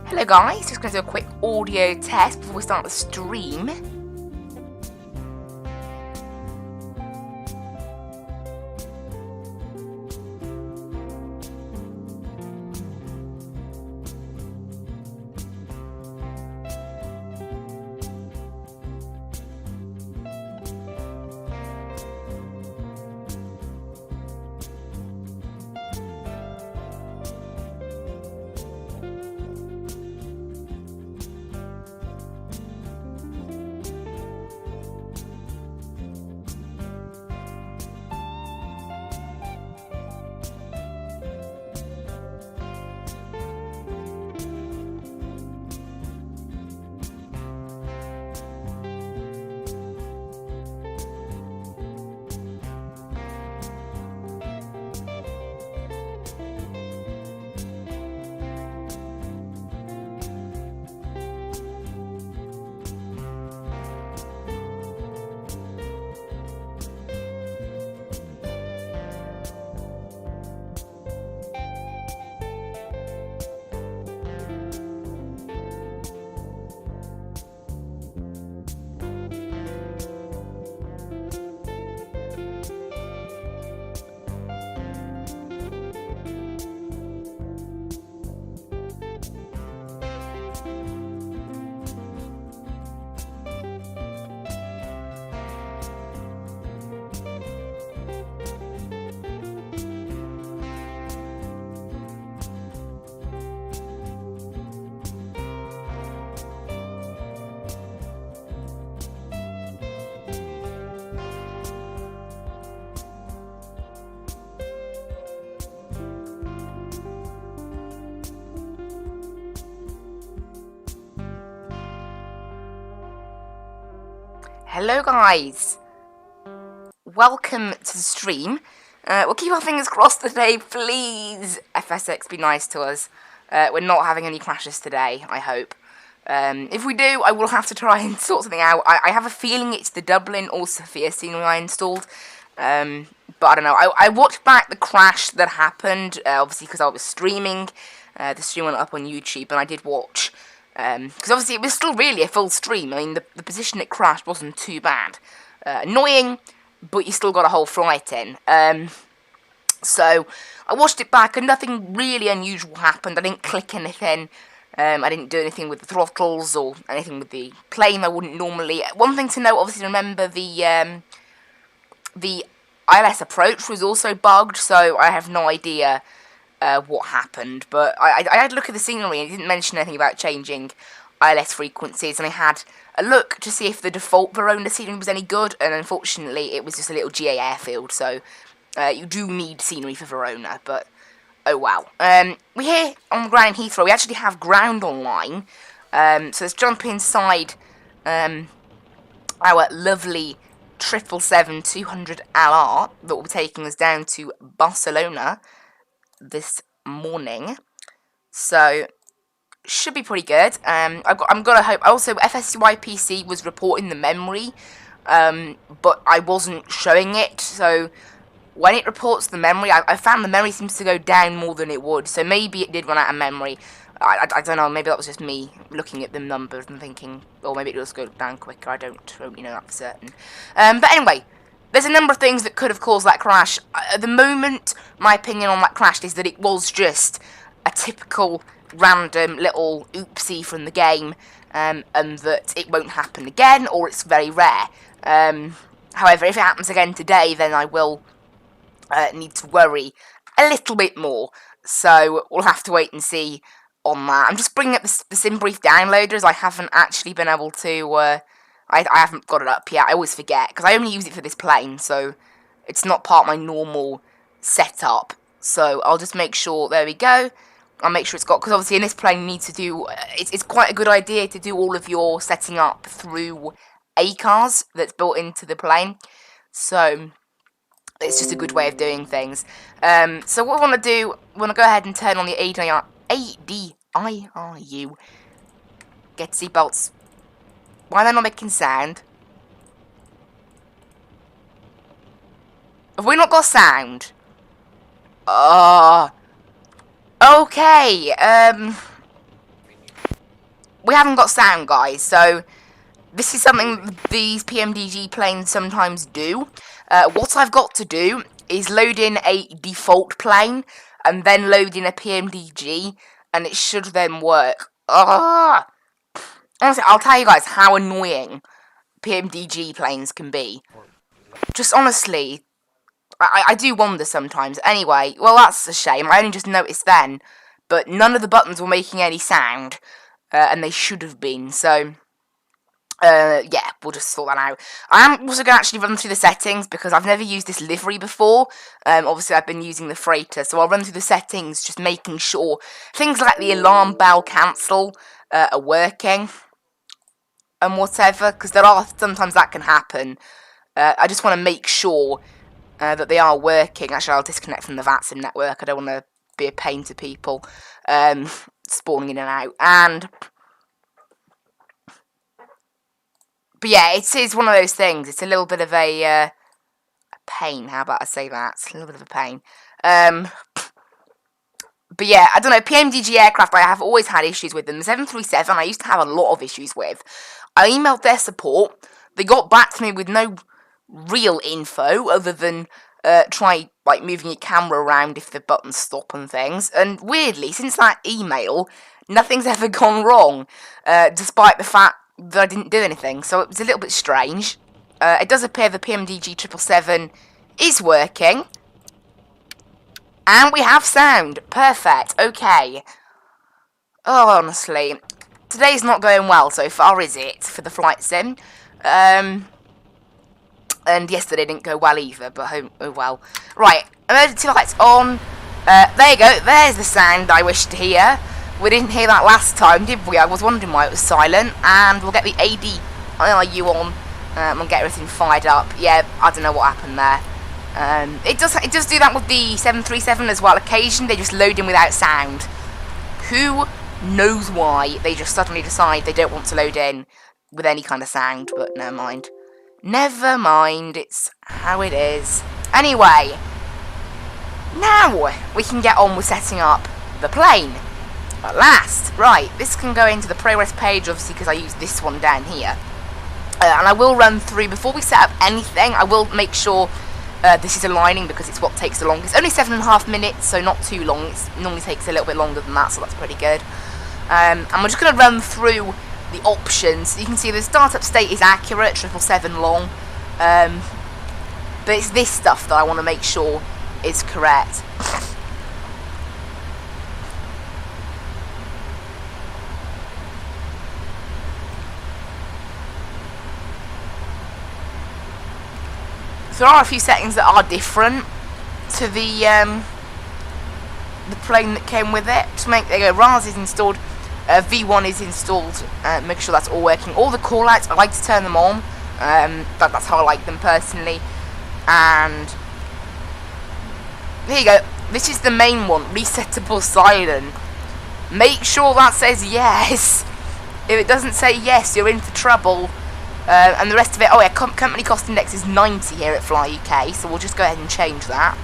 Hello guys, just going to do a quick audio test before we start the stream. Hello guys, welcome to the stream. We'll keep our fingers crossed today, please. FSX be nice to us. We're not having any crashes today, I hope. If we do, I will have to try and sort something out. I have a feeling it's the Dublin or Sofia scenery I installed. But I don't know. I watched back the crash that happened, obviously because I was streaming. The stream went up on YouTube, and I did watch. Because obviously it was still really a full stream. I mean, the position it crashed wasn't too bad. Annoying, but you still got a whole flight in. So I watched it back, and nothing really unusual happened. I didn't click anything. I didn't do anything with the throttles or anything with the plane I wouldn't normally. One thing to note, obviously, remember the ILS approach was also bugged, so I have no idea what happened, but I had a look at the scenery and it didn't mention anything about changing ILS frequencies, and I had a look to see if the default Verona scenery was any good, and unfortunately it was just a little GA airfield, so you do need scenery for Verona, but oh wow. We're here on the ground Heathrow. We actually have ground online, so let's jump inside our lovely 777-200LR that will be taking us down to Barcelona this morning, so should be pretty good. I'm gonna hope. Also, FSYPC was reporting the memory, but I wasn't showing it. So when it reports the memory, I found the memory seems to go down more than it would. So maybe it did run out of memory. I don't know. Maybe that was just me looking at the numbers and thinking, or maybe it does go down quicker. I don't really know that for certain. But anyway. There's a number of things that could have caused that crash. At the moment, my opinion on that crash is that it was just a typical random little oopsie from the game, and that it won't happen again, or it's very rare. However, if it happens again today, then I will need to worry a little bit more. So we'll have to wait and see on that. I'm just bringing up the SimBrief downloaders. I haven't actually been able to... I haven't got it up yet. I always forget, because I only use it for this plane, so it's not part of my normal setup. So I'll just make sure, there we go. I'll make sure it's got, because obviously in this plane you need to do, it's quite a good idea to do all of your setting up through ACARS that's built into the plane. So it's just a good way of doing things. So what I want to do, I want to go ahead and turn on the ADIRU. Get seatbelts. Why are they not making sound? Have we not got sound? Okay, we haven't got sound, guys, so this is something these PMDG planes sometimes do. What I've got to do is load in a default plane and then load in a PMDG, and it should then work. Ugh. Honestly, I'll tell you guys how annoying PMDG planes can be. Just honestly, I do wonder sometimes. Anyway, well, that's a shame. I only just noticed then, but none of the buttons were making any sound, and they should have been, so yeah, we'll just sort that out. I am also going to actually run through the settings because I've never used this livery before. Obviously, I've been using the freighter, so I'll run through the settings, just making sure things like the alarm bell cancel are working and whatever, because there are sometimes that can happen. I just want to make sure that they are working. Actually, I'll disconnect from the Vatsim network. I don't want to be a pain to people spawning in and out. But yeah, it is one of those things. It's a little bit of a pain. How about I say that? It's a little bit of a pain. But yeah, I don't know. PMDG aircraft, I have always had issues with them. The 737, I used to have a lot of issues with. I emailed their support. They got back to me with no real info other than try like moving your camera around if the buttons stop and things. And weirdly, since that email, nothing's ever gone wrong, despite the fact that I didn't do anything, so it was a little bit strange. It does appear the PMDG 777 is working. And we have sound. Perfect. Okay. Oh, honestly. Today's not going well so far, is it? For the flight sim. And yesterday didn't go well either, but oh well. Right. Emergency lights on. There you go. There's the sound I wish to hear. We didn't hear that last time, did we? I was wondering why it was silent. And we'll get the ADIRU on. And get everything fired up. Yeah, I don't know what happened there. It does do that with the 737 as well. Occasionally they just load in without sound. Who knows why? They just suddenly decide they don't want to load in with any kind of sound. But never mind. Never mind. It's how it is. Anyway, now we can get on with setting up the plane. At last. Right, this can go into the progress page, obviously, because I use this one down here. And I will run through, before we set up anything, I will make sure this is aligning, because it's what takes the longest. Only 7.5 minutes, so not too long. It normally takes a little bit longer than that, so that's pretty good. And we're just going to run through the options. You can see the startup state is accurate, 777 long. But it's this stuff that I want to make sure is correct. There are a few settings that are different to the plane that came with it. To make, there you go, RAS is installed, V1 is installed, make sure that's all working. All the callouts, I like to turn them on, that's how I like them personally. And here you go, this is the main one, resettable silent. Make sure that says yes. If it doesn't say yes, you're in for trouble. And the rest of it, oh yeah, company cost index is 90 here at Fly UK, so we'll just go ahead and change that.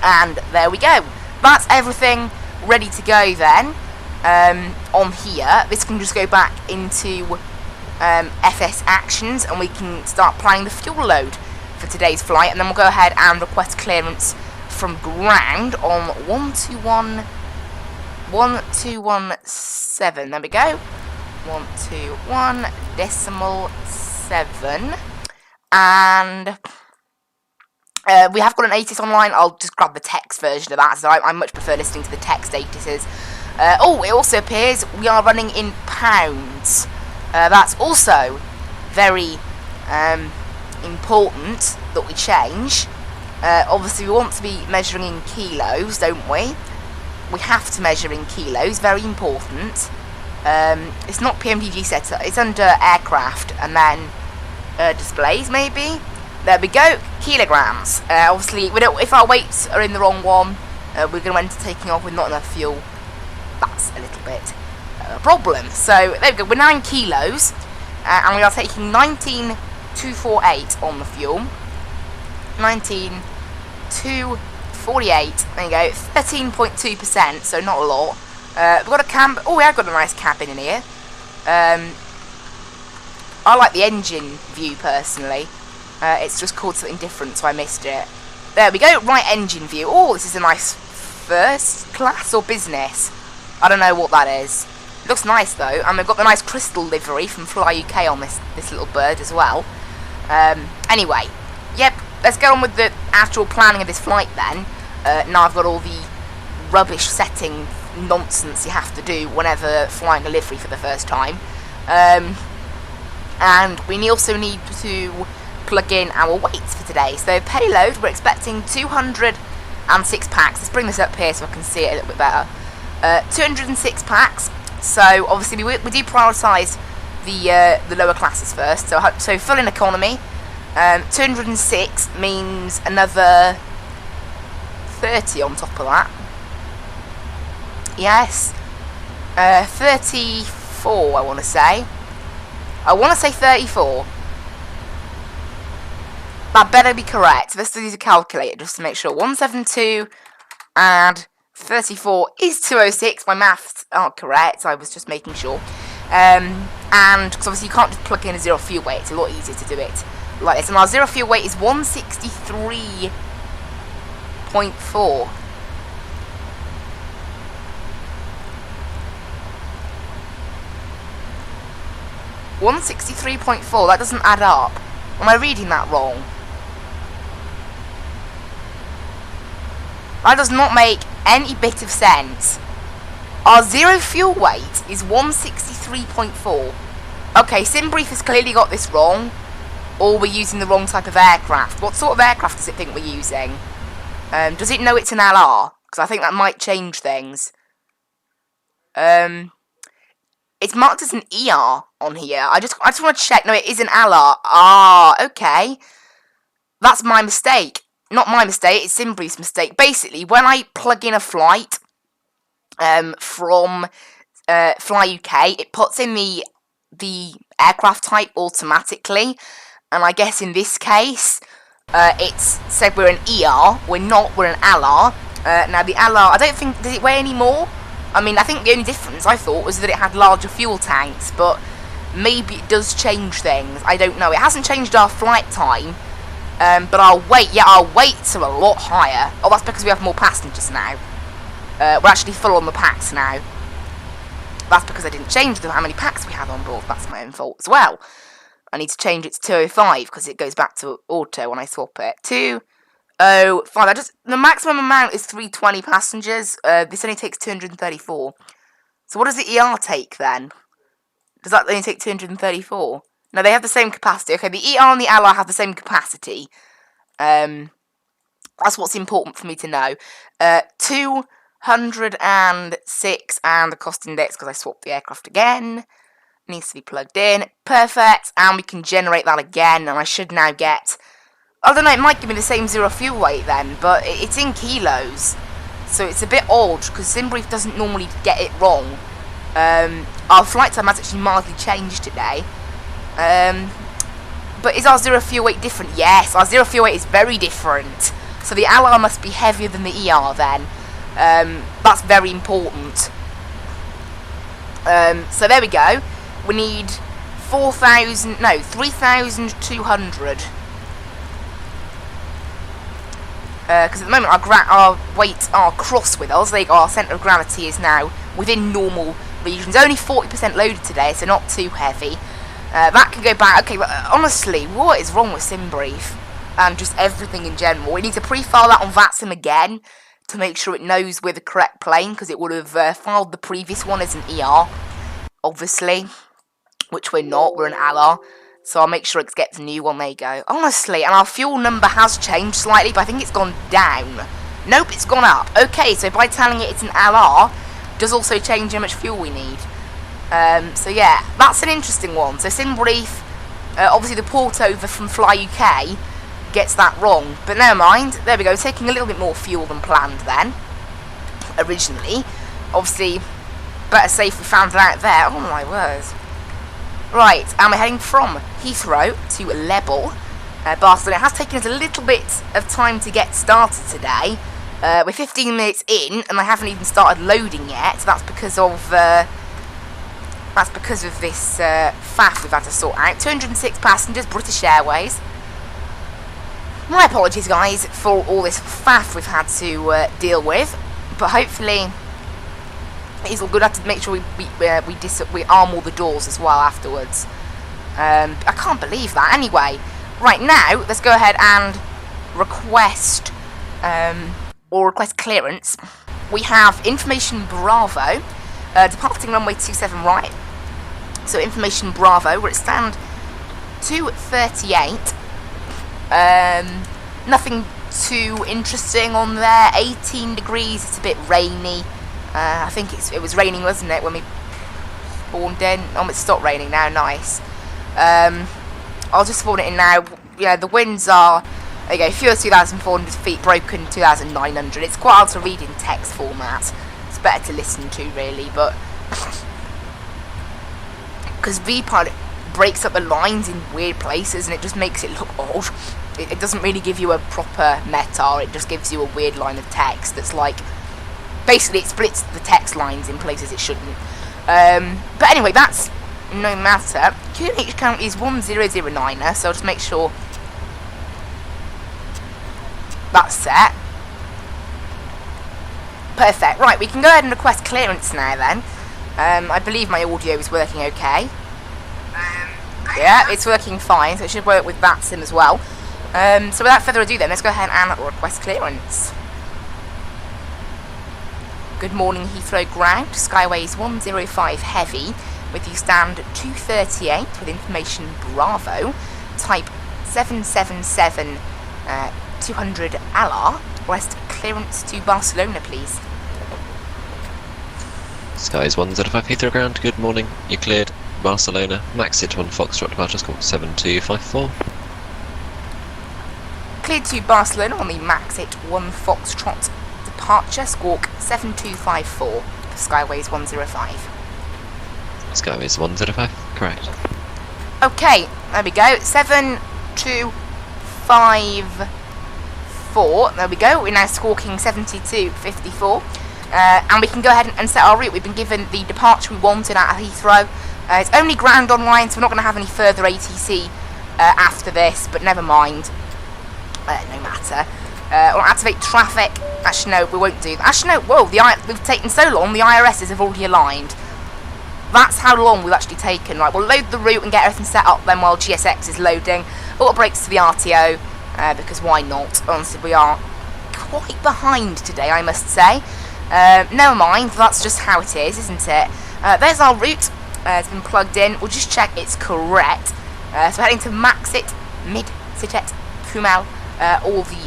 And there we go. That's everything ready to go then. On here, this can just go back into FS Actions, and we can start planning the fuel load for today's flight, and then we'll go ahead and request clearance from ground on 1217. There we go. 121.7, and we have got an ATIS online. I'll just grab the text version of that, so I much prefer listening to the text ATISes. Oh, it also appears we are running in pounds. That's also very important that we change. Obviously we want to be measuring in kilos, don't we? We have to measure in kilos, very important. It's not PMDG setup, it's under aircraft and then displays maybe. There we go, kilograms. Obviously, if our weights are in the wrong one, we're going to end up taking off with not enough fuel. That's a little bit a problem. So there we go, we're 9 kilos, and we are taking 19,248 on the fuel. 19,248. There you go, 13.2%, so not a lot. We've got a camp. Oh, we have got a nice cabin in here. I like the engine view personally. It's just called something different, so I missed it. There we go. Right, engine view. Oh, this is a nice first class or business. I don't know what that is. It looks nice though, and we've got the nice crystal livery from Fly UK on this little bird as well. Anyway, yep. Let's go on with the actual planning of this flight then. Now I've got all the rubbish setting nonsense you have to do whenever flying a livery for the first time. And we also need to plug in our weights for today. So payload, we're expecting 206 packs. Let's bring this up here so I can see it a little bit better. 206 packs. So obviously we do prioritise the lower classes first. So full in economy. 206 means another 30 on top of that. Yes. 34, I want to say. I want to say 34. That better be correct. Let's use a calculator just to make sure. 172 and 34 is 206. My maths aren't correct. I was just making sure. And because obviously you can't just plug in a zero fuel weight. It's a lot easier to do it like this. And our zero fuel weight is 163.4. $163.4, that doesn't add up. Am I reading that wrong? That does not make any bit of sense. Our zero fuel weight is 163.4. Okay, Simbrief has clearly got this wrong, or we're using the wrong type of aircraft. What sort of aircraft does it think we're using? Does it know it's an LR? Because I think that might change things. It's marked as an ER on here. I just want to check. No, it is an LR. Ah, okay. That's my mistake. Not my mistake, it's Simbrief's mistake. Basically, when I plug in a flight from Fly UK, it puts in the aircraft type automatically. And I guess in this case, it's said we're an ER. We're not, we're an LR. Now, the LR, I don't think, does it weigh any more? I mean, I think the only difference, I thought, was that it had larger fuel tanks, but maybe it does change things. I don't know. It hasn't changed our flight time, but our weight, yeah, our weights are a lot higher. Oh, that's because we have more passengers now. We're actually full on the packs now. That's because I didn't change how many packs we had on board. That's my own fault as well. I need to change it to 205 because it goes back to auto when I swap it. 205. The maximum amount is 320 passengers. This only takes 234. So what does the ER take then? Does that only take 234? No, they have the same capacity. Okay, the ER and the LR have the same capacity. That's what's important for me to know. 206 and the cost index, because I swapped the aircraft again, needs to be plugged in. Perfect. And we can generate that again, and I should now get... I don't know, it might give me the same zero fuel weight then, but it's in kilos. So it's a bit odd, because Simbrief doesn't normally get it wrong. Our flight time has actually mildly changed today. But is our zero fuel weight different? Yes, our zero fuel weight is very different. So the LR must be heavier than the ER then. That's very important. So there we go. We need 3,200. Because at the moment our weights are cross with us. Our centre of gravity is now within normal regions. Only 40% loaded today, so not too heavy. That can go back. Okay, but honestly, what is wrong with Simbrief and just everything in general? We need to pre-file that on Vatsim again to make sure it knows we're the correct plane, because it would have filed the previous one as an ER, obviously, which we're not. We're an LR. So I'll make sure it gets a new one. There you go. Honestly, and our fuel number has changed slightly, but I think it's gone down. Nope, it's gone up. Okay, so by telling it it's an LR, it does also change how much fuel we need. So yeah, that's an interesting one. So Simbrief, obviously the port over from Fly UK gets that wrong, but never mind. There we go, taking a little bit more fuel than planned then, originally. Obviously, better safe we found it out there. Oh my word. Right, and we're heading from Heathrow to Level, Barcelona. It has taken us a little bit of time to get started today. We're 15 minutes in, and I haven't even started loading yet. So that's because of this faff we've had to sort out. 206 passengers, British Airways. My apologies, guys, for all this faff we've had to deal with, but hopefully it's all good. I have to make sure we arm all the doors as well afterwards. I can't believe that. Anyway, right now, let's go ahead and request clearance. We have information Bravo, departing runway 27 right. So information Bravo, we're at stand 238. Nothing too interesting on there. 18 degrees. It's a bit rainy. I think it was raining, wasn't it, when we spawned in? Oh, it stopped raining now. Nice. I'll just spawn it in now. Yeah, the winds are, there you go, fewer 2,400 feet, broken 2,900. It's quite hard to read in text format. It's better to listen to, really, but because VPilot breaks up the lines in weird places and it just makes it look odd. It doesn't really give you a proper meta, it just gives you a weird line of text that's like, basically it splits the text lines in places it shouldn't. But anyway, that's no matter. QNH count is 1009er, so I'll just make sure that's set. Perfect. Right, we can go ahead and request clearance now then. I believe my audio is working okay. Yeah, it's working fine, so it should work with Vatsim as well. So without further ado then, let's go ahead and request clearance. Good morning, Heathrow ground. Skyways 105 heavy, with you stand 238 with information Bravo, type 777 200 LR. Request clearance to Barcelona, please. Skies 105 Heathrow ground, good morning. You cleared Barcelona. Max it 1 Foxtrot departure, score 7254. Cleared to Barcelona on the Max it 1 Foxtrot departure, squawk 7254 for Skyways 105. Skyways 105, correct. Okay, there we go. 7254. There we go. We're now squawking 7254. And we can go ahead and set our route. We've been given the departure we wanted out of Heathrow. It's only ground online, so we're not going to have any further ATC after this, but never mind. No matter. We'll activate traffic. Actually, no, we won't do that. Actually, no, whoa, we've taken so long, the IRSs have already aligned. That's how long we've actually taken. Right, we'll load the route and get everything set up then while GSX is loading. Auto brakes to the RTO, because why not? Honestly, we are quite behind today, I must say. Never mind, that's just how it is, isn't it? There's our route. It's been plugged in. We'll just check it's correct. So heading to Maxit, Mid-Sitet, Pumal, all the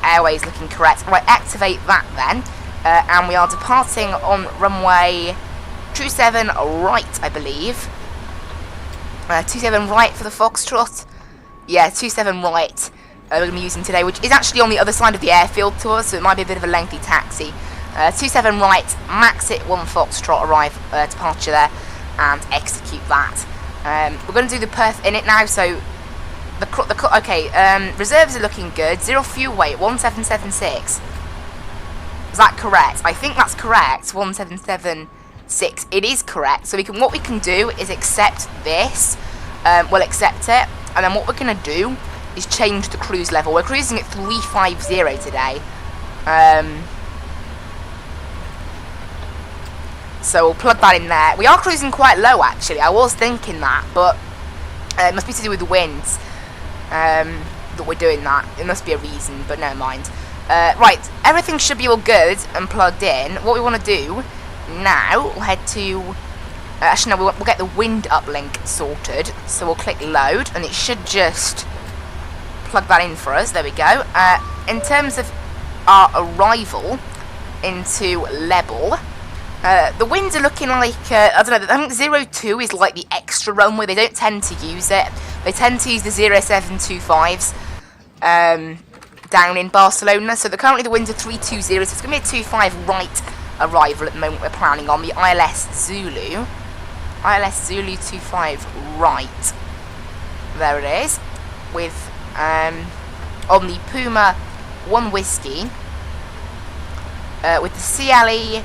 airways looking correct. Right, activate that then. And we are departing on runway 27 right, I believe. 27 right for the Foxtrot. Yeah, 27 right we're going to be using today, which is actually on the other side of the airfield to us, so it might be a bit of a lengthy taxi. 27 right, Max it 1 Foxtrot, arrive, departure there, and execute that. We're going to do the perf in it now, so reserves are looking good. 0 fuel weight, 1776. Is that correct? I think that's correct. 1776. It is correct. So what we can do is accept this. We'll accept it, and then what we're going to do is change the cruise level. We're cruising at 350 today. So we'll plug that in there. We are cruising quite low, actually. I was thinking that, but it must be to do with the winds that we're doing that. It must be a reason, but never mind. Right, everything should be all good and plugged in. What we want to do now, we'll head to... actually, no, we'll get the wind uplink sorted. So we'll click load, and it should just plug that in for us. There we go. In terms of our arrival into Lebel, the winds are looking like, I don't know, I think 02 is like the extra runway. They don't tend to use it. They tend to use the 0725s down in Barcelona. So currently the winds are 320, so it's going to be a 25 right arrival at the moment we're planning on. The ILS Zulu 25 right. There it is. With, on the Puma 1 Whiskey. with the CLE,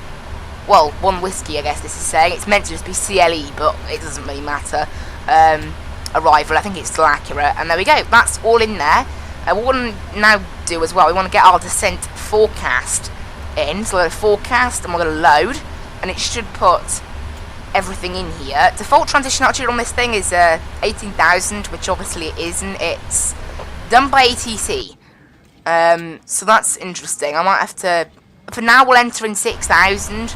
well, 1 whiskey I guess this is saying, it's meant to just be CLE, but it doesn't really matter, arrival, I think it's still accurate, and there we go, that's all in there. What we want to now do as well, we want to get our descent forecast in, so we're going to forecast, and we're going to load, and it should put everything in here. Default transition altitude on this thing is 18,000, which obviously it isn't, it's done by ATC, so that's interesting. I might have to, for now we'll enter in 6,000,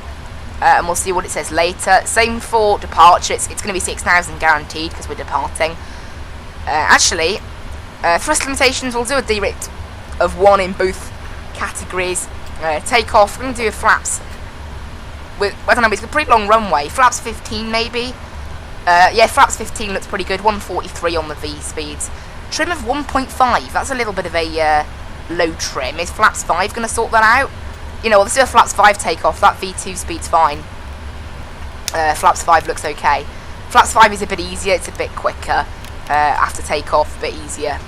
and we'll see what it says later. Same for departure, it's going to be 6,000 guaranteed, because we're departing. Actually, thrust limitations, we'll do a D-rate of 1 in both categories. Takeoff, we're going to do a flaps with, I don't know, it's a pretty long runway, flaps 15 maybe. Yeah, flaps 15 looks pretty good, 143 on the V speeds. Trim of 1.5, that's a little bit of a low trim. Is flaps 5 going to sort that out? You know, let's do a flaps 5 takeoff, that V2 speed's fine. Flaps 5 looks okay. Flaps 5 is a bit easier, it's a bit quicker after takeoff, a bit easier.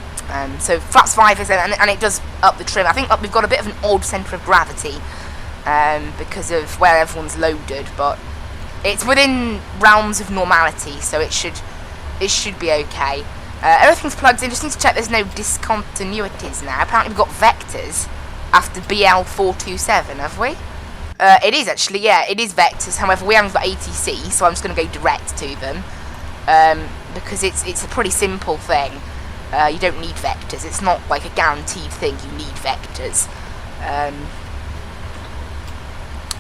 So flaps 5 is, and it does up the trim. I think we've got a bit of an odd centre of gravity because of where everyone's loaded, but it's within realms of normality, so it should be okay. Everything's plugged in, just need to check there's no discontinuities now. Apparently we've got vectors after BL427, have we? It is actually, yeah, it is vectors, however we haven't got ATC, so I'm just going to go direct to them, because it's a pretty simple thing. You don't need vectors, it's not like a guaranteed thing, you need vectors.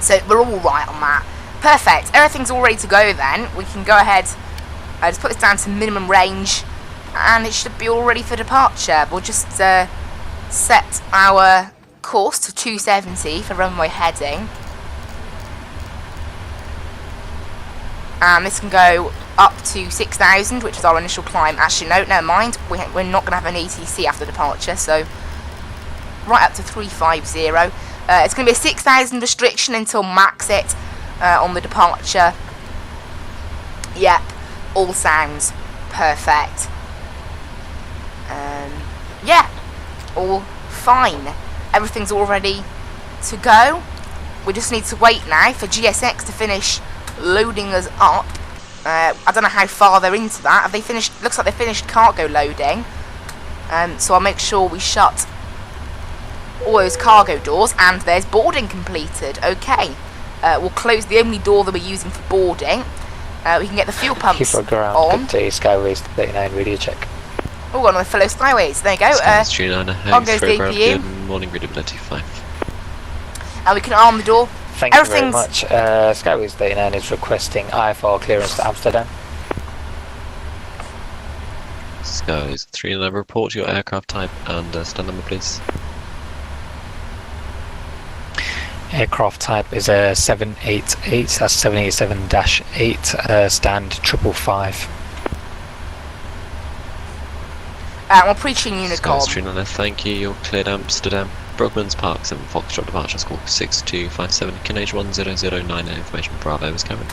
So we're all right on that. Perfect, everything's all ready to go then. We can go ahead, just put this down to minimum range, and it should be all ready for departure. We'll just set our course to 270 for runway heading. And this can go up to 6,000, which is our initial climb. Actually, no, never mind. We're not going to have an ATC after departure, so right up to 350. It's going to be a 6,000 restriction until max it on the departure. Yep, all sounds perfect. Yeah, all fine. Everything's all ready to go. We just need to wait now for GSX to finish loading us up. I don't know how far they're into that. Have they finished? Looks like they finished cargo loading. So I'll make sure we shut all those cargo doors, and there's boarding completed. Okay, we'll close the only door that we're using for boarding. We can get the fuel pumps Heathrow ground, on. good day, Skyways 39, radio check. Oh, on the fellow Skyways. There you go. On goes the APU. Good morning, readability 5. And we can arm the door. Thank you very much. Skyways 39 is requesting IFR clearance to Amsterdam. Skies 39, report your aircraft type and stand number, please. Aircraft type is a 788, that's 787-8, stand 555. We're preaching Unicom. Skies 39, thank you, you're cleared Amsterdam. Brookman's Park 7 Foxtrot departure score 6257, QNH 1009, information Bravo is coming.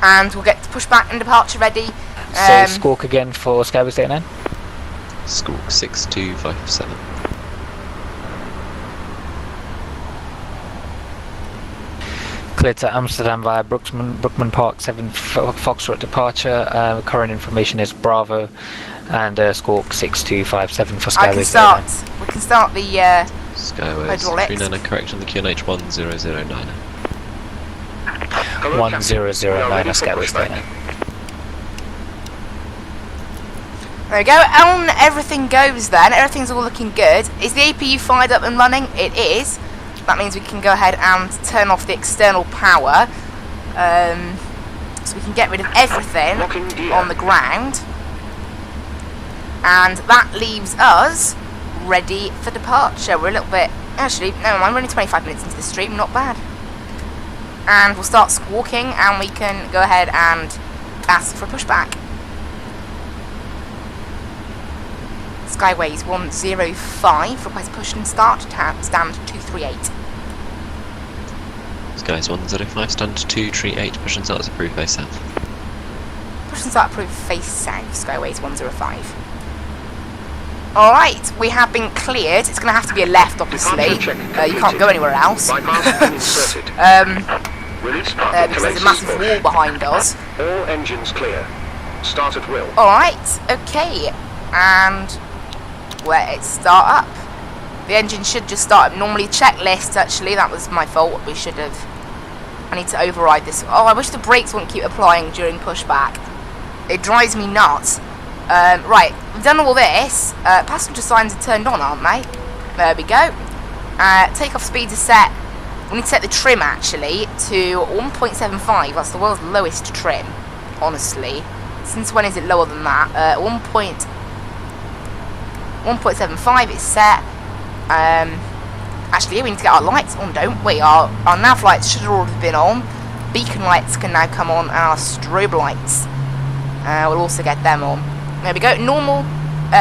And we'll get push back and departure ready. So squawk again for Skyways 39. Squawk 6257. Cleared to Amsterdam via Brookman Park 7 Foxtrot departure. Current information is Bravo, and squawk 6257 for Skyways 39. We can start the Skyways 39, correct on the QNH 1009. 1009 Skyways 39. There we go, on everything goes then, everything's all looking good. Is the APU fired up and running? It is. That means we can go ahead and turn off the external power. So we can get rid of everything on the ground. And that leaves us ready for departure. We're a little bit, actually, never mind, we're only 25 minutes into the stream, not bad. And we'll start squawking and we can go ahead and ask for a pushback. Skyways 105, request push and start, stand 238. Skies 105, stand 238, push and start is approved, face south. Push and start approved, face south, Skyways 105. Alright, we have been cleared. It's going to have to be a left, obviously. You can't go anywhere else. Because there's a massive wall behind us. All engines clear. Start at will. Alright, okay. And let it start up. The engine should just start up. Normally checklist, actually. That was my fault. We should have... I need to override this. Oh, I wish the brakes wouldn't keep applying during pushback. It drives me nuts. Right, we've done all this. Passenger signs are turned on, aren't they? There we go. Takeoff speeds are set. We need to set the trim, actually, to 1.75. That's the world's lowest trim, honestly. Since when is it lower than that? 1.75 is set. Actually, we need to get our lights on, don't we? Our nav lights should have already been on. Beacon lights can now come on, and our strobe lights. We'll also get them on. There we go. Normal.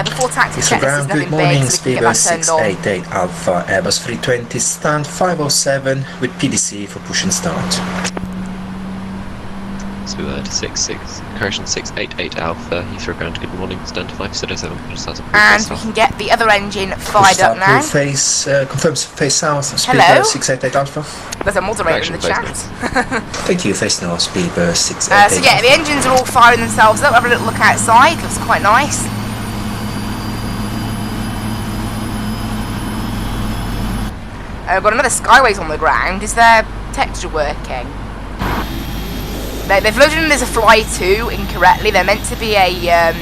Before taxi check, this is nothing big, so we can get that turned on. 688 Alpha Airbus 320 stand 507 with PDC for push and start. So we're at 688 Alpha, Heathrow ground, good morning, stand 507, and we can get the other engine fired up now. Face, confirms face south, speed Hello? 688 Alpha. There's a moderator in the chat. Thank you, face north, speed 688 so yeah, the engines are all firing themselves up. Have a little look outside, looks quite nice. I've got another Skyways on the ground. Is their texture working? They've loaded in as a Fly 2 incorrectly. They're meant to be a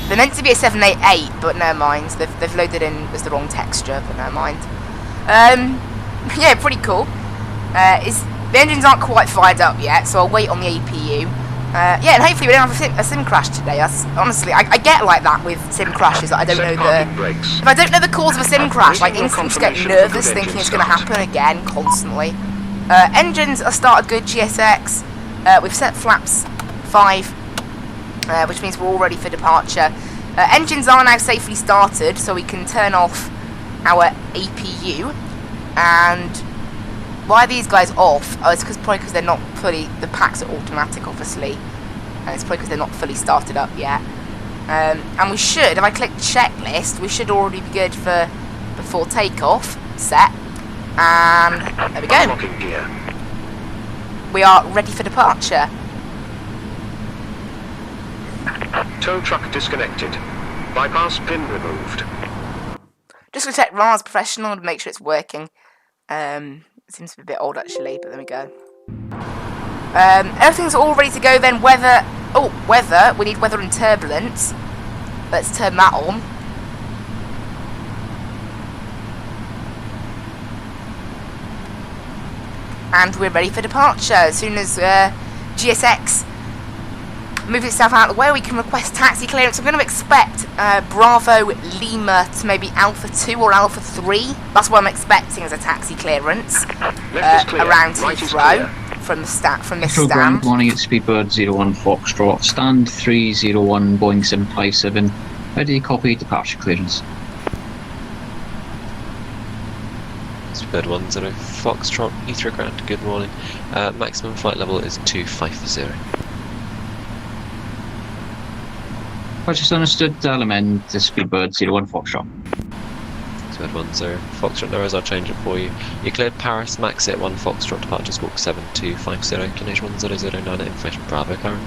788, but never mind. They've loaded in as the wrong texture, but never mind. Yeah, pretty cool. The engines aren't quite fired up yet, so I'll wait on the APU. Yeah, and hopefully we don't have a sim crash today. Honestly, I get like that with sim crashes. That I don't know if I don't know the cause of a sim crash, like instantly just get nervous thinking it's going to happen again constantly. Engines are started good, GSX. We've set flaps 5, which means we're all ready for departure. Engines are now safely started, so we can turn off our APU. And why are these guys off? Oh, it's probably because they're not fully... The packs are automatic, obviously. And it's probably because they're not fully started up yet. And we should, if I click checklist, we should already be good for before takeoff. Set. And there we go. We are ready for departure. Tow truck disconnected. Bypass pin removed. Just gonna check Rars Professional to make sure it's working. It seems to be a bit old actually, but there we go. Everything's all ready to go then. Weather. Oh, weather. We need weather and turbulence. Let's turn that on. And we're ready for departure. As soon as GSX moves itself out of the way, we can request taxi clearance. I'm going to expect Bravo Lima to maybe Alpha 2 or Alpha 3. That's what I'm expecting as a taxi clearance around Heathrow from this Heathrow stand. ground, morning at Speedbird 01 Foxtrot, stand 301 Boeing 757. Ready, copy, departure clearance. Speedbird 10 Foxtrot, Heathrow ground, good morning. Maximum flight level is 250. Purchase understood, dial amend to Speedbird 01 Foxtrot. Speedbird 10 Foxtrot, there is, I'll change it for you. You cleared Paris, max at 1 Foxtrot, departure squawk 7250, inclination 1009 at information Bravo, Karen.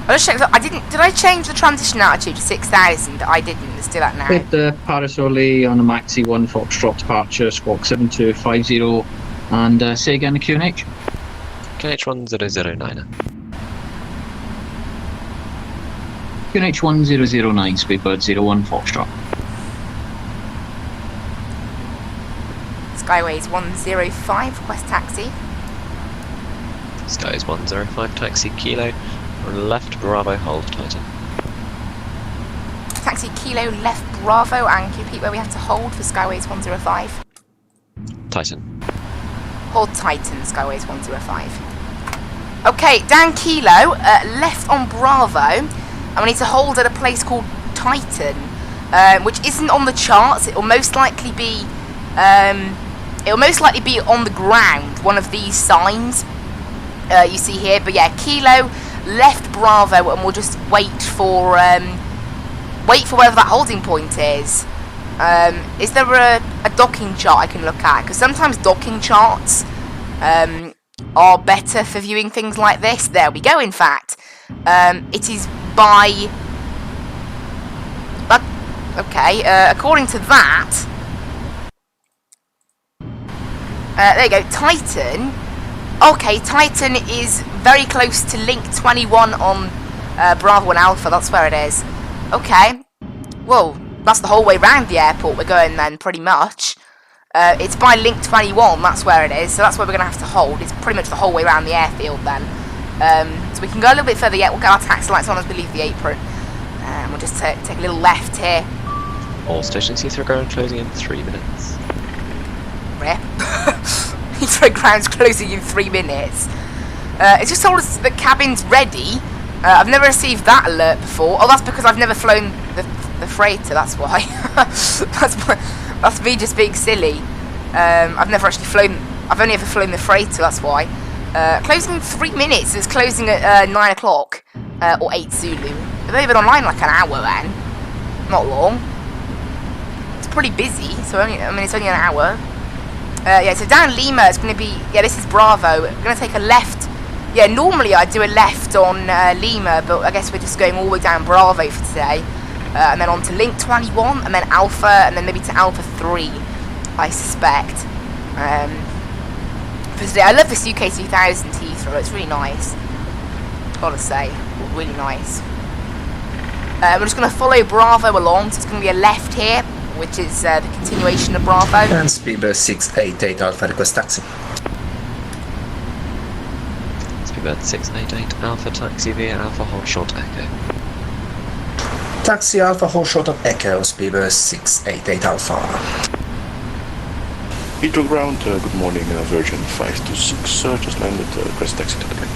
I just checked that did I change the transition altitude to 6,000? I didn't, let's do that now. Cleared Paris Orly on a Maxi 1 Foxtrot, departure squawk 7250, and say again the QNH. QNH 1009. QNH 1009, Speedbird 01 Foxtrot. Skyways 105, request taxi. Skies 105, taxi Kilo, left Bravo, hold Titan. Taxi Kilo, left Bravo, and can you repeat where we have to hold for Skyways 105? Titan. Hold Titan, Skyways 105. Okay, down Kilo, left on Bravo, and we need to hold at a place called Titan, which isn't on the charts. It will most likely be on the ground, one of these signs you see here. But yeah, Kilo, left Bravo, and we'll just wait for wait for wherever that holding point is. Is there a docking chart I can look at? Because sometimes docking charts are better for viewing things like this. There we go, in fact. It is by... okay, according to that... there you go, Titan. Okay, Titan is very close to link 21 on Bravo and Alpha. That's where it is. Okay. Well, that's the whole way round the airport we're going then, pretty much. It's by link 21, that's where it is. So that's where we're going to have to hold. It's pretty much the whole way around the airfield then. So we can go a little bit further yet. We'll get our taxi lights on as we leave the apron. We'll just take a little left here. All stations Heathrow ground closing in 3 minutes. Rip. Heathrow ground's closing in 3 minutes. It's just told us the cabin's ready. I've never received that alert before. Oh, that's because I've never flown the freighter, that's why. That's me just being silly. I've never actually flown... I've only ever flown the freighter, that's why. Closing in 3 minutes. It's closing at 9 o'clock. Or 8 Zulu. They've only been online like an hour then. Not long. It's pretty busy, so it's only an hour. Yeah, so down Lima, it's going to be... Yeah, this is Bravo. We're going to take a left. Yeah, normally I'd do a left on Lima, but I guess we're just going all the way down Bravo for today. And then on to Link 21, and then Alpha, and then maybe to Alpha 3, I suspect. For today, I love this UK 2000 Heathrow. It's really nice. Gotta say, really nice. We're just going to follow Bravo along, so it's going to be a left here, which is the continuation of Bravo. And Speedbird 688 Alpha request taxi. Speedbird 688 Alpha taxi via Alpha hold short echo. Taxi Alpha hold short of Echo, Speedbird 688 Alpha. Heathrow ground, good morning, Virgin 526, just landed, request taxi to the plane.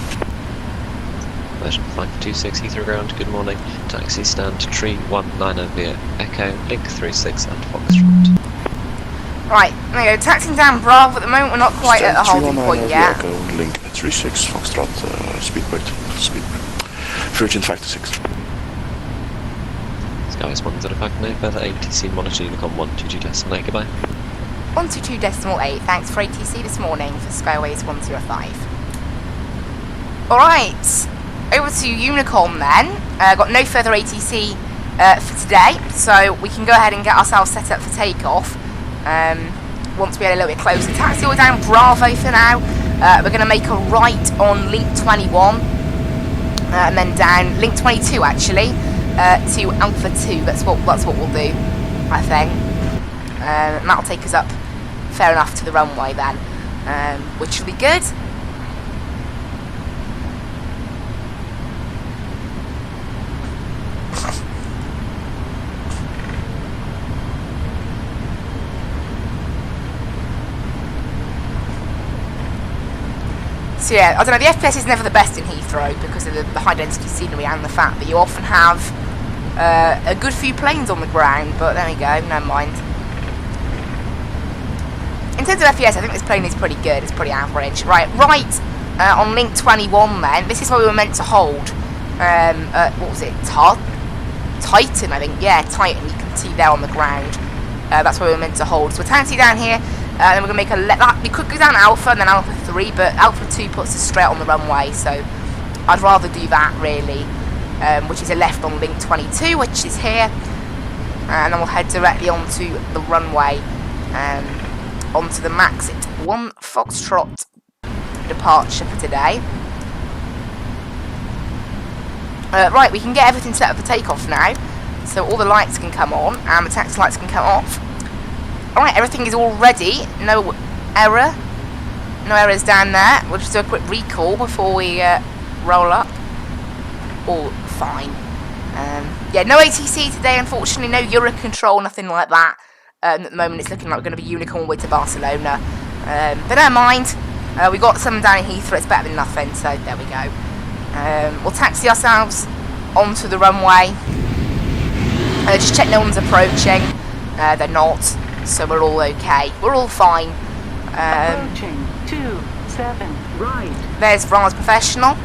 Version 526 Heathrow ground, good morning. Taxi stand tree 190 via Echo, link 36 and Foxtrot. Right, there you go, taxiing down Bravo at the moment. We're not quite at the holding point yet. Echo, link 36, Foxtrot, speedbird, Virgin 526. Skies 105, no further ATC, monitor Unicom 122.8, goodbye. 122.8, thanks for ATC this morning for Skyways 105. Alright, over to Unicom then. Got no further ATC for today, so we can go ahead and get ourselves set up for takeoff. Once we get a little bit closer. Taxi all down Bravo for now. We're going to make a right on Link 21, and then down Link 22 actually, to Alpha 2. That's what we'll do, I think. And that'll take us up fair enough to the runway then, which will be good. So yeah, I don't know, the FPS is never the best in Heathrow because of the high density scenery and the fact that you often have a good few planes on the ground, but there we go, never mind. In terms of FPS, I think this plane is pretty good, it's pretty average. Right, on Link 21 then, this is where we were meant to hold. What was it, Titan, I think, yeah, Titan, you can see there on the ground. That's where we were meant to hold. So we're taxi down here. Then we're going to make a left. We could go down Alpha and then Alpha 3, but Alpha 2 puts us straight on the runway, so I'd rather do that, really. Which is a left on Link 22, which is here. And then we'll head directly onto the runway, onto the Maxit 1 Foxtrot departure for today. Right, we can get everything set up for takeoff now. So all the lights can come on, and the taxi lights can come off. Alright, everything is all ready. No error. No errors down there. We'll just do a quick recall before we roll up. All fine. Yeah, no ATC today, unfortunately. No Euro control, nothing like that. At the moment, it's looking like we're going to be Unicom all the way to Barcelona. But never mind. We got some down in Heathrow. It's better than nothing, so there we go. We'll taxi ourselves onto the runway. Just check no one's approaching. They're not. So we're all okay. We're all fine. Approaching 27 right. There's Vraz Professional.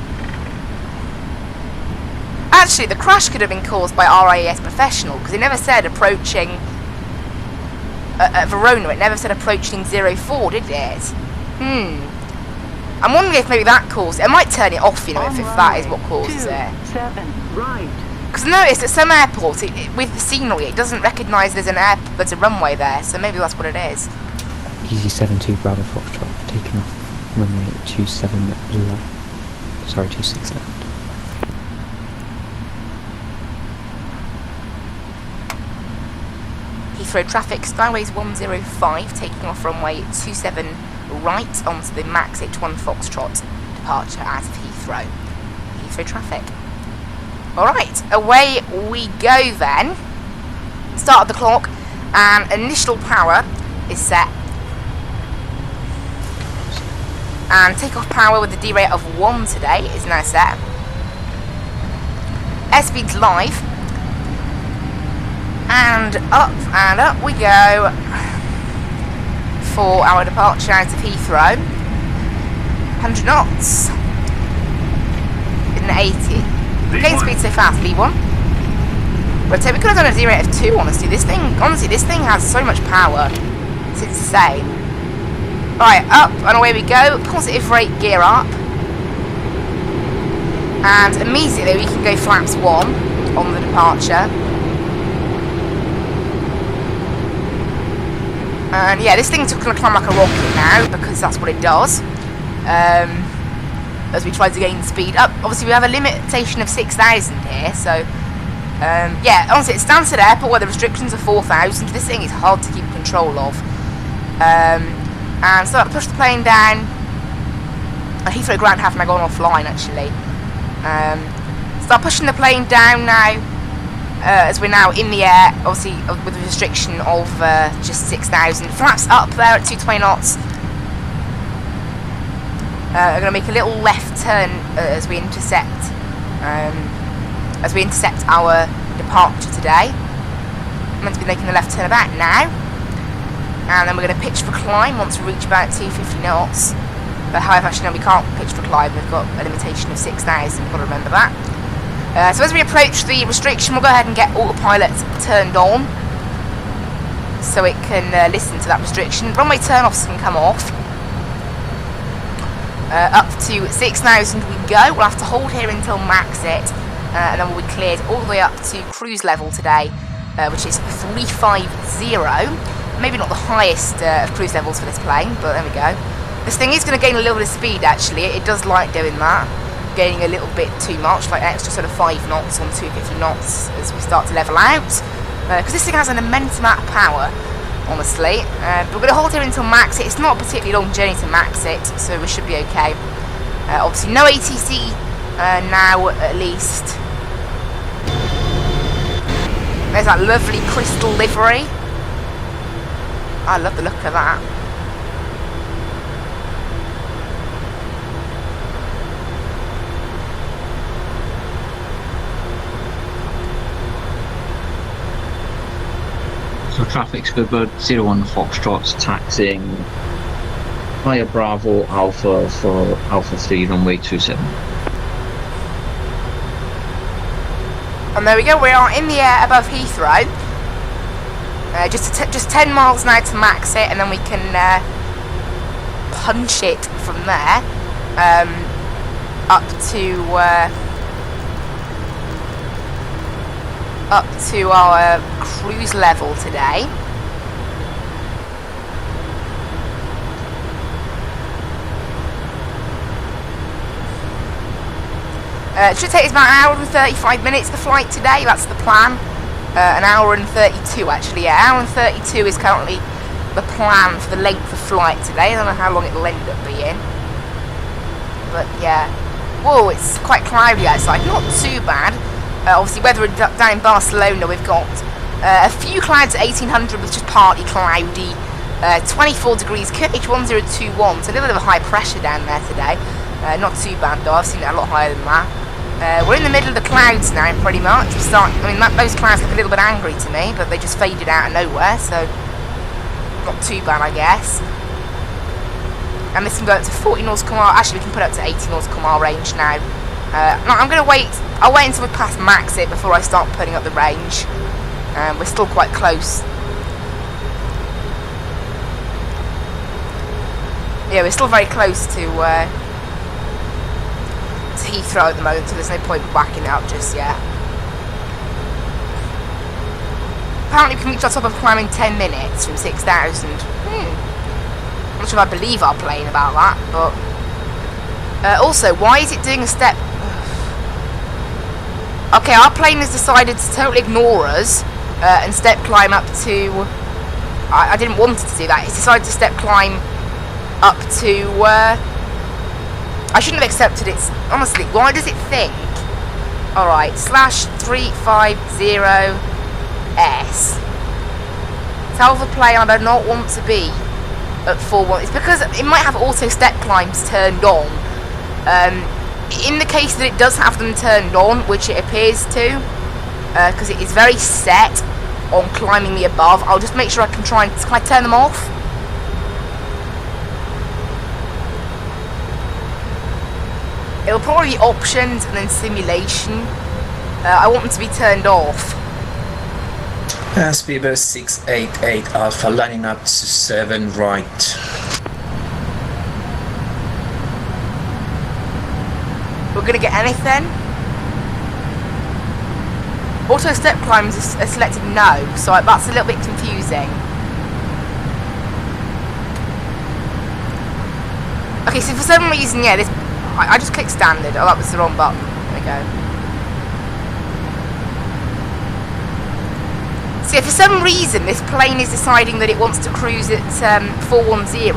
Actually, the crash could have been caused by RIAS Professional, because it never said approaching Verona. It never said approaching 04, did it? I'm wondering if maybe that caused it. I might turn it off, you know, if that is what causes it. 7 right. Because I noticed at some airports, with the scenery, it doesn't recognise there's a runway there, so maybe that's what it is. Easy 72 Bravo Foxtrot, taking off runway 27 left. Sorry, 26 left. Heathrow traffic, Skyways 105, taking off runway 27 right onto the Max H1 Foxtrot departure out of Heathrow. Heathrow traffic. Alright, away we go then. Start of the clock, and initial power is set. And takeoff power with the D rate of 1 today is now set. Airspeed's live. And up we go for our departure out of Heathrow. 100 knots. In 80. Gain speed so fast, B1. But we could have done a D rate of 2, honestly. This thing has so much power. It's insane. Right, up and away we go. Positive rate gear up. And immediately we can go flaps 1 on the departure. And yeah, this thing's going to climb like a rocket now, because that's what it does. As we try to gain speed up. Obviously we have a limitation of 6,000 here, so yeah, honestly it's Stansted Airport where the restrictions are 4,000. This thing is hard to keep control of. And so I push the plane down. Heathrow ground have now gone offline actually. Start pushing the plane down now, as we're now in the air, obviously with a restriction of just 6,000. Flaps up there at 220 knots. I'm going to make a little left turn as we intercept our departure today. I'm meant to be making the left turn about now, and then we're going to pitch for climb once we reach about 250 knots. But however, actually no, we can't pitch for climb. We've got a limitation of 6,000. We've got to remember that. So as we approach the restriction, we'll go ahead and get autopilot turned on, so it can listen to that restriction. Runway turn-offs can come off. Up to 6,000 we go. We'll have to hold here until max it, and then we'll be cleared all the way up to cruise level today, which is 350. Maybe not the highest of cruise levels for this plane, but there we go. This thing is going to gain a little bit of speed actually. It does like doing that, gaining a little bit too much, like an extra sort of 5 knots on 250 knots as we start to level out, because this thing has an immense amount of power, honestly. But we're going to hold here until max it. It's not a particularly long journey to max it, so we should be okay. Obviously no ATC now at least. There's that lovely crystal livery. I love the look of that. So traffic's for Bird 01 Foxtrot's taxiing via Bravo Alpha for Alpha 3 runway 27. And there we go, we are in the air above Heathrow. Just 10 miles now to max it, and then we can punch it from there up to our cruise level today. It should take us about an hour and 35 minutes, the flight today, that's the plan. An hour and 32 actually, yeah, hour and 32 is currently the plan for the length of flight today. I don't know how long it'll end up being, but yeah. Whoa, it's quite cloudy outside, not too bad. Obviously weather down in Barcelona, we've got a few clouds at 1800 with just partly cloudy, 24 degrees, H1021, so a little bit of a high pressure down there today. Not too bad though, I've seen it a lot higher than that. We're in the middle of the clouds now, pretty much. Those clouds look a little bit angry to me, but they just faded out of nowhere, so not too bad, I guess. And this can go up to 40 nautical mile. Actually, we can put up to 80 nautical mile range now No, I'm going to wait. I'll wait until we pass max it before I start putting up the range. We're still quite close. Yeah, we're still very close to Heathrow at the moment, so there's no point whacking it up just yet. Apparently we can reach our top of climb in 10 minutes from 6,000. I'm not sure if I believe our plane about that, but... also, why is it doing a step... Okay, our plane has decided to totally ignore us and step climb up to... I didn't want it to do that. It's decided to step climb up to... I shouldn't have accepted it. Honestly, why does it think? Alright, /350S. Tell the plane I do not want to be at 4-1. It's because it might have auto step climbs turned on. In the case that it does have them turned on, which it appears to, because it is very set on climbing the above, I'll just make sure I can try and... Can I turn them off? It'll probably be options and then simulation. I want them to be turned off. Speedbird 688 Alpha lining up to 7 right. We're gonna get anything? Auto step climbs are selected no, so that's a little bit confusing. Okay, so for some reason, yeah, this I just clicked standard. Oh, that was the wrong button. There we go. So yeah, for some reason, this plane is deciding that it wants to cruise at 410.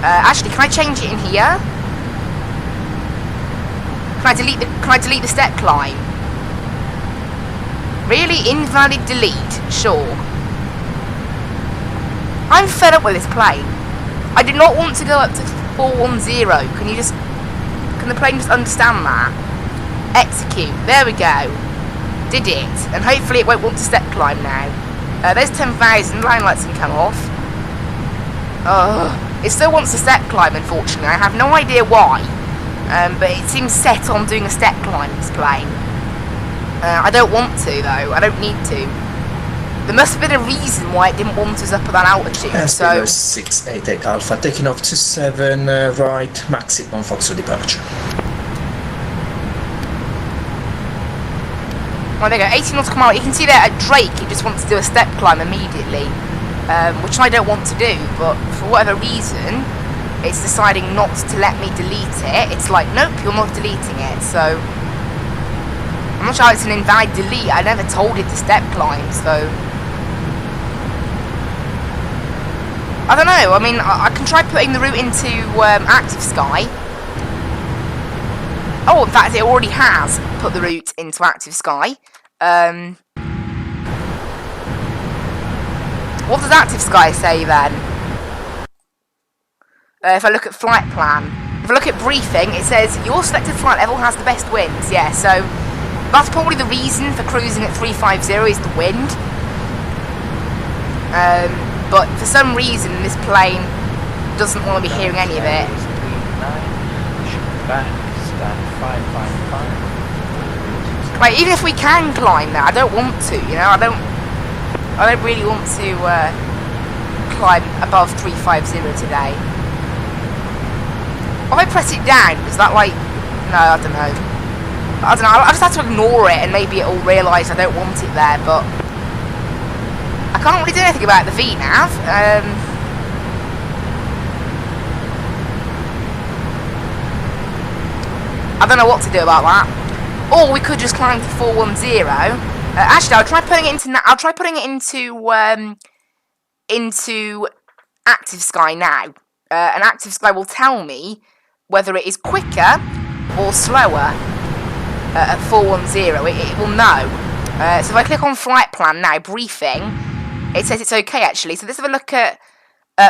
Actually, can I change it in here? Can I delete the step climb? Really? Invalid delete? Sure. I'm fed up with this plane. I do not want to go up to 410. Can the plane just understand that? Execute. There we go. Did it. And hopefully it won't want to step climb now. There's 10,000. Line lights can come off. It still wants to step climb, unfortunately. I have no idea why. But it seems set on doing a step climb, this plane. I don't want to, though. I don't need to. There must have been a reason why it didn't want us up at that altitude, so... 688 Alpha, taking off to 7 right, max it on Foxtrot departure. Well, there you go, 18 nautical mile. You can see there at Drake, it just wants to do a step climb immediately, which I don't want to do, but for whatever reason, it's deciding not to let me delete it. It's like, nope, you're not deleting it, so... I'm not sure it's an invalid delete. I never told it to step climb, so... I don't know, I mean, I can try putting the route into Active Sky. Oh, in fact, it already has put the route into Active Sky. What does Active Sky say, then? If I look at flight plan. If I look at briefing, it says, your selected flight level has the best winds. Yeah, so that's probably the reason for cruising at 350 is the wind. But for some reason, this plane doesn't want to be hearing any of it. Like, even if we can climb that, I don't want to, you know, I don't really want to climb above 350 today. If I press it down, is that like, no, I don't know. I just have to ignore it and maybe it'll realise I don't want it there, but I can't really do anything about the VNav. I don't know what to do about that. Or we could just climb to 410. Actually, I'll try putting it into Active Sky now. And Active Sky will tell me whether it is quicker or slower at 410. It will know. So if I click on flight plan now, briefing, it says it's okay actually. So let's have a look at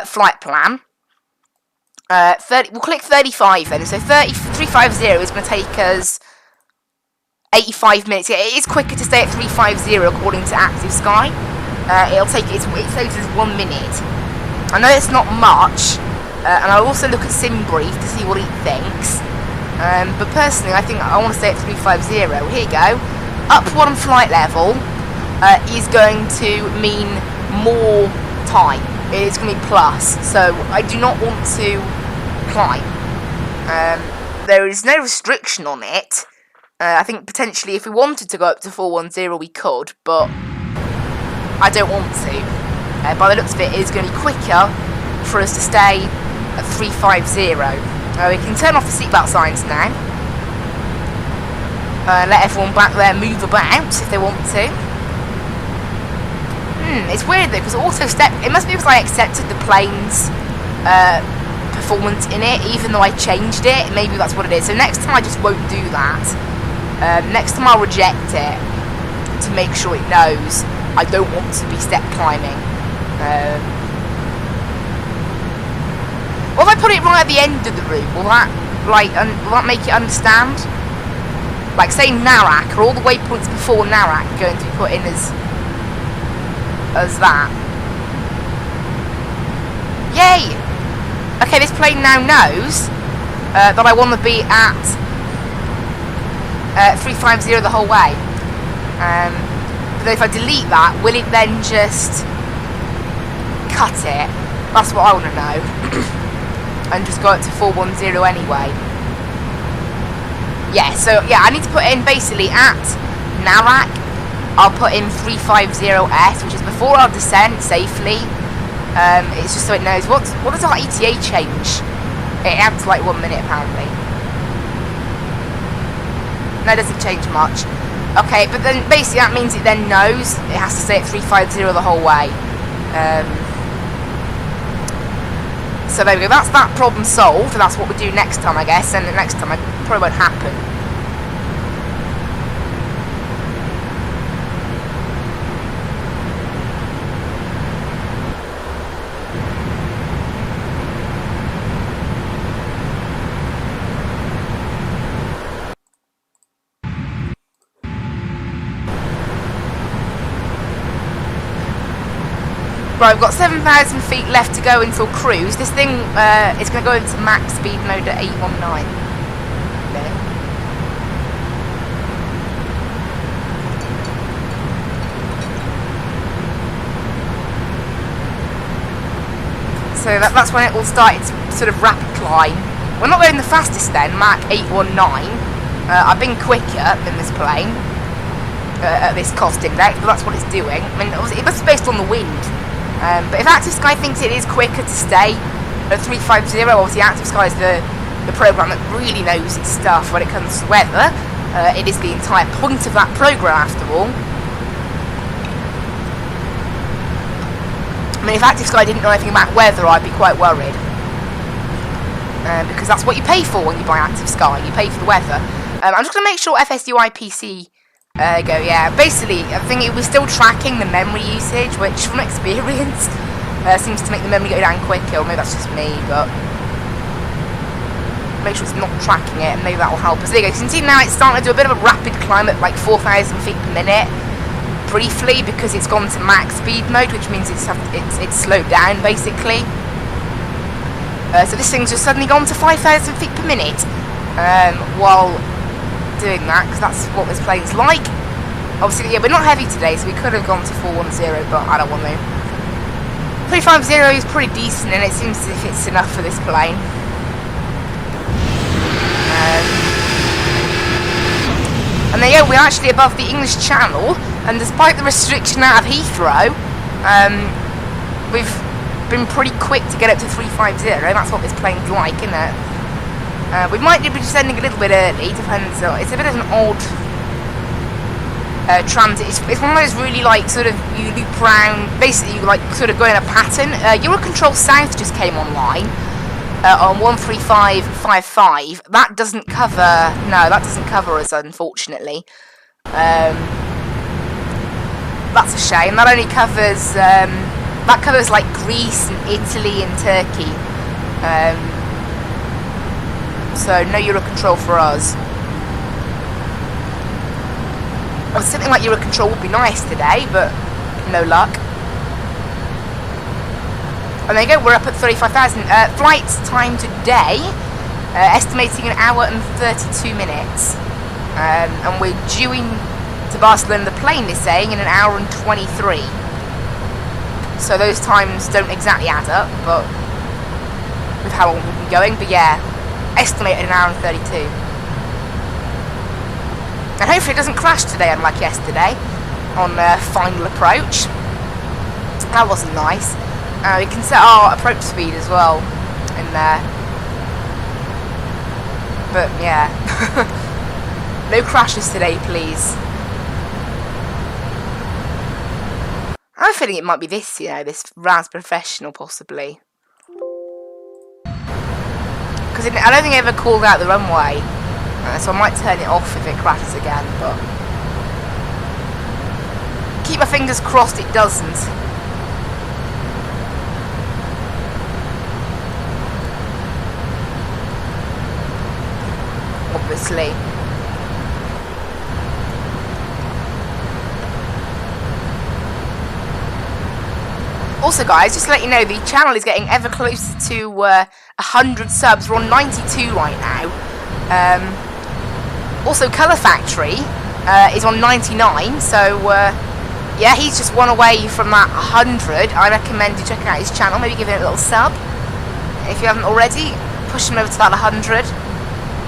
flight plan. 30. We'll click 35 then. So 350 is going to take us 85 minutes. Yeah, it is quicker to stay at 350 according to Active Sky. It takes us 1 minute. I know it's not much, and I'll also look at SimBrief to see what it thinks. But personally, I think I want to stay at 350. Here you go. Up one flight level is going to mean more time. It's going to be plus. So I do not want to climb. There is no restriction on it. I think potentially if we wanted to go up to 410 we could, but I don't want to. By the looks of it, it is going to be quicker for us to stay at 350. We can turn off the seatbelt signs now. Let everyone back there move about if they want to. It's weird though, because it must be because I accepted the plane's performance in it, even though I changed it. Maybe that's what it is. So next time I just won't do that. Next time I'll reject it to make sure it knows I don't want to be step climbing. What if I put it right at the end of the route? Will that make it understand? Like say Narak, are all the waypoints before Narak going to be put in as that? Yay! Okay, this plane now knows that I want to be at 350 the whole way. But if I delete that, will it then just cut it? That's what I want to know. And just go up to 410 anyway. Yeah, so yeah, I need to put in basically at Narak, I'll put in 350S, which is before our descent safely. It's just so it knows what does our ETA change? It adds like 1 minute apparently. No, it doesn't change much. Okay, but then basically that means it then knows it has to stay at 350 the whole way. So there we go, that's that problem solved, and that's what we do next time I guess, and the next time it probably won't happen. Right, we've got 7,000 feet left to go until cruise. This thing is going to go into max speed mode at 819. Okay. So that's when it will start its sort of rapid climb. We're not going the fastest then, Mach 819. I've been quicker than this plane at this cost index, but that's what it's doing. I mean, it must be based on the wind. But if Active Sky thinks it is quicker to stay at 350, obviously Active Sky is the program that really knows its stuff when it comes to weather. It is the entire point of that program, after all. I mean, if Active Sky didn't know anything about weather, I'd be quite worried. Because that's what you pay for when you buy Active Sky. You pay for the weather. I'm just going to make sure FSUI PC... go, yeah. Basically, I think it was still tracking the memory usage, which, from experience, seems to make the memory go down quicker. Or maybe that's just me, but make sure it's not tracking it, and maybe that will help us. There you go. You can see now it's starting to do a bit of a rapid climb at like 4,000 feet per minute, briefly, because it's gone to max speed mode, which means it's slowed down basically. So this thing's just suddenly gone to 5,000 feet per minute while doing that, because that's what this plane's like. Obviously, yeah, we're not heavy today, so we could have gone to 410, but I don't want to. 350 is pretty decent, and it seems as if it's enough for this plane. And there you go, we're actually above the English Channel, and despite the restriction out of Heathrow, we've been pretty quick to get up to 350, that's what this plane's like, isn't it? We might be descending a little bit early, depends on, it's a bit of an odd transit. It's one of those really like sort of you loop round, basically you like sort of go in a pattern. Eurocontrol South just came online on 13555. That doesn't cover, no, that doesn't cover us unfortunately. That's a shame. That only covers that covers like Greece and Italy and Turkey. So no Eurocontrol for us. Well, something like Eurocontrol would be nice today, but no luck. And there you go, we're up at 35,000. Flight time today estimating an hour and 32 minutes. And we're due to Barcelona, the plane is saying, in an hour and 23. So those times don't exactly add up, but with how long we've been going. But yeah, estimated an hour and 32. And hopefully it doesn't crash today, unlike yesterday, on final approach. That wasn't nice. We can set our approach speed as well in there. But yeah, no crashes today, please. I'm feeling it might be this, you know, this Raz Professional possibly. Because I don't think I ever called out the runway. So I might turn it off if it crashes again, but keep my fingers crossed it doesn't. Obviously. Also guys, just to let you know, the channel is getting ever closer to 100 subs. We're on 92 right now. Also, Colour Factory is on 99, so yeah, he's just one away from that 100. I recommend you check out his channel, maybe give him a little sub. If you haven't already, push him over to that 100.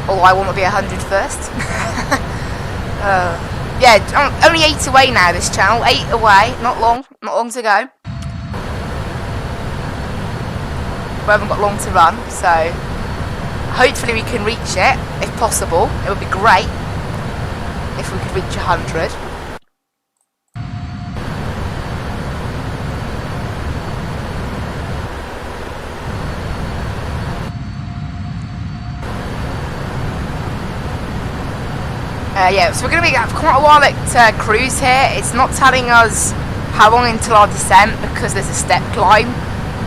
Although I want to be 100 first. Yeah, only 8 away now, this channel. 8 away, not long to go. We haven't got long to run, so hopefully we can reach it, if possible. It would be great if we could reach 100. Yeah, so we're going to be quite a while at cruise here. It's not telling us how long until our descent because there's a step climb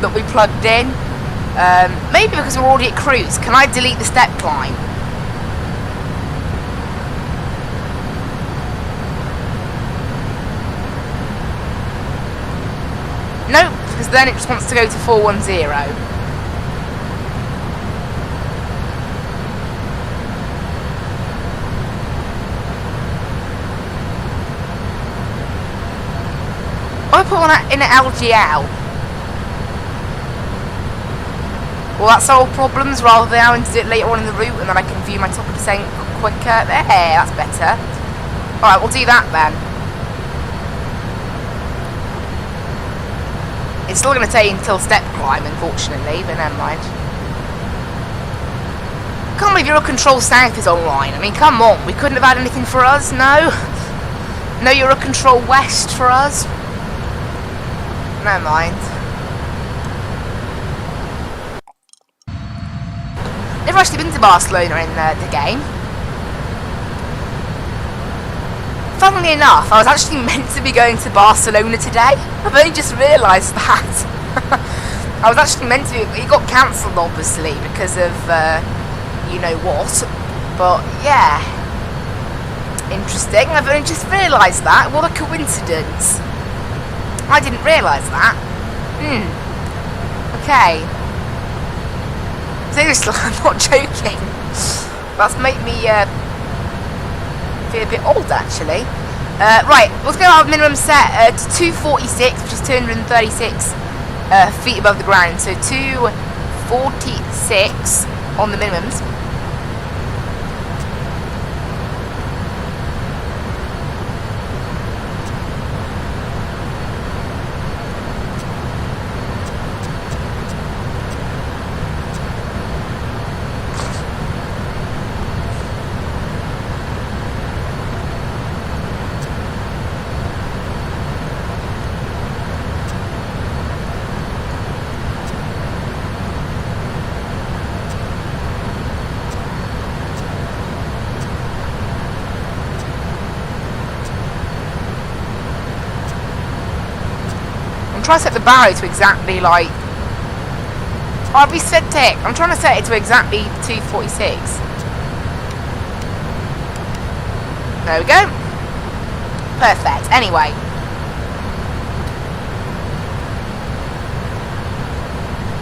that we plugged in. Maybe because we're already at cruise. Can I delete the step climb? No, because then it just wants to go to 410. I put one in an LGL. Will that solve problems rather than having to do it later on in the route and then I can view my top of descent quicker? There, that's better. Alright, we'll do that then. It's still going to take until step climb, unfortunately, but never mind. I can't believe Eurocontrol South is online. I mean, come on, we couldn't have had anything for us, no? No Eurocontrol West for us? Never mind. Never actually been to Barcelona in the game. Funnily enough, I was actually meant to be going to Barcelona today. I've only just realised that. I was actually meant to. It got cancelled, obviously, because of you know what. But yeah, interesting. I've only just realised that. What a coincidence. I didn't realise that. Okay. Seriously, I'm not joking. That's made me feel a bit old, actually. Right, let's go our minimum set to 246, which is 236 feet above the ground. So 246 on the minimums. I'm trying to set the barrow to exactly like... I'll be set tick. I'm trying to set it to exactly 246. There we go. Perfect. Anyway.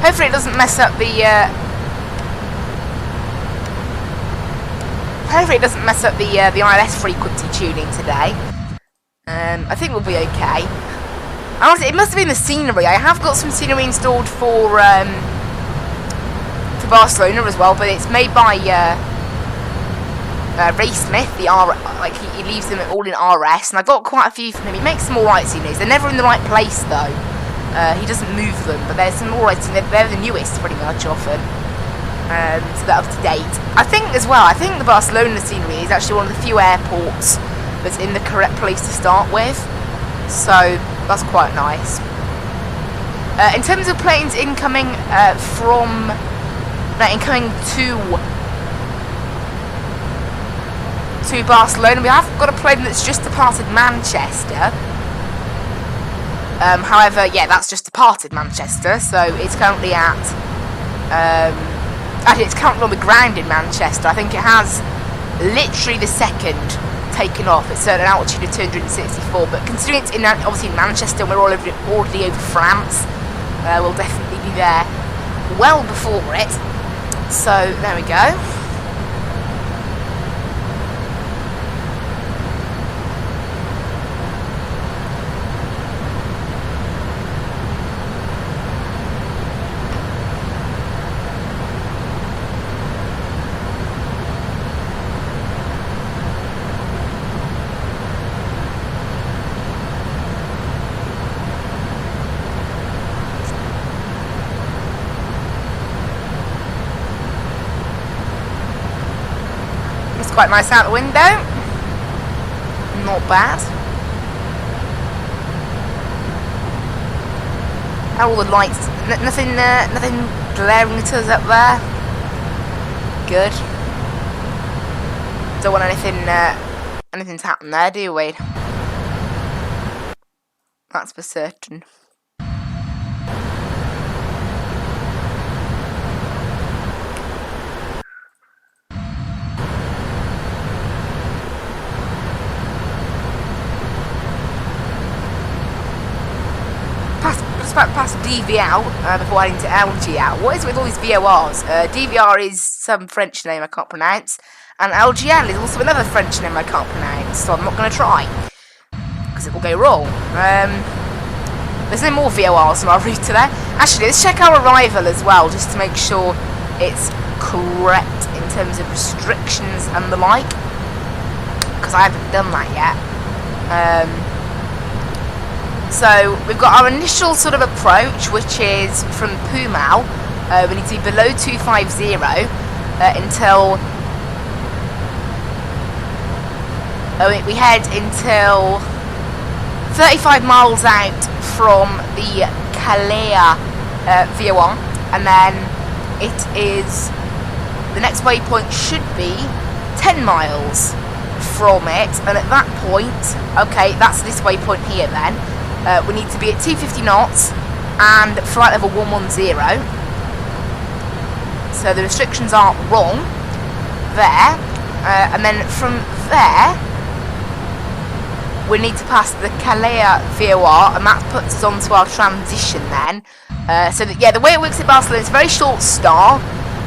Hopefully it doesn't mess up the Hopefully it doesn't mess up the ILS frequency tuning today. I think we'll be okay. Honestly, it must have been the scenery. I have got some scenery installed for Barcelona as well, but it's made by Ray Smith. He leaves them all in RS, and I got quite a few from him. He makes some alright sceneries. They're never in the right place though. He doesn't move them, but there's some alright sceneries. They're the newest, pretty much, often. So they're up to date. I think as well. I think the Barcelona scenery is actually one of the few airports that's in the correct place to start with. So that's quite nice. In terms of planes incoming incoming to Barcelona, we have got a plane that's just departed Manchester. However, yeah, that's just departed Manchester, so it's currently at actually it's currently on the ground in Manchester. I think it has literally the second taken off. It's at an altitude of 264, but considering it's obviously in Manchester and we're already over France, we'll definitely be there well before it. So there we go. Quite nice out the window. Not bad. All the lights. Nothing glaring at us up there. Good. Don't want anything to happen there, do we? That's for certain. Past DV out before heading to LG out. What is it with all these VORs? DVR is some French name I can't pronounce, and LGL is also another French name I can't pronounce, so I'm not going to try because it will go wrong. There's no more VORs on our route today. Actually, let's check our arrival as well, just to make sure it's correct in terms of restrictions and the like, because I haven't done that yet. So we've got our initial sort of approach, which is from Pumal. We need to be below 250 until we head until 35 miles out from the Calais VOR, and then it is the next waypoint should be 10 miles from it, and at that point, okay, that's this waypoint here then. We need to be at 250 knots and flight level 110. So the restrictions are wrong there. And then from there, we need to pass the Calais VOR, and that puts us onto our transition then. So that, yeah, the way it works at Barcelona is a very short star,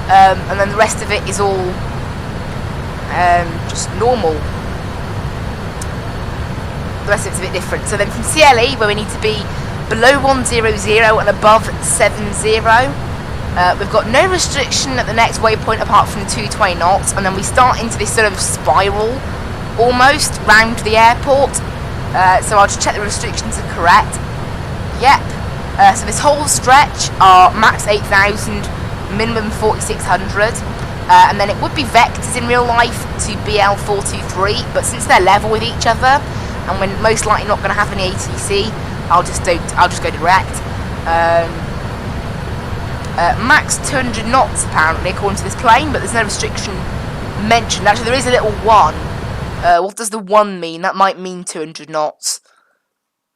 and then the rest of it is all just normal. The rest of it's a bit different. So then from CLE, where we need to be below 100 and above 70, we've got no restriction at the next waypoint apart from 220 knots, and then we start into this sort of spiral almost round the airport. So I'll just check the restrictions are correct. Yep. So this whole stretch are max 8,000, minimum 4,600. And then it would be vectors in real life to BL423, but since they're level with each other, and we're most likely not going to have any ATC, I'll just go direct. Max 200 knots apparently according to this plane, but there's no restriction mentioned. Actually, there is a little 1. What does the 1 mean? That might mean 200 knots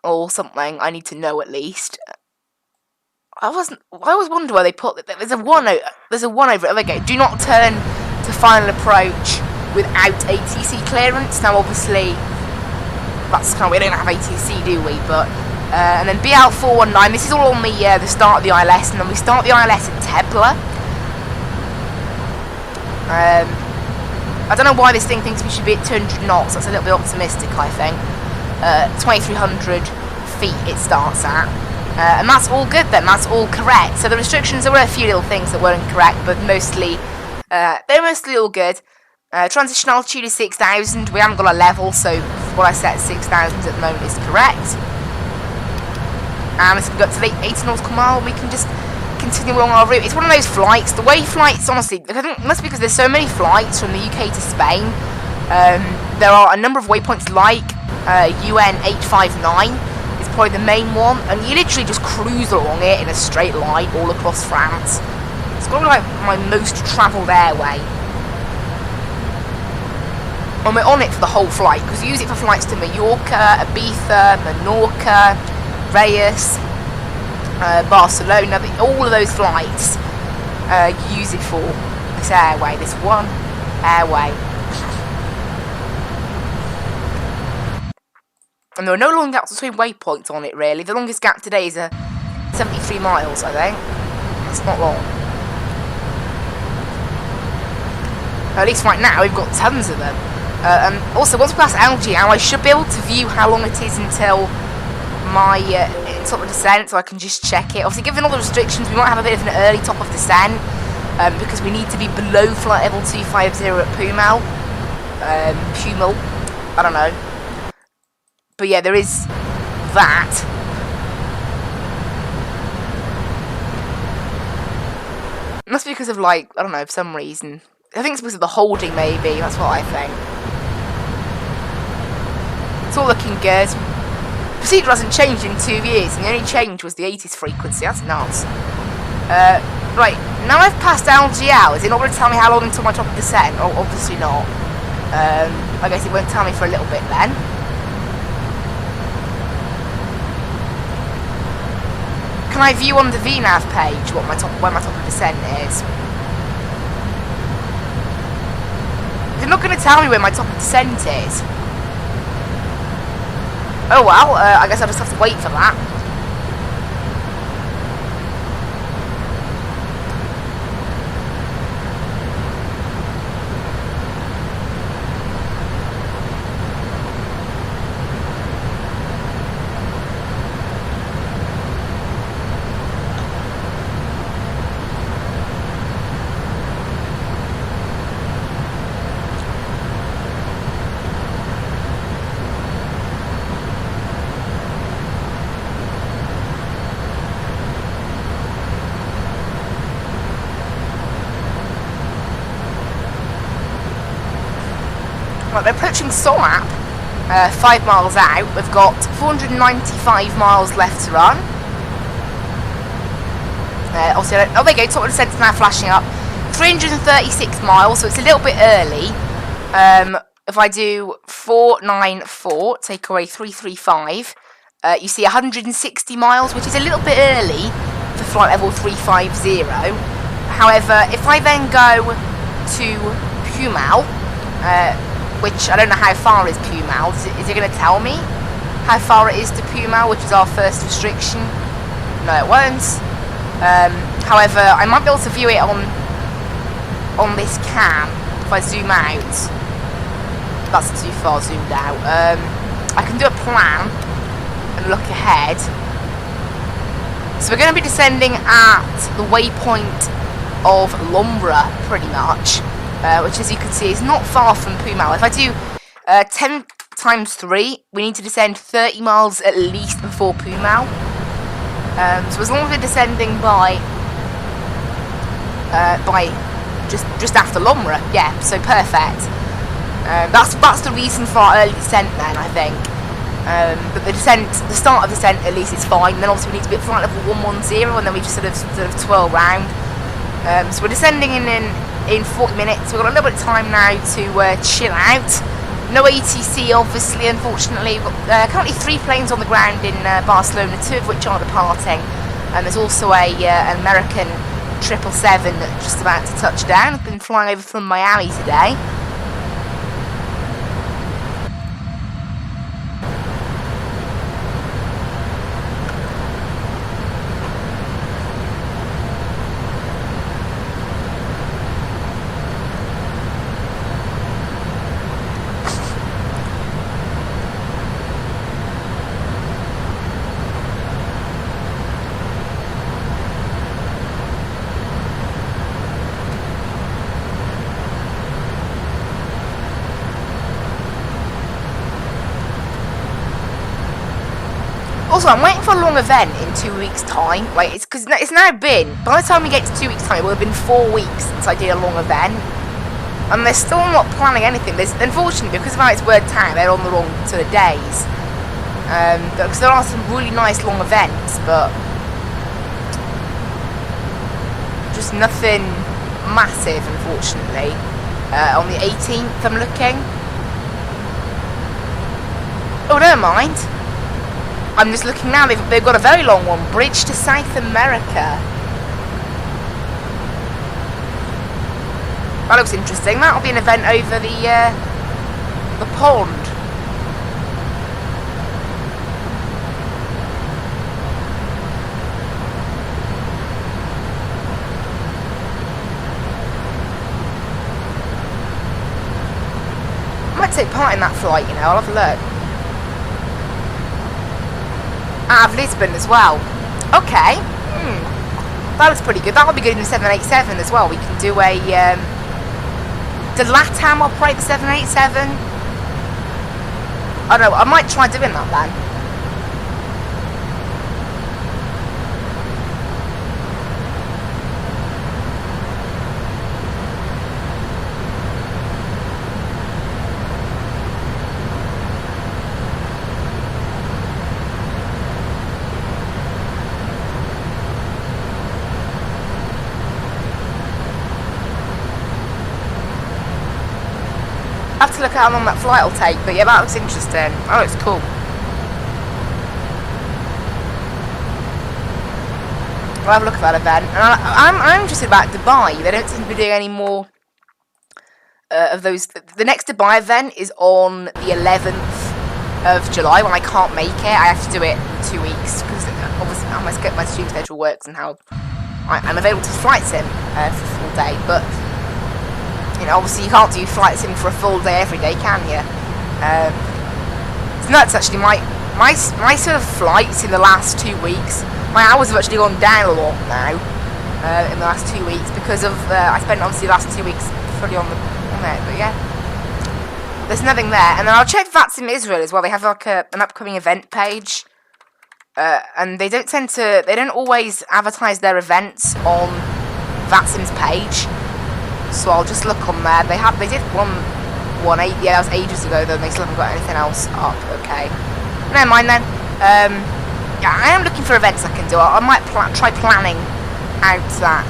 or something. I need to know at least. I always wonder why they put that. There's a 1 over it. There we go. Do not turn to final approach without ATC clearance. Now, obviously, that's kind of, we don't have ATC, do we? But and then BL419. This is all on the start of the ILS, and then we start the ILS at Tebla. I don't know why this thing thinks we should be at 200 knots. That's a little bit optimistic, I think. 2,300 feet it starts at. And that's all good then, that's all correct. So the restrictions, there were a few little things that weren't correct, but mostly, they're mostly all good. Transition altitude is 6,000, we haven't got a level, so what I set at 6,000 at the moment is correct. And it's going to go up to 80 nautical mile, and we can just continue along our route. It's one of those flights, the way flights, honestly, I think it must be because there's so many flights from the UK to Spain. There are a number of waypoints like UN 859 is probably the main one, and you literally just cruise along it in a straight line all across France. It's got to be like my most travelled airway. And we're on it for the whole flight, because we use it for flights to Mallorca, Ibiza, Menorca, Reyes, Barcelona, all of those flights use it for this airway, this one airway. And there are no long gaps between waypoints on it, really. The longest gap today is 73 miles, I think. It's not long. At least right now, we've got tons of them. Also, once we pass Algiers, I should be able to view how long it is until my top of descent, so I can just check it. Obviously, given all the restrictions, we might have a bit of an early top of descent, because we need to be below flight level 250 at Pumal. Pumal, I don't know. But yeah, there is that. It must be because of, like, I don't know, for some reason. I think it's because of the holding, maybe. That's what I think. It's all looking good. Procedure hasn't changed in 2 years, and the only change was the 80s frequency. That's nuts. Right, now I've passed Algiers. Is it not going to tell me how long until my top of descent? Oh, obviously not. I guess it won't tell me for a little bit then. Can I view on the VNav page where my top of descent is? They're not going to tell me where my top of descent is. Oh well, I guess I'll just have to wait for that. Right, we're approaching Solap, 5 miles out. We've got 495 miles left to run. Obviously, oh, there you go, top of the descent's now flashing up. 336 miles, so it's a little bit early. If I do 494, take away 335, you see 160 miles, which is a little bit early for flight level 350. However, if I then go to Pumal, which I don't know how far is Pumal. Is it going to tell me how far it is to Pumal, which is our first restriction? No, it won't. However, I might be able to view it on this cam if I zoom out. That's too far zoomed out. I can do a plan and look ahead. So we're going to be descending at the waypoint of Lombra, pretty much. Which, as you can see, is not far from Pumal. If I do 10 times 3, we need to descend 30 miles at least before Pumal. So as long as we're descending by just after Lombra, yeah, so perfect. That's the reason for our early descent then, I think. But the start of descent at least is fine. Then obviously we need to be at flight level 110, and then we just sort of twirl round. So we're descending in 40 minutes. We've got a little bit of time now to chill out. No ATC, obviously, unfortunately. We've got currently 3 planes on the ground in Barcelona, 2 of which are departing. And there's also an American 777 just about to touch down. I've been flying over from Miami today. Also, I'm waiting for a long event in 2 weeks' time. Like, it's because it's now been, by the time we get to 2 weeks' time, it will have been 4 weeks since I did a long event. And they're still not planning anything. Unfortunately, because of how it's worded out, they're on the wrong sort of days. Because there are some really nice long events, but just nothing massive, unfortunately. On the 18th, I'm looking. Oh, never mind. I'm just looking now. They've got a very long one. Bridge to South America. That looks interesting. That'll be an event over the pond. I might take part in that flight, you know. I'll have a look. Out of Lisbon as well. Okay. That looks pretty good. That'll be good in the 787 as well. We can do a... Did LATAM operate the 787? I don't know. I might try doing that then. I have to look at how long that flight will take, but yeah, that looks interesting. Oh, it's cool. I'll have a look at that event. And I'm interested about Dubai. They don't seem to be doing any more of those. The next Dubai event is on the 11th of July when I can't make it. I have to do it in 2 weeks because obviously how my student schedule works and how I'm available to flight sim for a full day, but you know, obviously you can't do flight sim for a full day every day, can you? It's nuts actually. My sort of flights in the last 2 weeks, my hours have actually gone down a lot now in the last 2 weeks because of I spent obviously the last 2 weeks fully on there. But yeah, there's nothing there. And then I'll check Vatsim Israel as well. They have like an upcoming event page, and they don't always advertise their events on Vatsim's page. So I'll just look on there. They did one 8, yeah, that was ages ago though, and they still haven't got anything else up. Okay, never mind then. Yeah, I am looking for events I can do. I might try planning out that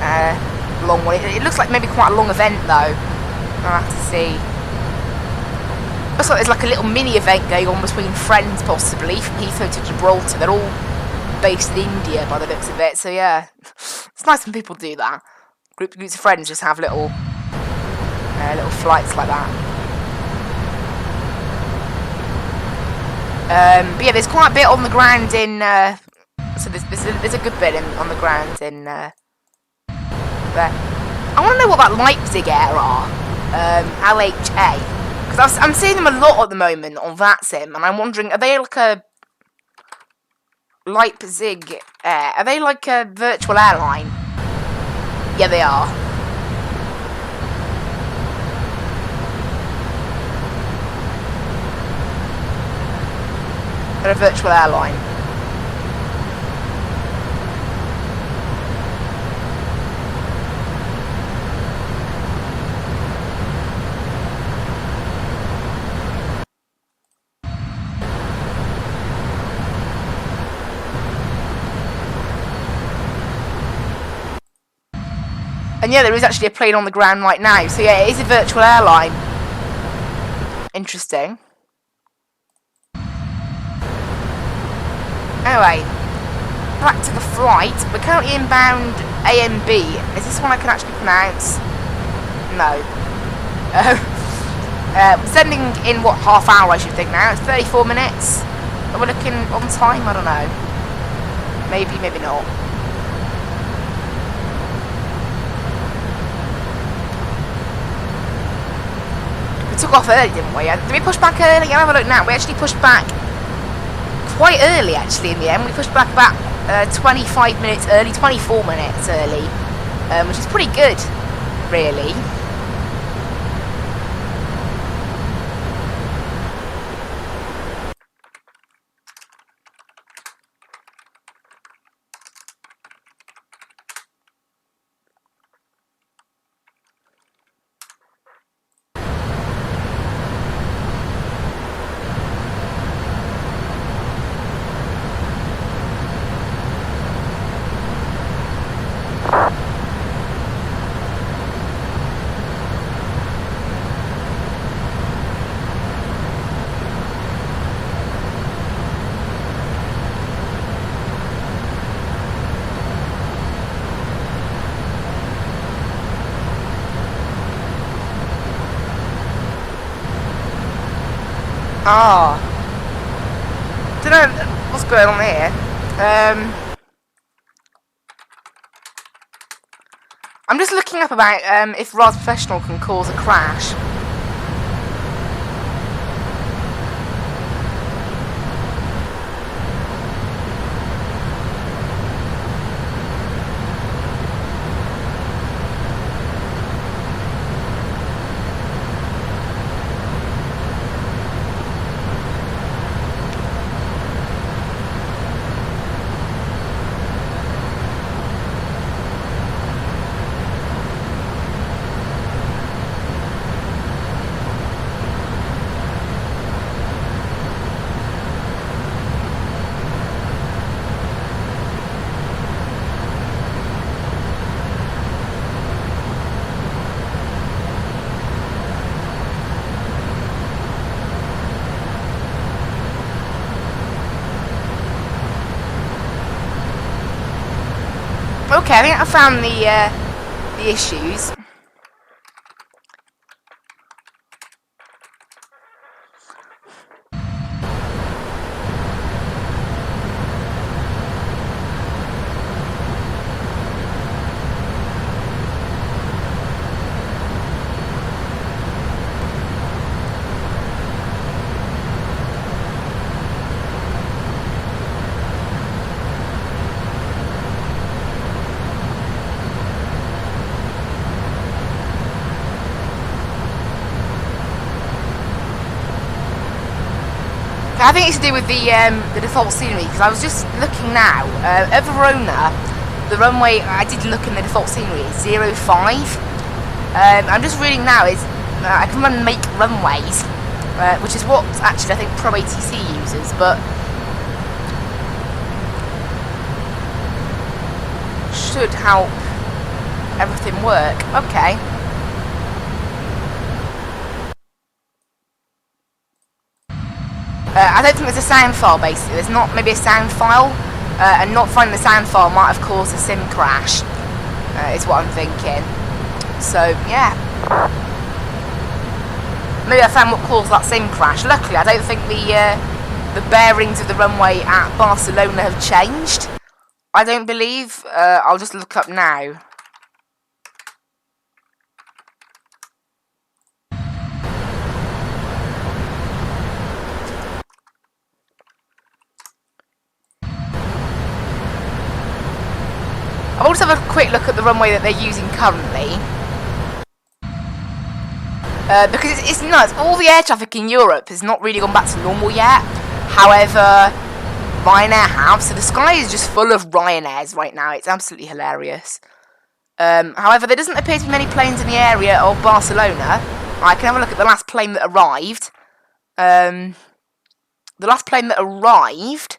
long one. It looks like maybe quite a long event though. I'll have to see. Looks like there's like a little mini event going on between friends possibly from Heathrow to Gibraltar. They're all based in India by the looks of it. So yeah, it's nice when people do that. Groups of friends just have little flights like that. But yeah, there's quite a bit on the ground in. So there's a good bit on the ground in there. I want to know what that Leipzig Air are, LHA, because I'm seeing them a lot at the moment on Vatsim, and I'm wondering, are they like a Leipzig Air? Are they like a virtual airline? Yeah, they are. They're a virtual airline. And yeah, there is actually a plane on the ground right now. So yeah, it is a virtual airline. Interesting. Anyway, back to the flight. We're currently inbound AMB. Is this one I can actually pronounce? No. Sending in, what, half hour I should think now. It's 34 minutes. Are we looking on time? I don't know. Maybe, maybe not. We took off early, didn't we? Did we push back early? I'll have a look now. We actually pushed back quite early, actually, in the end. We pushed back about 25 minutes early, 24 minutes early, which is pretty good, really. Ah. Don't know what's going on here. I'm just looking up about if RAS Professional can cause a crash. Okay, I think I found the issues. I think it's to do with the default scenery, because I was just looking now, at Verona, the runway, I did look in the default scenery, it's 05. I'm just reading now, I can run make runways, which is what actually I think Pro ATC uses, but should help everything work. Okay. I don't think there's a sound file, basically. There's not maybe a sound file, and not finding the sound file might have caused a sim crash, is what I'm thinking. So, yeah. Maybe I found what caused that sim crash. Luckily, I don't think the bearings of the runway at Barcelona have changed. I don't believe. I'll just look up now. I'll also have a quick look at the runway that they're using currently. Because it's nuts. All the air traffic in Europe has not really gone back to normal yet. However, Ryanair have. So the sky is just full of Ryanairs right now. It's absolutely hilarious. However, there doesn't appear to be many planes in the area of Barcelona. I can have a look at the last plane that arrived. The last plane that arrived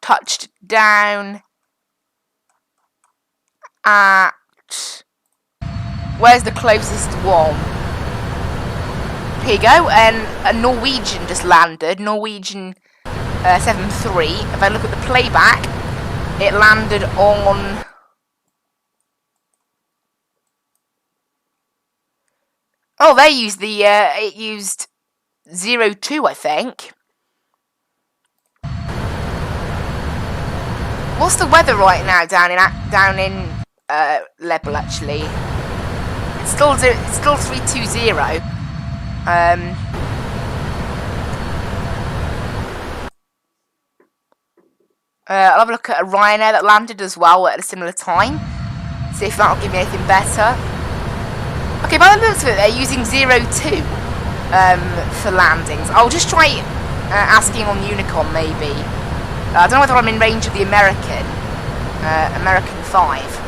touched down at... Where's the closest one? Here you go, and a Norwegian just landed. Norwegian 73. If I look at the playback, it landed on... Oh, they used the... it used 02, I think. What's the weather right now down in Lebel, actually? It's still 320. I'll have a look at a Ryanair that landed as well at a similar time. See if that'll give me anything better. Okay, by the looks of it, they're using 02 for landings. I'll just try asking on Unicom, maybe. I don't know whether I'm in range of the American 5.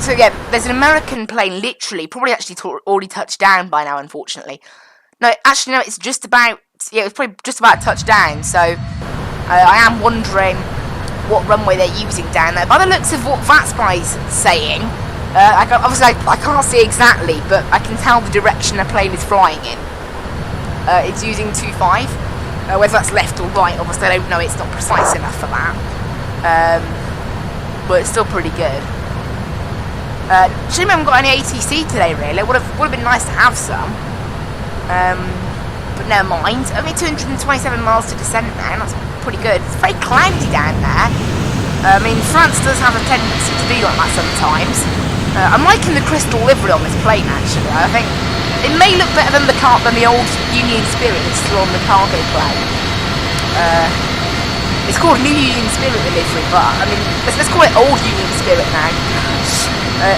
So yeah, there's an American plane literally, probably actually already touched down by now, unfortunately. No, actually, no, it's just about... Yeah, it's probably just about touchdown, so... I am wondering what runway they're using down there. By the looks of what Vatsim's saying, obviously I can't see exactly, but I can tell the direction the plane is flying in. It's using 25. Whether that's left or right, obviously I don't know, it's not precise enough for that. But it's still pretty good. Shame I haven't got any ATC today, really. Would have been nice to have some. But never mind. Only 227 miles to descent now. That's pretty good. It's very cloudy down there. I mean, France does have a tendency to be like that sometimes. I'm liking the crystal livery on this plane, actually. I think it may look better than the old Union Spirit that's still on the cargo plane. It's called New Union Spirit livery, but I mean, let's call it Old Union Spirit now.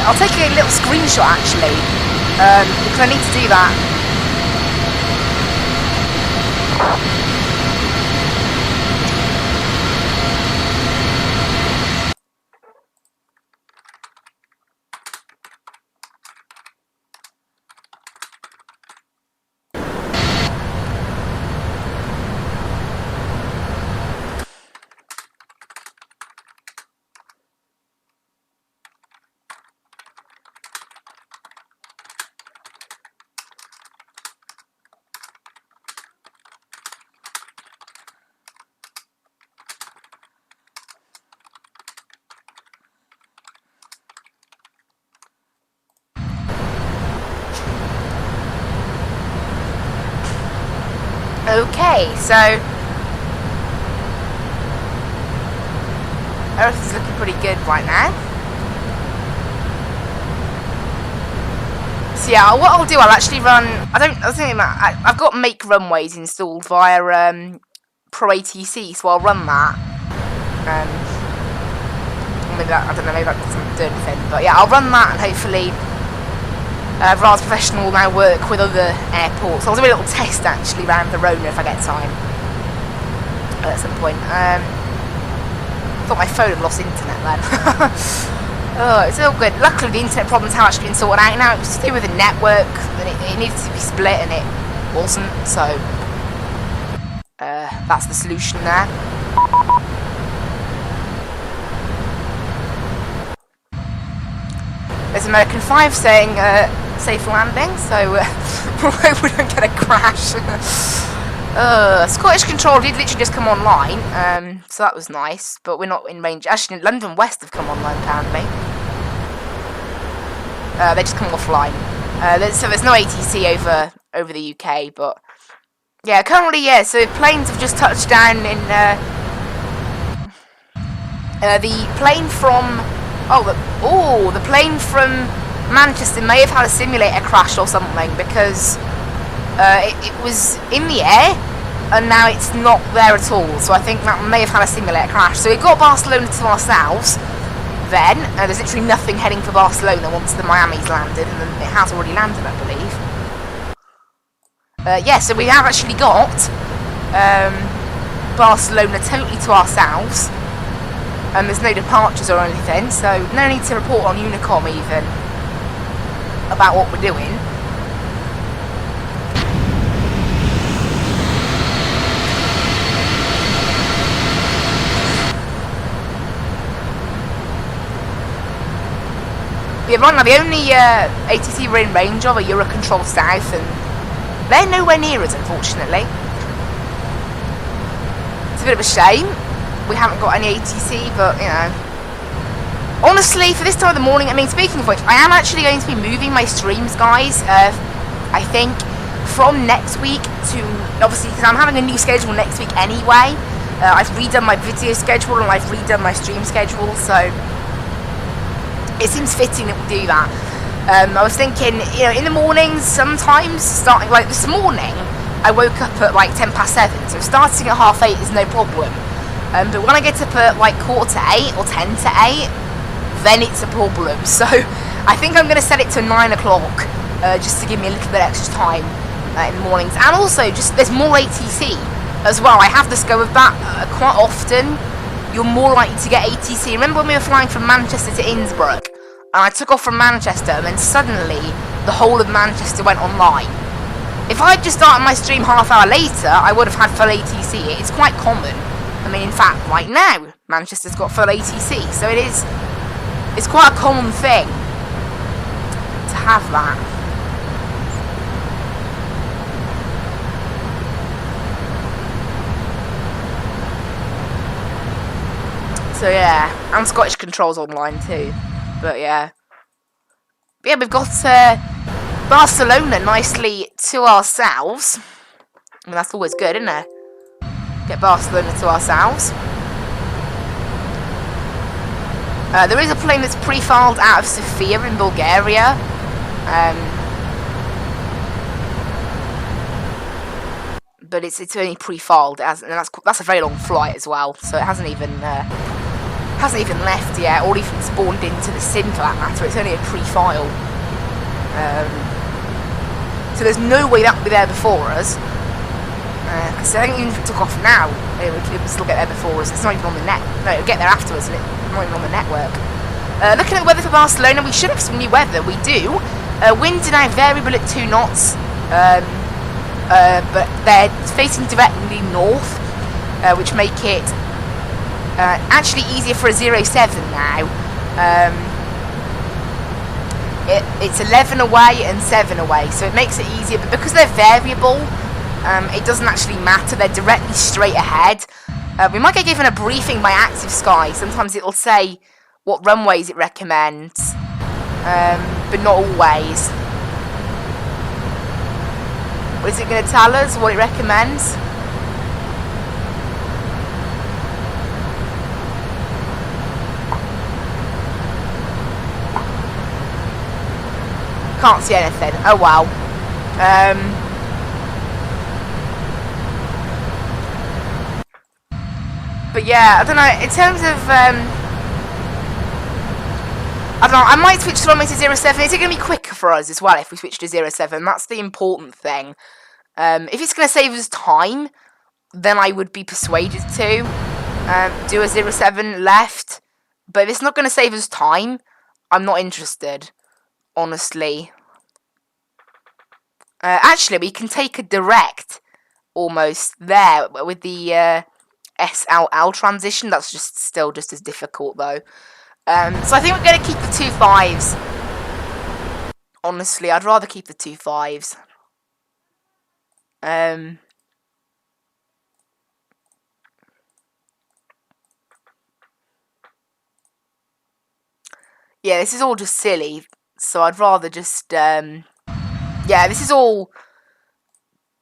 I'll take a little screenshot actually, because I need to do that. Okay, so everything's looking pretty good right now. So yeah, what I'll do, I'll actually run. I've got make runways installed via Pro ATC, so I'll run that. Maybe that, I don't know, maybe that doesn't do anything, but yeah, I'll run that and hopefully. Rars Professional will now work with other airports. I'll do a little test actually around Verona if I get time at some point. Thought my phone had lost internet then. Oh, it's all good. Luckily the internet problems have actually been sorted out now. It was to do with the network and it needed to be split and it wasn't, so that's the solution there. There's American 5 saying safe landing, so we don't get a crash. Scottish Control did literally just come online, so that was nice, but we're not in range. Actually, London West have come online, apparently. They just come offline. So there's no ATC over the UK, but yeah, currently, yeah, so planes have just touched down in the plane from... the plane from Manchester may have had a simulator crash or something because it was in the air and now it's not there at all. So I think that may have had a simulator crash. So we've got Barcelona to ourselves then. There's literally nothing heading for Barcelona once the Miami's landed, and then it has already landed, I believe. Yeah, so we have actually got Barcelona totally to ourselves. And there's no departures or anything, so no need to report on Unicom even about what we're doing. Yeah, right now the only ATC we're in range of are Eurocontrol South, and they're nowhere near us, unfortunately. It's a bit of a shame. We haven't got any ATC, but, you know. Honestly, for this time of the morning, I mean, speaking of which, I am actually going to be moving my streams, guys. I think from next week to, obviously, because I'm having a new schedule next week anyway. I've redone my video schedule and I've redone my stream schedule, so it seems fitting that we do that. I was thinking, you know, in the mornings, sometimes, starting, like this morning, I woke up at like 7:10, so starting at 8:30 is no problem. But when I get up at like 7:45 or 7:50, then it's a problem. So I think I'm going to set it to 9 o'clock, just to give me a little bit extra time in the mornings. And also, just there's more ATC as well. I have this go with that quite often. You're more likely to get ATC. Remember when we were flying from Manchester to Innsbruck, and I took off from Manchester, and then suddenly the whole of Manchester went online. If I just started my stream half hour later, I would have had full ATC. It's quite common. I mean, in fact, right now, Manchester's got full ATC, so it's quite a common thing to have that. So yeah, and Scottish controls online too. But yeah, we've got Barcelona nicely to ourselves. I mean, that's always good, isn't it? Get Barcelona to ourselves. There is a plane that's pre-filed out of Sofia in Bulgaria. But it's only pre-filed, and that's a very long flight as well. So it hasn't even left yet, or even spawned into the sim for that matter. It's only a pre-file. So there's no way that would be there before us. So I think even if it took off now, it would still get there before us. It's not even on the net. No, it would get there after us, and it's not even on the network. Looking at the weather for Barcelona, we should have some new weather. We do. Winds are now variable at 2 knots, but they're facing directly north, which make it actually easier for a 07 now. It's 11 away and 7 away, so it makes it easier, but because they're variable, it doesn't actually matter. They're directly straight ahead. We might get given a briefing by Active Sky. Sometimes it'll say what runways it recommends, but not always. What is it going to tell us? What it recommends? Can't see anything. Oh wow. But yeah, I don't know. In terms of I don't know. I might switch to runway to 07. Is it going to be quicker for us as well if we switch to 07? That's the important thing. If it's going to save us time, then I would be persuaded to do a 07 left. But if it's not going to save us time, I'm not interested. Honestly. Actually, we can take a direct almost there with the SLL transition. That's still just as difficult though. So I think we're going to keep the 2.5s. Honestly, I'd rather keep the 2.5s. Yeah, this is all just silly. So I'd rather just yeah, this is all.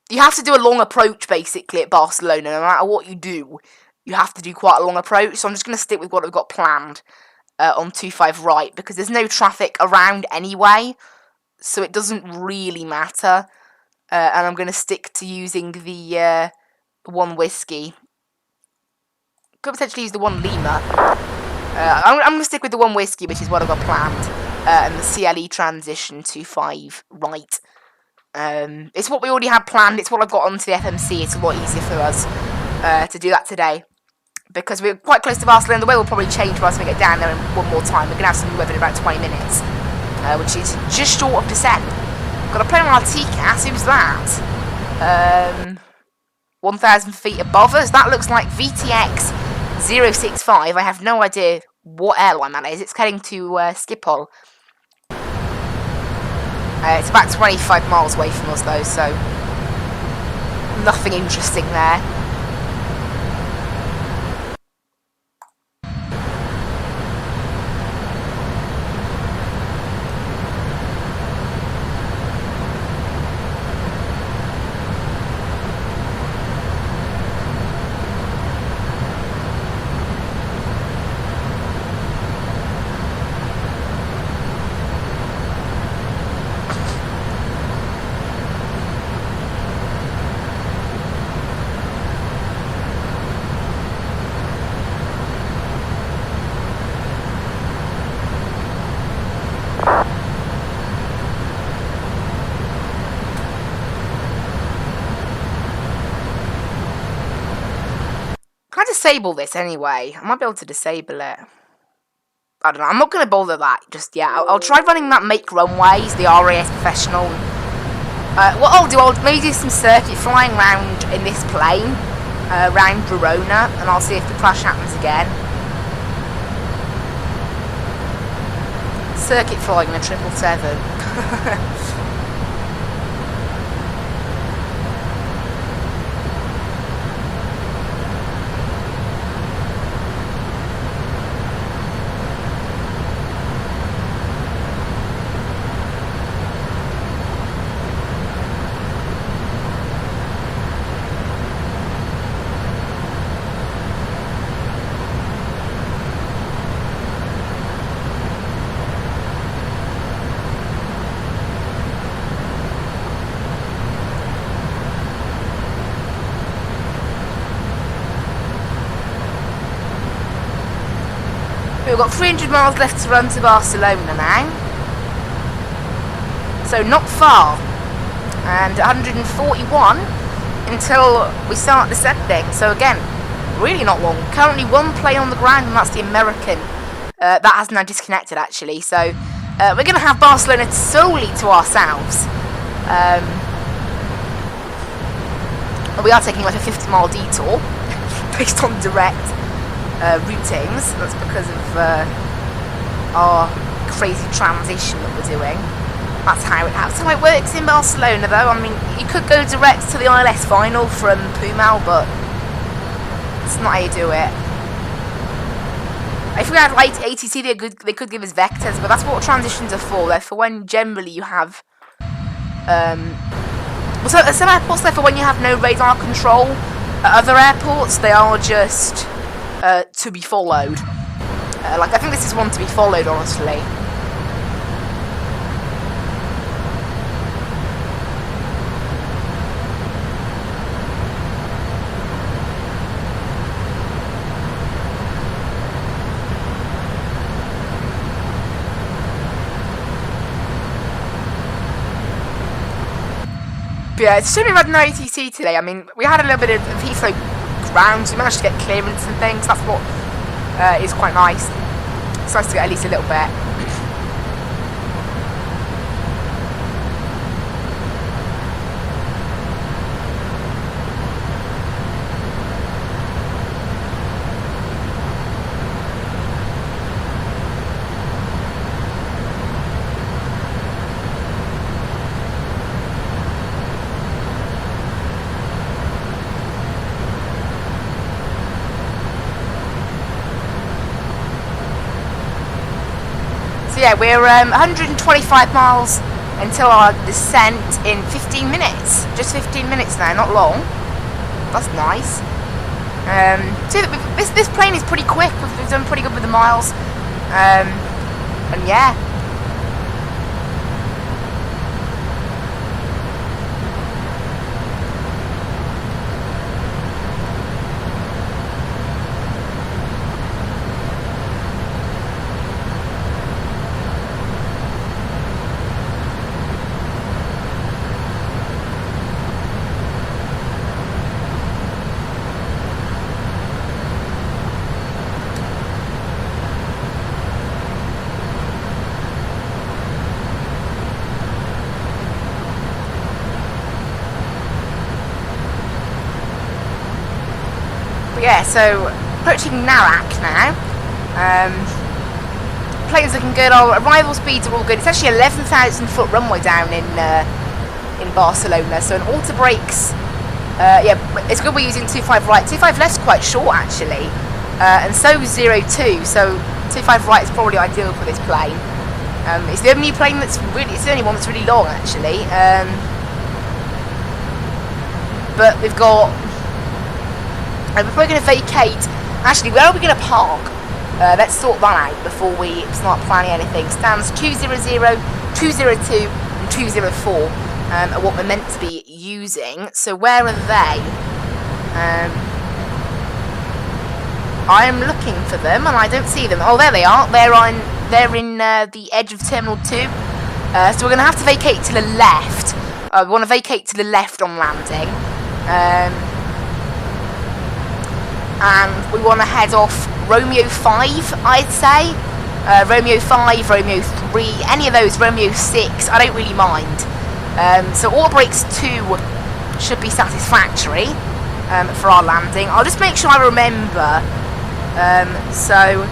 You have to do a long approach basically at Barcelona. No matter what you do, you have to do quite a long approach. So I'm just going to stick with what I've got planned on 2.5 right, because there's no traffic around anyway, so it doesn't really matter. And I'm going to stick to using the 1 whiskey. Could potentially use the 1 Lima. I'm going to stick with the 1 whiskey, which is what I've got planned. And the CLE transition 2.5 right. It's what we already had planned. It's what I've got onto the FMC. It's a lot easier for us to do that today, because we're quite close to Barcelona. The weather will probably change once we get down there in one more time. We're going to have some new weather in about 20 minutes, which is just short of descent. Got a plane on our TCAS. Who's that? 1,000 feet above us. That looks like VTX 065. I have no idea what airline that is. It's heading to Schiphol. It's about 25 miles away from us though, so nothing interesting there. Disable this anyway. I might be able to disable it. I don't know. I'm not going to bother that just yet. I'll try running that make runways, the RAS professional. What I'll do, I'll maybe do some circuit flying round in this plane, around Verona, and I'll see if the crash happens again. Circuit flying in a 777. We've got 300 miles left to run to Barcelona now, so not far, and 141 until we start descending, so again, really not long. Currently one plane on the ground, and that's the American. That has now disconnected actually, so we're going to have Barcelona solely to ourselves. We are taking like a 50-mile detour based on direct routings. That's because of our crazy transition that we're doing. That's how it works in Barcelona, though. I mean, you could go direct to the ILS final from Pumal, but it's not how you do it. If we had like ATC, they could give us vectors, but that's what transitions are for. They're for when generally you have so some airports, they're for when you have no radar control. At other airports, they are just to be followed. Like, I think this is one to be followed, honestly. But yeah, it's shame we had no ATC today. I mean, we had a little bit of Heathrow grounds. We managed to get clearance and things. That's what is quite nice. It's nice to get at least a little bit. So yeah, we're 125 miles until our descent in 15 minutes. Just 15 minutes now, not long. That's nice. So this plane is pretty quick. We've done pretty good with the miles. And yeah. Yeah, so approaching Narak now. Plane's looking good. Our arrival speeds are all good. It's actually 11,000 foot runway down in Barcelona. So an auto brakes, yeah, it's good we're using 25 right. 25 left's quite short actually, and so 02. So 25 right is probably ideal for this plane. It's the only plane that's really, it's the only one that's really long actually. But we've got. And we're going to vacate. Actually, where are we going to park? Let's sort that out before we start planning anything. Stands 200, 202, and 204 are what we're meant to be using. So where are they? I am looking for them and I don't see them. Oh, there they are. They're in the edge of Terminal 2. So we're going to have to vacate to the left. We want to vacate to the left on landing. And we want to head off Romeo 5, I'd say. Romeo 5, Romeo 3, any of those, Romeo 6, I don't really mind. So all brakes 2 should be satisfactory for our landing. I'll just make sure I remember. So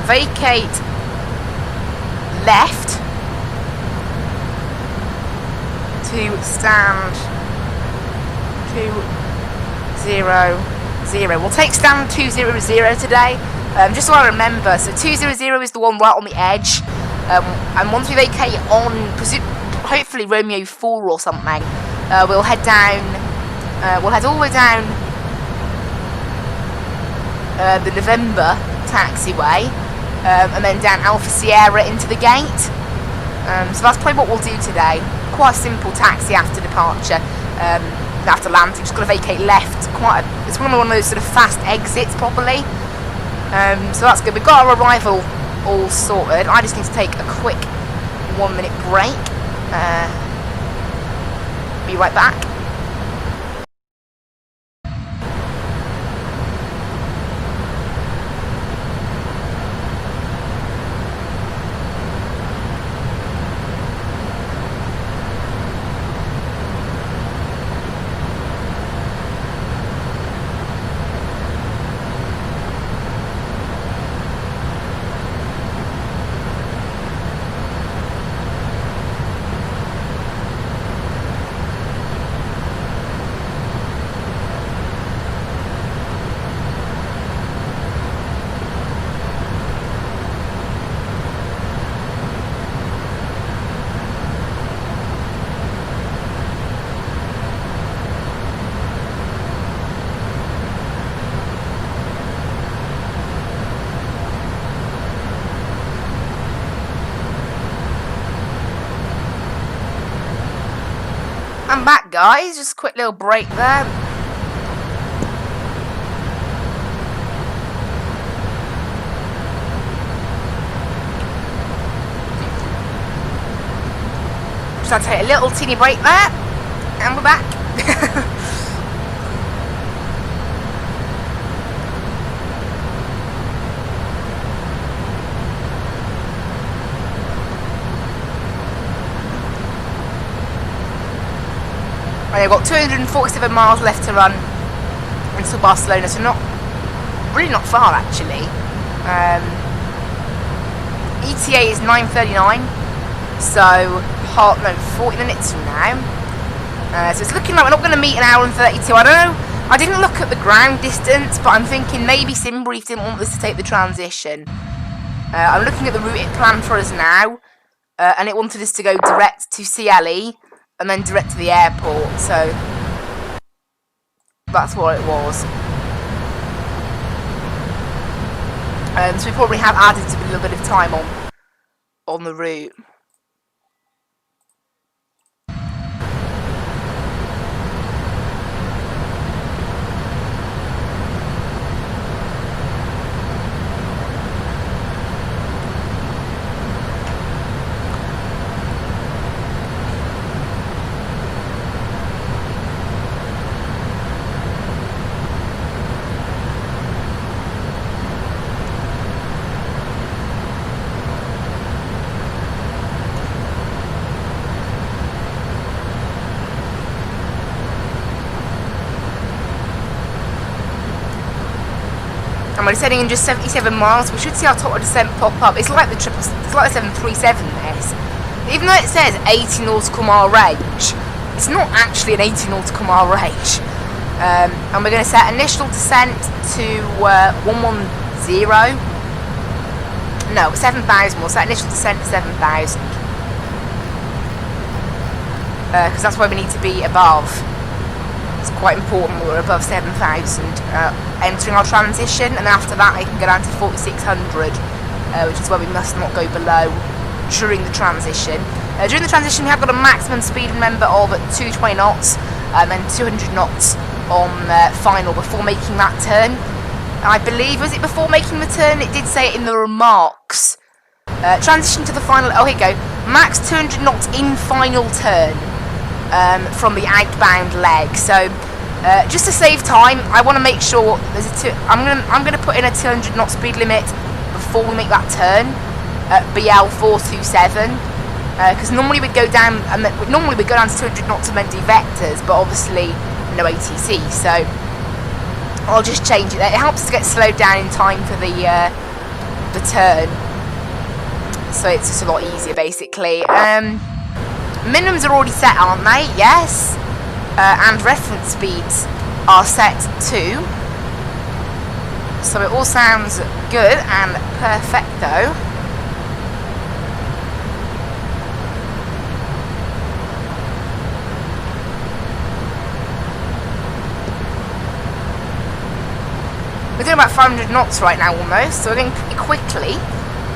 vacate left to stand 200. We'll take stand 200 today, just so I remember. So 200 is the one right on the edge, and once we vacate on, hopefully Romeo 4 or something, we'll head down. We'll head all the way down the November taxiway, and then down Alpha Sierra into the gate. So that's probably what we'll do today. Quite a simple taxi after departure. After landing, just got to vacate left. It's one of those sort of fast exits properly. So that's good. We've got our arrival all sorted. I just need to take a quick 1-minute break. Be right back. I'm back, guys. Just a quick little break there. Just had to take a little teeny break there, and we're back. I've got 247 miles left to run until Barcelona, so really not far actually. ETA is 9:39, so 40 minutes from now. So it's looking like we're not going to meet an hour and 32. I don't know. I didn't look at the ground distance, but I'm thinking maybe SimBrief didn't want us to take the transition. I'm looking at the route it planned for us now, and it wanted us to go direct to CLE. And then direct to the airport, so that's what it was. So we probably have added a little bit of time on the route. And we're descending in just 77 miles. We should see our top of descent pop up. It's like the 737 this. Even though it says 80 nautical mile range, it's not actually an 80 nautical mile range. And we're going to set initial descent to 110. No, 7,000. We'll set initial descent to 7,000. Because that's where we need to be above. It's quite important we're above 7,000 entering our transition, and after that I can go down to 4,600, which is where we must not go below during the transition. During the transition we have got a maximum speed, remember, of 220 knots and 200 knots on final before making that turn. I believe, was it before making the turn? It did say it in the remarks. Transition to the final, oh here you go, max 200 knots in final turn. From the outbound leg. So just to save time, I want to make sure there's I'm gonna put in a 200 knot speed limit before we make that turn at BL 427. because normally we'd go down to 200 knots and then do vectors, but obviously no ATC, so I'll just change it. It helps us to get slowed down in time for the turn, so it's just a lot easier basically. Minimums are already set, aren't they? Yes. And reference speeds are set too, so it all sounds good and perfecto. We're doing about 500 knots right now almost, so we're going pretty quickly.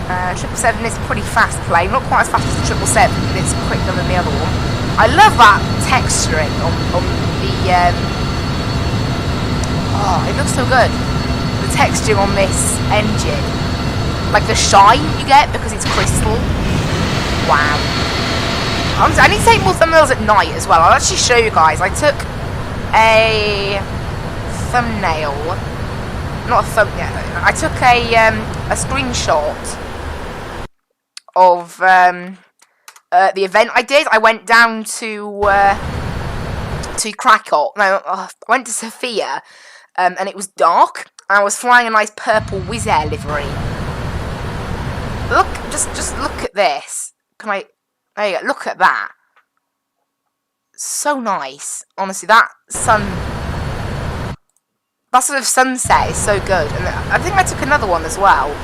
777 is a pretty fast plane, not quite as fast as the 777, but it's quicker than the other one. I love that texturing on the, oh, it looks so good. The texture on this engine, like the shine you get because it's crystal. Wow. I need to take more thumbnails at night as well. I'll actually show you guys. I took a thumbnail. Not a thumbnail. I took a screenshot of the event I did. I went down to Krakow. No, I went to Sofia, and it was dark. And I was flying a nice purple Wizz Air livery. Look, just look at this. Can I? There you go. Look at that. So nice. Honestly, that sort of sunset is so good. And I think I took another one as well.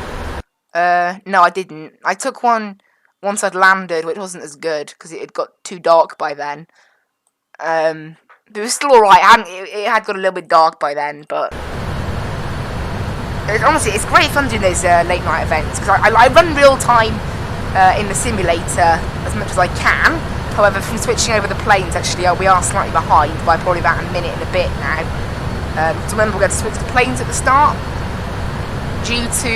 No, I didn't. I took one once I'd landed, which wasn't as good because it had got too dark by then. But it was still alright. It had got a little bit dark by then, but honestly, it's great fun doing those late night events because I run real time in the simulator as much as I can. However, from switching over the planes, actually, we are slightly behind by probably about a minute and a bit now. So remember, we're going to switch the planes at the start due to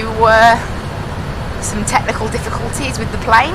some technical difficulties with the plane.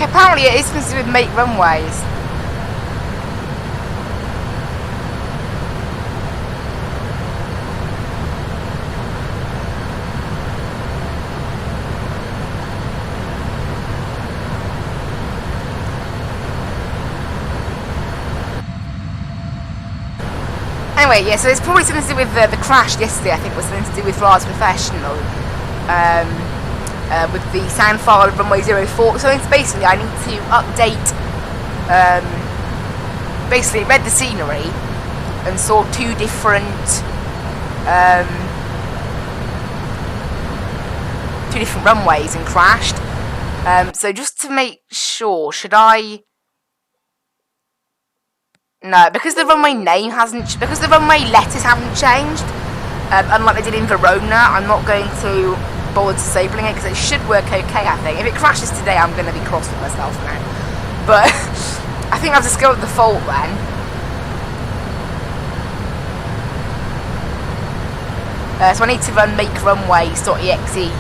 Apparently it is something to do with make runways. Anyway, yeah, so it's probably something to do with the crash yesterday. I think was something to do with Rars Professional. With the sound file of runway 04. So it's basically I need to update, basically read the scenery and saw two different runways and crashed. So just to make sure, should I? No, because the runway name hasn't, because the runway letters haven't changed, unlike they did in Verona, I'm not going to bother disabling it because it should work okay, I think. If it crashes today, I'm going to be cross with myself now. But I think I've discovered the fault then. So I need to run make runways.exe.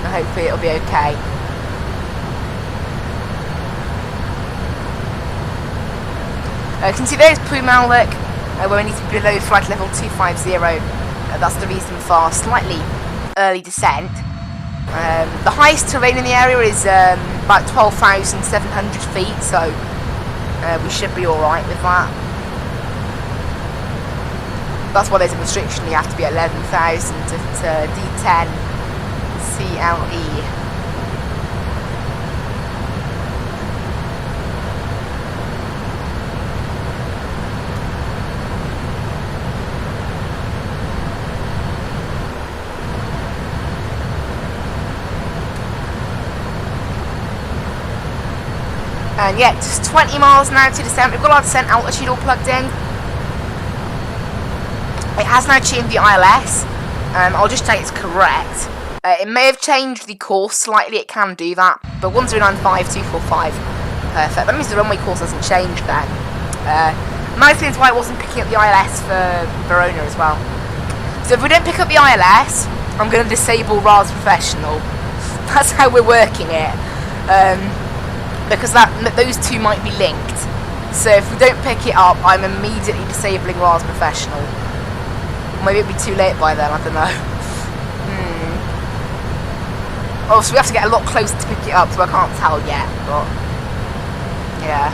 Hopefully it'll be okay. You can see there's Pumal, look, where we need to be below flight level 250. That's the reason for our slightly early descent. The highest terrain in the area is about 12,700 feet, so we should be alright with that. That's why there's a restriction, you have to be at 11,000 at D10 CLE. And yeah, just 20 miles now to descent. We've got our descent altitude all plugged in. It has now changed the ILS. I'll just check it's correct. It may have changed the course slightly, it can do that. But 1095245. Perfect. That means the runway course hasn't changed then. Might explain why it wasn't picking up the ILS for Verona as well. So if we don't pick up the ILS, I'm going to disable RAS Professional. That's how we're working it. Because those two might be linked. So if we don't pick it up, I'm immediately disabling RAS Professional. Maybe it'll be too late by then, I don't know. Oh, so we have to get a lot closer to pick it up, so I can't tell yet, but yeah.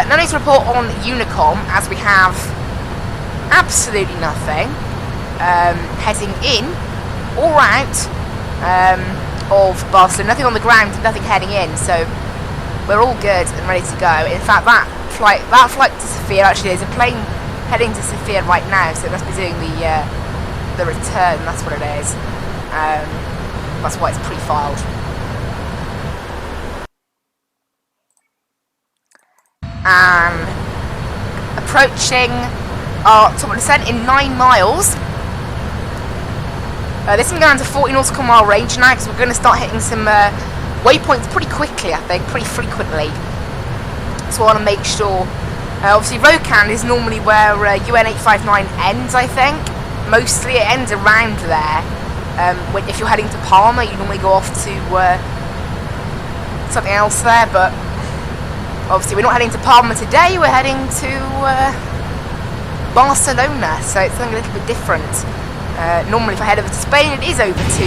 No need to report on Unicom, as we have absolutely nothing heading in or out of Barcelona. Nothing on the ground, nothing heading in, so we're all good and ready to go. In fact, that flight to Sofia, actually there's a plane heading to Sofia right now, so it must be doing the return. That's what it is. That's why it's pre-filed. And approaching our top of descent in 9 miles. This is going to 40 nautical mile range now, because we're going to start hitting some waypoints pretty quickly, I think, pretty frequently. So I want to make sure. Obviously, Rocan is normally where UN 859 ends, I think. Mostly it ends around there. If you're heading to Palma, you normally go off to something else there, but obviously we're not heading to Palma today, we're heading to Barcelona, so it's something a little bit different. Normally if I head over to Spain, it is over to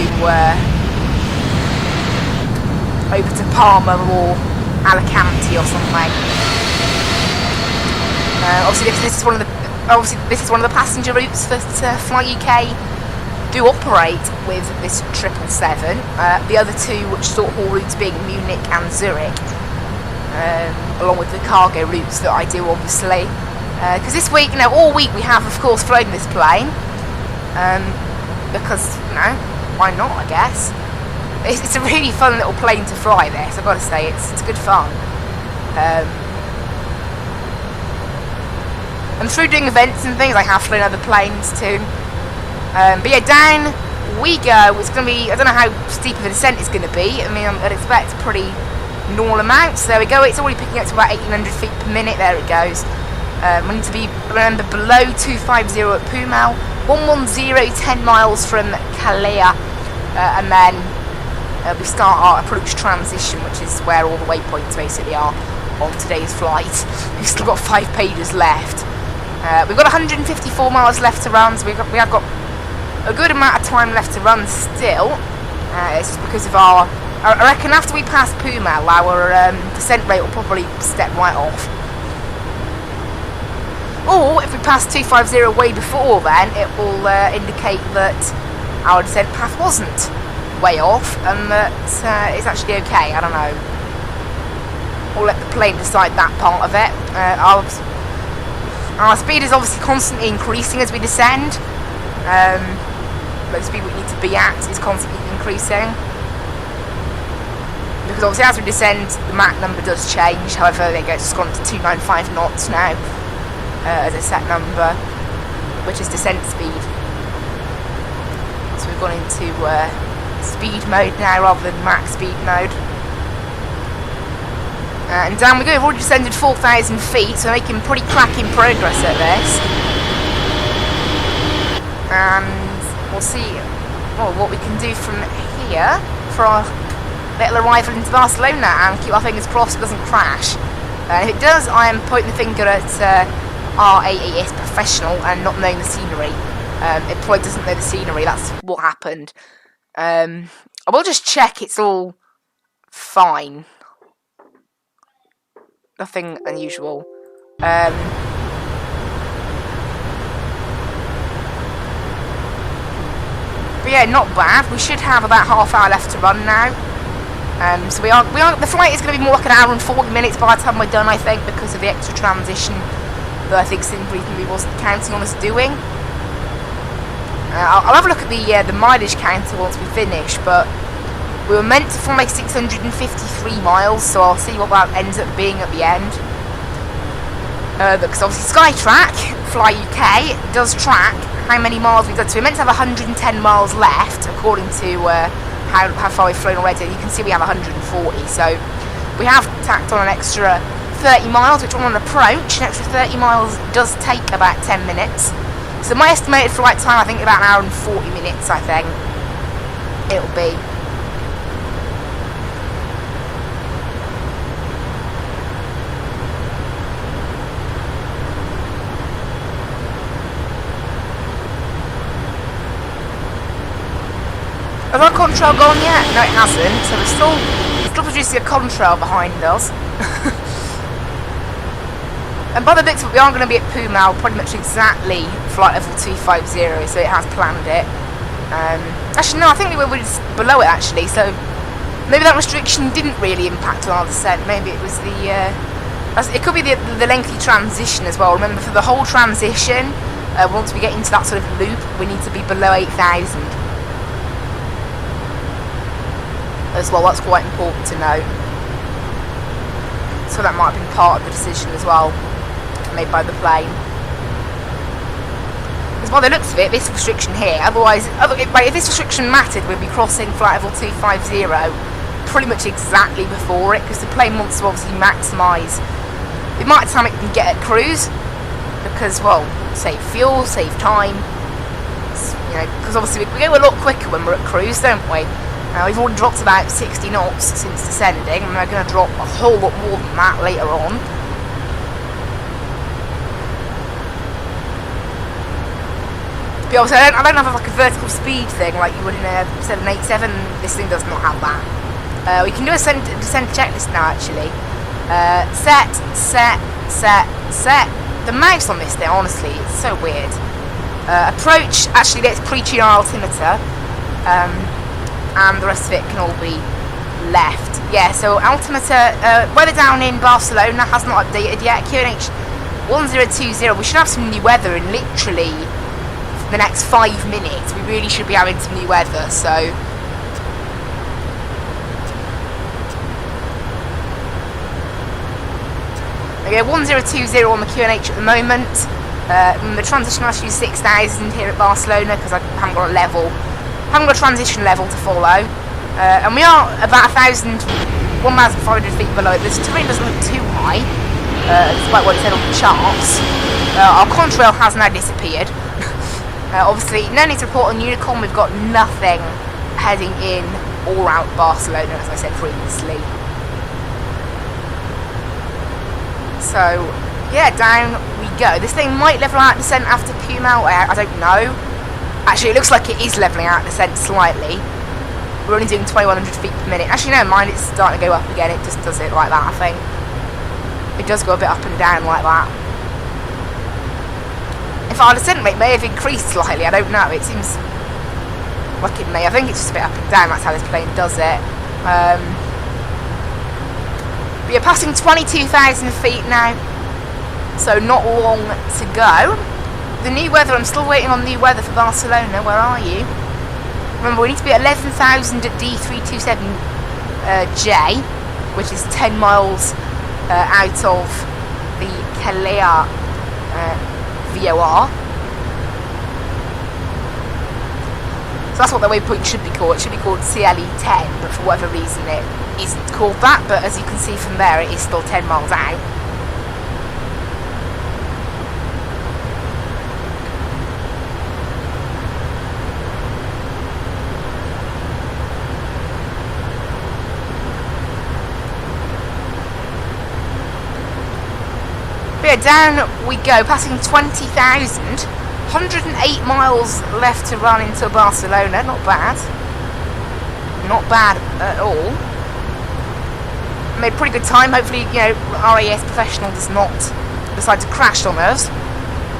Palma or Alicante or something. Obviously this is one of the passenger routes that Fly UK do operate with this 777. The other two short-haul routes being Munich and Zurich, along with the cargo routes that I do, obviously. Because this week, all week we have, of course, flown this plane. Because, why not, I guess. It's a really fun little plane to fly, this, I've got to say. It's good fun. And through doing events and things, I have flown other planes too. But yeah, down we go. It's going to be, I don't know how steep of a descent it's going to be. I mean, I'd expect pretty normal amounts. There we go. It's already picking up to about 1,800 feet per minute. There it goes. We need to be, remember, below 250 at Pumal. 110, 10 miles from Calais. And then we start our approach transition, which is where all the waypoints basically are on today's flight. We've still got 5 pages left. We've got 154 miles left to run, so we have got a good amount of time left to run still. It's just because of I reckon after we pass Pumal, our descent rate will probably step right off. Or if we pass 250 way before then, it will indicate that our descent path wasn't way off and that it's actually okay. I don't know. We'll let the plane decide that part of it. Our speed is obviously constantly increasing as we descend. The speed we need to be at is constantly increasing. Because obviously as we descend, the Mach number does change. However, it gets gone to 295 knots now as a set number, which is descent speed. So we've gone into speed mode now rather than Mach speed mode. And down we go. We've already descended 4,000 feet, so making pretty cracking progress at this. And we'll see what we can do from here for our little arrival into Barcelona, and keep our fingers crossed it doesn't crash. If it does, I am pointing the finger at our AAS professional and not knowing the scenery. It probably doesn't know the scenery, that's what happened. I will just check it's all fine. Nothing unusual. But yeah, not bad. We should have about half hour left to run now. So we are. The flight is going to be more like an hour and 40 minutes by the time we're done, I think, because of the extra transition that I think simply wasn't counting on us doing. I'll have a look at the mileage counter once we finish, but we were meant to fly 653 miles, so I'll see what that ends up being at the end. Because obviously Skytrack, Fly UK, does track how many miles we've done. So we're meant to have 110 miles left, according to how far we've flown already. You can see we have 140, so we have tacked on an extra 30 miles, which on an approach, an extra 30 miles does take about 10 minutes. So my estimated flight time, I think about an hour and 40 minutes, I think it'll be. Has our contrail gone yet? No, it hasn't. So we're still producing a contrail behind us. And by the looks of it, we are going to be at Pumal pretty much exactly flight level 250, so it has planned it. Actually, no, I think we were below it actually, so maybe that restriction didn't really impact on our descent. Maybe it was it could be the lengthy transition as well. Remember, for the whole transition, once we get into that sort of loop, we need to be below 8,000. As well, that's quite important to note. So that might have been part of the decision as well, made by the plane. Because by the looks of it, this restriction here, otherwise, if this restriction mattered, we'd be crossing flight level 250 pretty much exactly before it, because the plane wants to obviously maximise the amount of time it can get at cruise, because, well, save fuel, save time, you know, because obviously we go a lot quicker when we're at cruise, don't we? We've already dropped about 60 knots since descending, and we're going to drop a whole lot more than that later on. But obviously, I don't have like a vertical speed thing like you would in a 787. This thing does not have that. We can do a descent checklist now, actually. Set. The mouse on this thing, honestly, it's so weird. Approach, actually, let's pre-tune our altimeter. And the rest of it can all be left. Yeah, so altimeter, weather down in Barcelona has not updated yet. QNH 1020, we should have some new weather in literally the next 5 minutes. We really should be having some new weather, so. Okay, 1020 on the QNH at the moment. The transition has to use 6,000 here at Barcelona because I haven't got a level. Haven't got a transition level to follow, and we are about 1,500 feet below it. This terrain doesn't look too high, despite what it said on the charts. Our contrail has now disappeared. Obviously, no need to report on Unicorn. We've got nothing heading in or out Barcelona, as I said previously. So, yeah, down we go. This thing might level out descent after Pumal. I don't know. Actually, it looks like it is levelling out descent slightly. We're only doing 2,100 feet per minute. Actually, never mind, it's starting to go up again. It just does it like that, I think. It does go a bit up and down like that. In fact, our descent rate may have increased slightly. I don't know. It seems like it may. I think it's just a bit up and down. That's how this plane does it. We are passing 22,000 feet now. So not long to go. The new weather, I'm still waiting on new weather for Barcelona. Where are you? Remember, we need to be at 11,000 at D327J, which is 10 miles out of the Calais VOR. that's what the waypoint should be called. It should be called CLE10, but for whatever reason it isn't called that. But as you can see from there, it is still 10 miles out. But yeah, down we go, passing 20,000. 108 miles left to run into Barcelona. Not bad. Not bad at all. Made pretty good time. Hopefully, you know, RAS Professional does not decide to crash on us.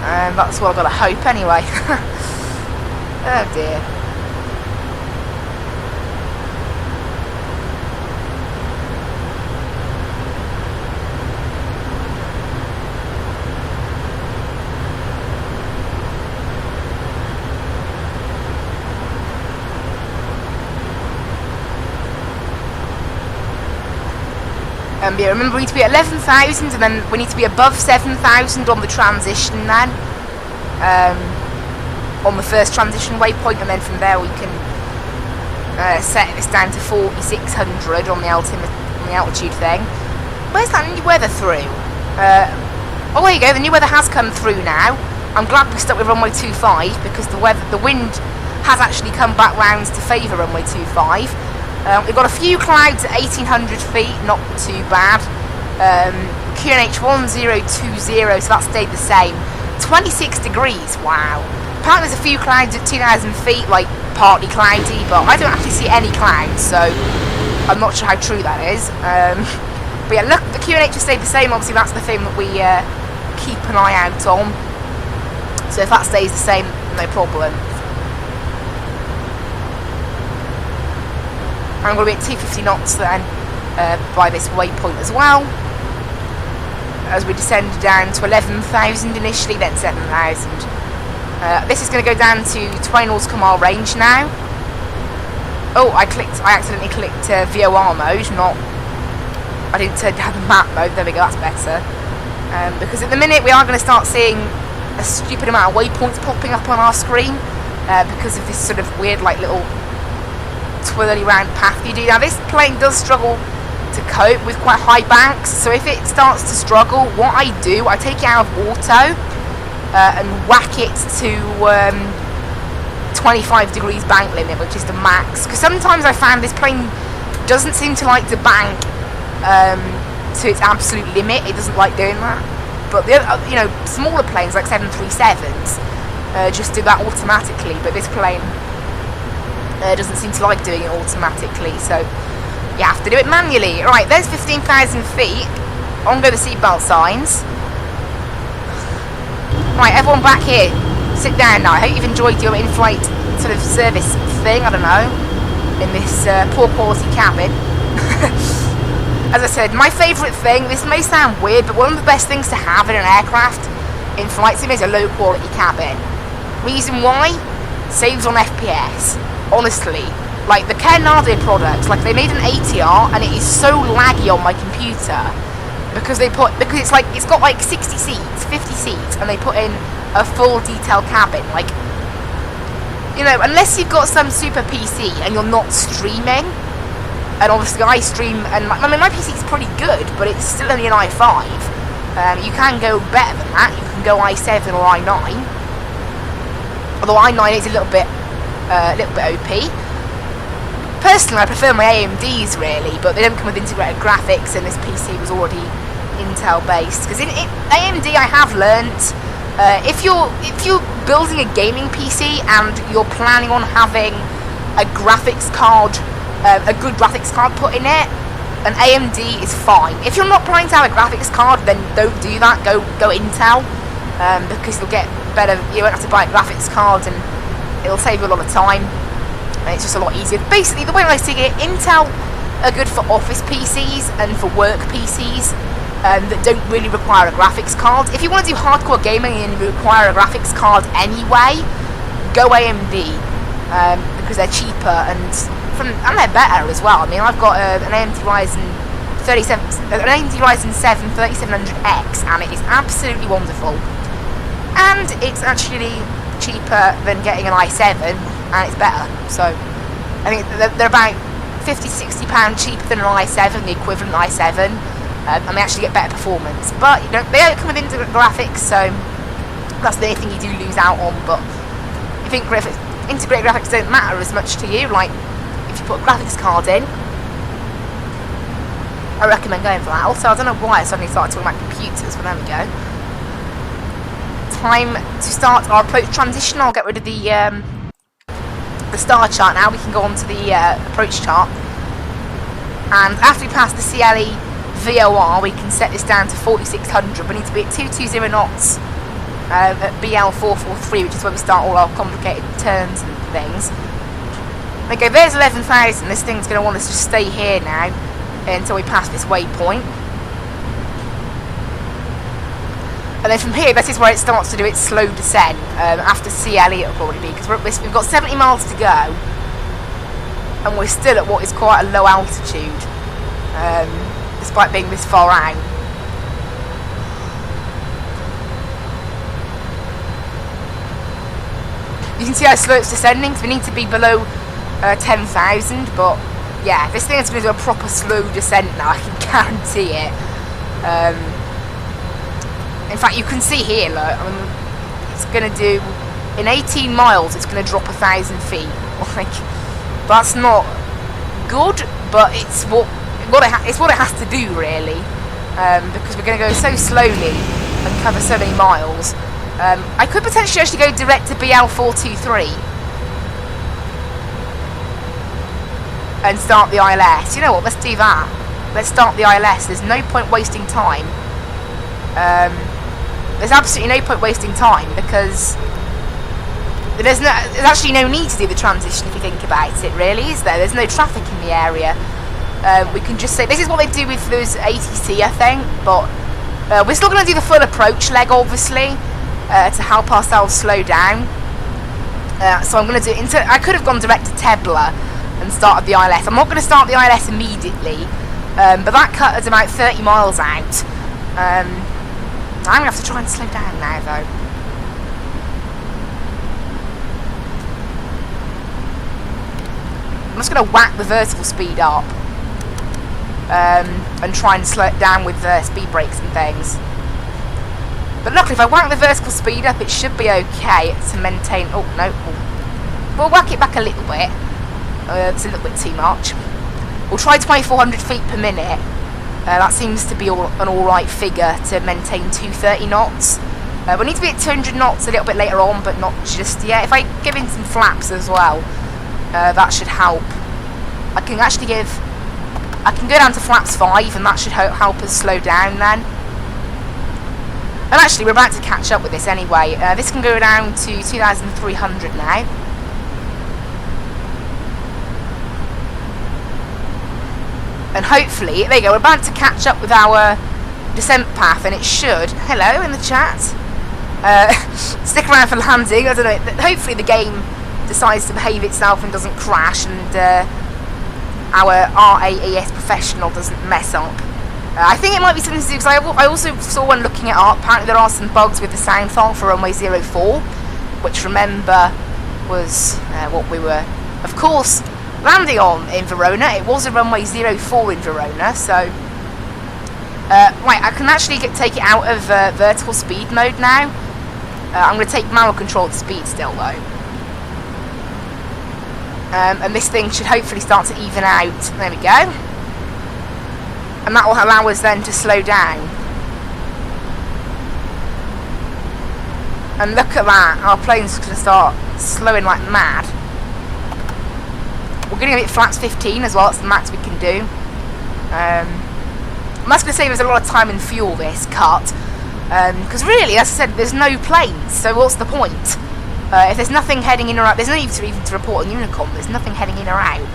And that's what I've got to hope anyway. Oh dear. Yeah, remember we need to be at 11,000 and then we need to be above 7,000 on the transition then. On the first transition waypoint, and then from there we can set this down to 4,600 on the altitude thing. Where's that new weather through? Oh, there you go, the new weather has come through now. I'm glad we stuck with runway 25 because the wind has actually come back round to favour runway 25. We've got a few clouds at 1,800 feet, not too bad. QNH 1020, so that stayed the same. 26 degrees, wow. Apparently there's a few clouds at 2,000 feet, like partly cloudy, but I don't actually see any clouds, so I'm not sure how true that is. But yeah, look, the QNH has stayed the same. Obviously that's the thing that we keep an eye out on. So if that stays the same, no problem. I'm going to be at 250 knots then by this waypoint as well. As we descend down to 11,000 initially, then 7,000. This is going to go down to 20 nautical mile range now. Oh, I accidentally clicked VOR mode, I didn't turn down the map mode. There we go, that's better. Because at the minute we are going to start seeing a stupid amount of waypoints popping up on our screen because of this sort of weird, like, little twirly round path you do. Now this plane does struggle to cope with quite high banks, so if it starts to struggle, what I do, I take it out of auto and whack it to 25 degrees bank limit, which is the max, because sometimes I found this plane doesn't seem to like to bank to its absolute limit. It doesn't like doing that, but the other, you know, smaller planes like 737s just do that automatically, but this plane doesn't seem to like doing it automatically, so you have to do it manually. Right, there's 15,000 feet. On go the seatbelt signs. Right, everyone back here, sit down now. I hope you've enjoyed your in-flight sort of service thing, I don't know, in this poor quality cabin. As I said, my favourite thing, this may sound weird, but one of the best things to have in an aircraft in flight sim is a low quality cabin. Reason why? Saves on FPS. Honestly, like the Canada products, like they made an ATR and it is so laggy on my computer because it's got like 60 seats, 50 seats, and they put in a full detail cabin. Like, you know, unless you've got some super PC and you're not streaming, and obviously I stream, and I mean my PC is pretty good, but it's still only an i5. You can go better than that. You can go i7 or i9. Although i9 is a little bit OP. Personally, I prefer my AMDs really, but they don't come with integrated graphics, and this PC was already Intel based. Because in AMD, I have learnt if you're building a gaming PC and you're planning on having a graphics card, a good graphics card put in it, an AMD is fine. If you're not planning to have a graphics card, then don't do that. Go Intel, because you'll get better. You won't have to buy a graphics card, and it'll save you a lot of time. And it's just a lot easier. Basically, the way I see it, Intel are good for office PCs and for work PCs that don't really require a graphics card. If you want to do hardcore gaming and you require a graphics card anyway, go AMD because they're cheaper and they're better as well. I mean, I've got an AMD Ryzen 7 3700X, and it is absolutely wonderful. And it's actually cheaper than getting an i7. and it's better. So I think they're about £50–60 cheaper than an i7, the equivalent i7, and they actually get better performance. But you know, they don't come with integrated graphics, so that's the only thing you do lose out on. But I think integrated graphics don't matter as much to you. Like if you put a graphics card in, I recommend going for that. Also, I don't know why I suddenly started talking about computers, but there we go. Time to start our approach transition. I'll get rid of the star chart now. We can go on to the approach chart. And after we pass the CLE VOR, we can set this down to 4600. We need to be at 220 knots at BL443, which is where we start all our complicated turns and things. Okay, there's 11,000. This thing's going to want us to stay here now until we pass this waypoint. And then from here, this is where it starts to do its slow descent. After CLE it'll probably be, because we've got 70 miles to go, and we're still at what is quite a low altitude, despite being this far out. You can see how slow it's descending, because we need to be below 10,000, but yeah, this thing is going to do a proper slow descent now, I can guarantee it. In fact, you can see here, look, I mean, it's going to do, in 18 miles, it's going to drop 1,000 feet. Like, that's not good, but it's what it has to do, really, because we're going to go so slowly and cover so many miles. I could potentially actually go direct to BL423 and start the ILS. You know what, let's do that. Let's start the ILS. There's no point wasting time. There's absolutely no point wasting time, because there's actually no need to do the transition if you think about it, really, is there? There's no traffic in the area. We can just say, this is what they do with those ATC, I think, but we're still going to do the full approach leg, obviously, to help ourselves slow down. So I'm going to do it I could have gone direct to Tebler and started the ILS. I'm not going to start the ILS immediately, but that cut is about 30 miles out. I'm going to have to try and slow down now, though. I'm just going to whack the vertical speed up and try and slow it down with speed brakes and things. But luckily, if I whack the vertical speed up, it should be okay to maintain... Oh, no. We'll whack it back a little bit. It's a little bit too much. We'll try 2,400 feet per minute. That seems to be an alright figure to maintain 230 knots. We need to be at 200 knots a little bit later on, but not just yet. If I give in some flaps as well, that should help. I can go down to flaps 5, and that should help us slow down then. And actually, we're about to catch up with this anyway. This can go down to 2,300 now. And hopefully, there you go, we're about to catch up with our descent path, and it should, hello in the chat, stick around for landing. I don't know, hopefully the game decides to behave itself and doesn't crash, and our RAAS professional doesn't mess up. I think it might be something to do, because I also saw when looking it up, apparently there are some bugs with the sound file for runway 04, which, remember, was what we were, of course, landing on in Verona. It was a runway 04 in Verona, so right, I can actually take it out of vertical speed mode now. I'm going to take manual control of the speed still, though, and this thing should hopefully start to even out. There we go, and that will allow us then to slow down. And look at that, our plane's going to start slowing like mad. We're going to give it flaps 15 as well, that's the max we can do. I'm just going to save us a lot of time and fuel this cut, because really, as I said, there's no planes, so what's the point? If there's nothing heading in or out, there's no need to even to report on Unicom, there's nothing heading in or out.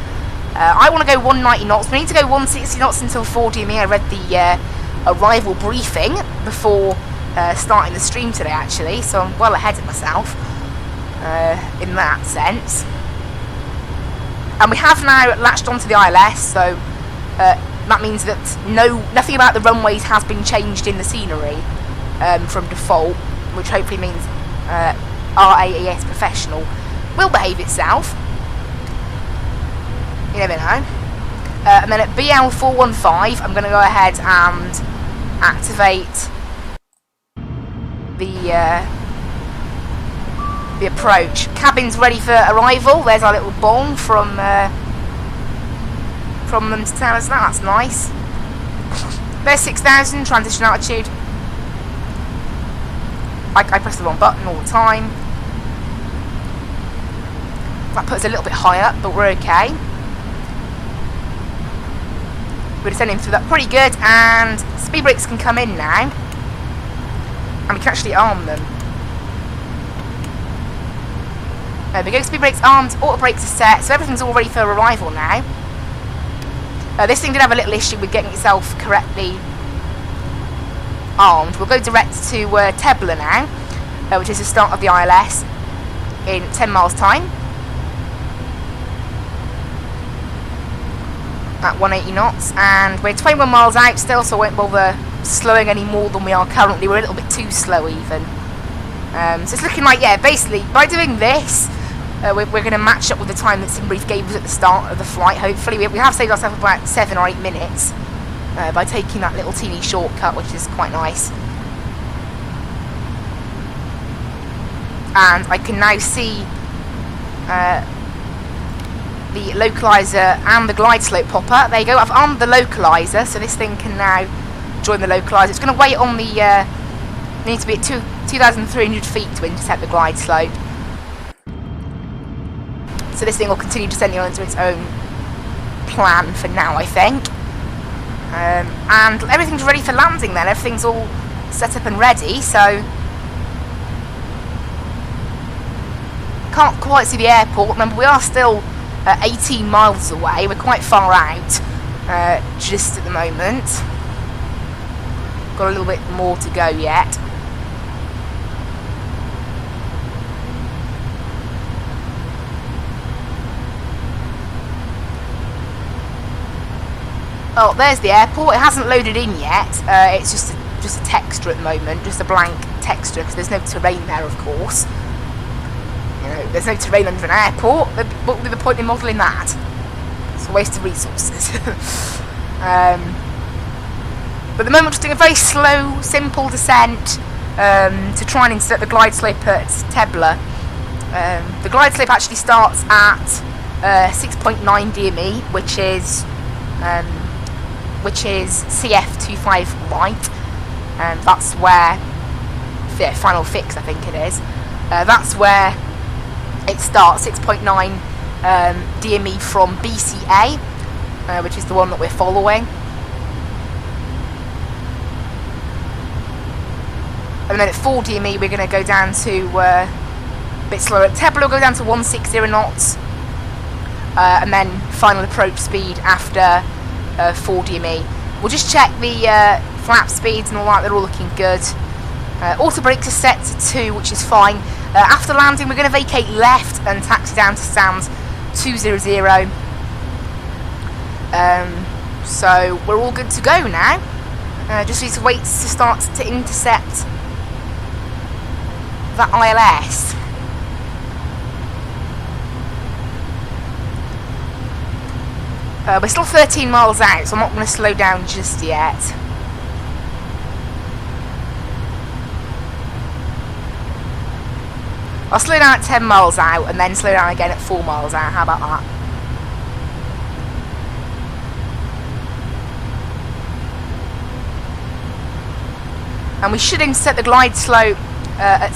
I want to go 190 knots, we need to go 160 knots until 40 I read the arrival briefing before starting the stream today, actually, so I'm well ahead of myself in that sense. And we have now latched onto the ILS, so that means that nothing about the runways has been changed in the scenery from default, which hopefully means RAAS Professional will behave itself. You never know. And then at BL415, I'm going to go ahead and activate the approach. Cabin's ready for arrival. There's our little bong from them to tell us that. That's nice. There's 6,000, transition altitude. I press the wrong button all the time. That puts us a little bit higher, but we're okay. We're descending through that pretty good, and speed brakes can come in now. And we can actually arm them. There we go, speed brakes armed, auto brakes are set, so everything's all ready for arrival now. This thing did have a little issue with getting itself correctly armed. We'll go direct to Tebler now, which is the start of the ILS in 10 miles time. At 180 knots, and we're 21 miles out still, so I won't bother slowing any more than we are currently. We're a little bit too slow even. So it's looking like, yeah, basically, by doing this, we're going to match up with the time that SimBrief gave us at the start of the flight, hopefully. We have saved ourselves about 7 or 8 minutes by taking that little teeny shortcut, which is quite nice. And I can now see the localizer and the glide slope popper. There you go, I've armed the localizer, so this thing can now join the localizer. It's going to wait on the, need to be at 2,300 feet to intercept the glide slope. So this thing will continue descending onto its own plan for now, I think. And everything's ready for landing then. Everything's all set up and ready, so can't quite see the airport. Remember, we are still 18 miles away. We're quite far out just at the moment. Got a little bit more to go yet. Oh, there's the airport. It hasn't loaded in yet. It's just a texture at the moment, just a blank texture, because there's no terrain there, of course. You know, there's no terrain under an airport. What would be the point in modelling that? It's a waste of resources. But at the moment, we're just doing a very slow, simple descent to try and intercept the glide slope at Tebler. The glide slope actually starts at 6.9 DME, which is CF25 right, and that's where, yeah, final fix I think it is, that's where it starts, 6.9 DME from BCA, which is the one that we're following. And then at 4 DME we're going to go down to a bit slower. At Tebler we'll go down to 160 knots, and then final approach speed after 4 DME. We'll just check the flap speeds and all that, they're all looking good. Auto brakes are set to 2, which is fine. After landing we're going to vacate left and taxi down to Sands 200. So we're all good to go now. Just need to wait to start to intercept that ILS. We're still 13 miles out, so I'm not going to slow down just yet. I'll slow down at 10 miles out and then slow down again at 4 miles out. How about that? And we should intercept the glide slope at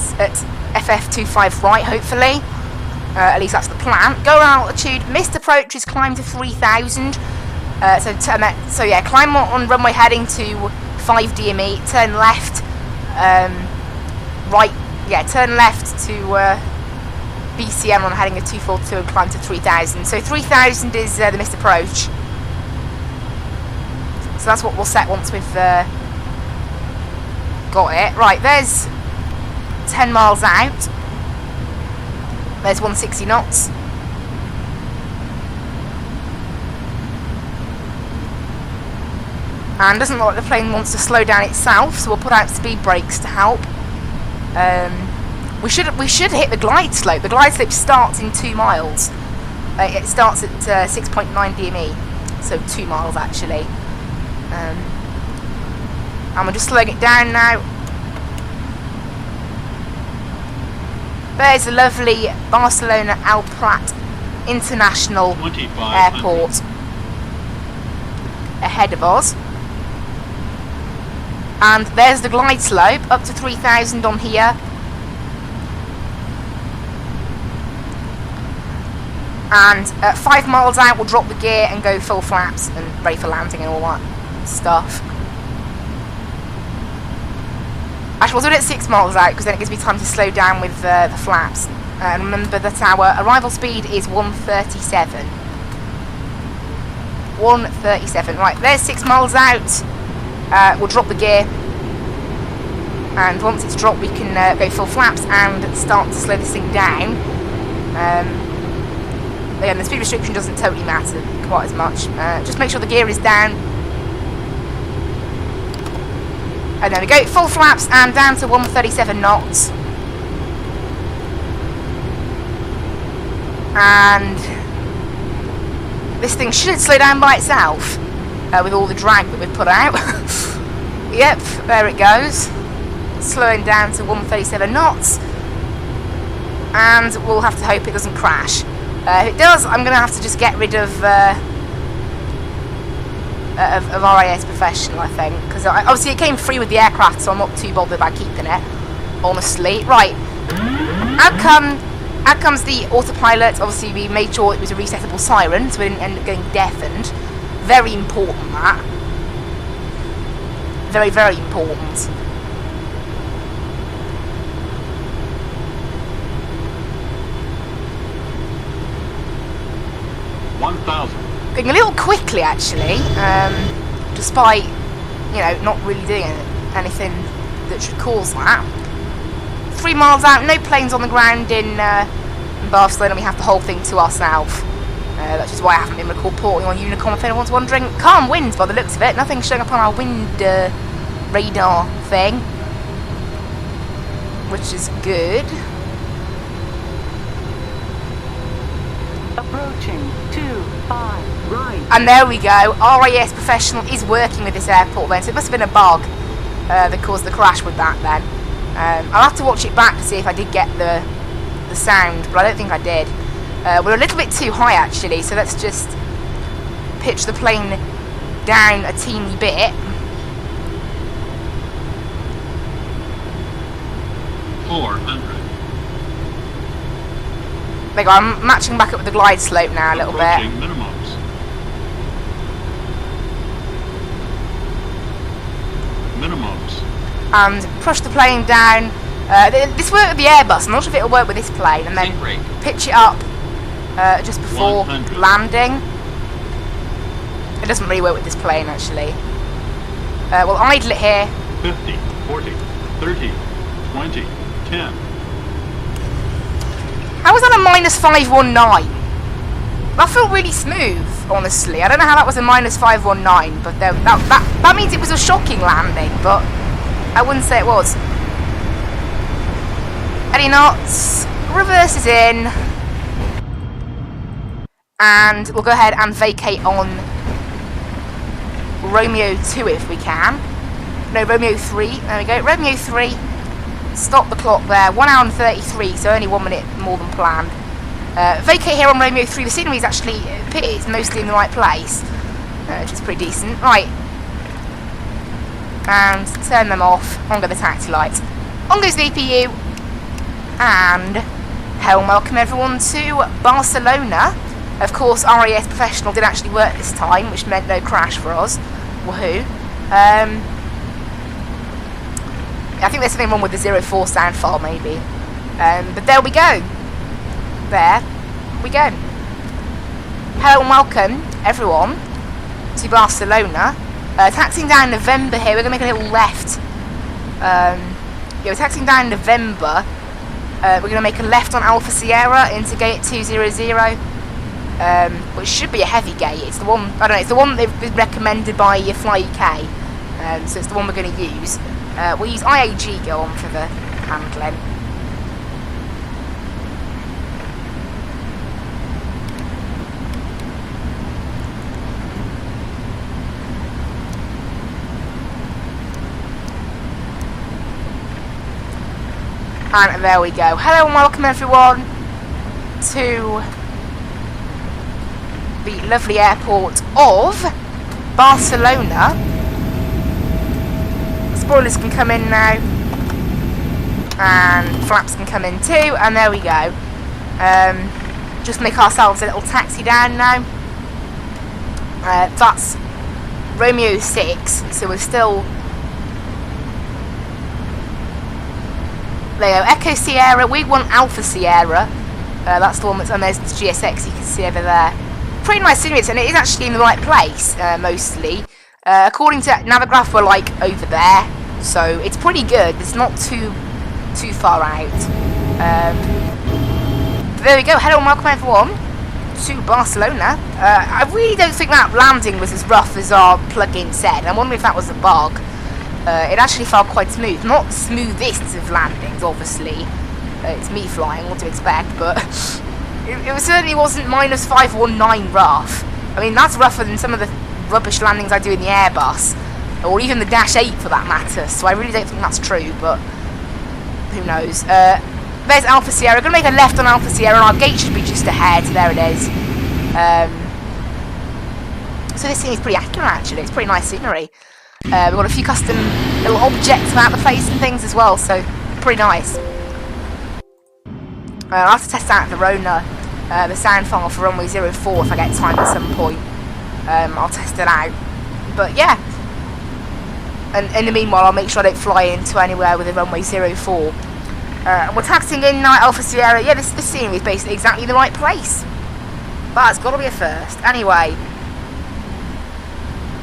FF25 right, hopefully. At least that's the plan. Go altitude, missed approach is climb to 3,000. So yeah, climb on runway heading to 5 DME, turn left, right, yeah, turn left to BCM on heading to 242 and climb to 3,000. So 3,000 is the missed approach. So that's what we'll set once we've got it. Right, there's 10 miles out. There's 160 knots. And doesn't look like the plane wants to slow down itself, so we'll put out speed brakes to help. We should hit the glide slope. The glide slope starts in 2 miles. It starts at 6.9 DME, so 2 miles actually. And we're just slowing it down now. There's the lovely Barcelona El Prat International Airport ahead of us. And there's the glide slope, up to 3,000 on here. And at 5 miles out, we'll drop the gear and go full flaps and ready for landing and all that stuff. Actually, we'll do it at 6 miles out because then it gives me time to slow down with the flaps. And remember that our arrival speed is 137. 137. Right, there's 6 miles out. We'll drop the gear. And once it's dropped, we can go full flaps and start to slow this thing down. Again, the speed restriction doesn't totally matter quite as much. Just make sure the gear is down. And there we go, full flaps and down to 137 knots. And this thing should slow down by itself with all the drag that we've put out. Yep, there it goes. Slowing down to 137 knots. And we'll have to hope it doesn't crash. If it does, I'm going to have to just get rid of RIS Professional, I think. Because obviously it came free with the aircraft, so I'm not too bothered about keeping it, honestly. Right. Out comes the autopilot. Obviously we made sure it was a resettable siren, so we didn't end up getting deafened. Very important, that. Very, very important. Going a little quickly, actually, despite, you know, not really doing anything that should cause that. 3 miles out, no planes on the ground in Barcelona. We have the whole thing to ourselves. That's just why I haven't been reporting on Unicom, if anyone's wondering. Calm winds by the looks of it. Nothing showing up on our wind radar thing, which is good. Approaching 25 right. And there we go. RAS Professional is working with this airport then, so it must have been a bug that caused the crash with that then. I'll have to watch it back to see if I did get the sound, but I don't think I did. We're a little bit too high actually, so let's just pitch the plane down a teeny bit. 400. There you go, I'm matching back up with the glide slope now a little bit. Minimums. Minimums. And push the plane down. This worked with the Airbus, I'm not sure if it'll work with this plane. And then pitch it up just before 100. landing. It doesn't really work with this plane actually. We'll idle it here. 50, 40, 30, 20, 10. How was that a -519? That felt really smooth, honestly. I don't know how that was a -519, but that means it was a shocking landing, but I wouldn't say it was. Any knots, reverse is in, and we'll go ahead and vacate on Romeo 2 if we can. No, Romeo 3, there we go, Romeo 3. Stop the clock there, 1 hour and 33, so only 1 minute more than planned. Vacate here on Romeo 3, the scenery is actually it's mostly in the right place, which is pretty decent. Right, and turn them off, on go the taxi lights. On goes the EPU, and hello and welcome everyone to Barcelona. Of course, RAS Professional did actually work this time, which meant no crash for us. Woohoo. I think there's something wrong with the 04 sound file, maybe. But there we go. There we go. Hello and welcome, everyone, to Barcelona. Taxiing down November here. We're going to make a little left. Yeah, we're taxiing down November. We're going to make a left on Alpha Sierra into gate 200. Which should be a heavy gate. It's the one, I don't know, it's the one they've been recommended by Fly UK. So it's the one we're going to use. We'll use IAG go on for the handling. And there we go. Hello and welcome everyone to the lovely airport of Barcelona. Spoilers can come in now. And flaps can come in too. And there we go. Just make ourselves a little taxi down now. That's Romeo 6. So we're still... There you go, Echo Sierra, we want Alpha Sierra. That's the one that's on there's the GSX you can see over there. Pretty nice scenery, and it is actually in the right place, mostly. According to Navigraph, we're like over there, so it's pretty good. It's not too far out. There we go, hello and welcome everyone to Barcelona. I really don't think that landing was as rough as our plugin said. I'm wondering if that was a bug. It actually felt quite smooth. Not the smoothest of landings, obviously. It's me flying, what to expect, but it certainly wasn't minus 519 rough. I mean, that's rougher than some of the rubbish landings I do in the Airbus, or even the Dash 8 for that matter, so I really don't think that's true, but who knows. There's Alpha Sierra. We're going to make a left on Alpha Sierra, and our gate should be just ahead. There it is. So this thing is pretty accurate, actually. It's pretty nice scenery. We've got a few custom little objects about the place and things as well, so pretty nice. I'll have to test out the Rona, the sound file for runway 04 if I get time at some point. I'll test it out. But yeah. And in the meanwhile, I'll make sure I don't fly into anywhere with a runway 04. We're taxiing in now, Alpha Sierra. Yeah, this scenery is basically exactly the right place. But it's got to be a first. Anyway.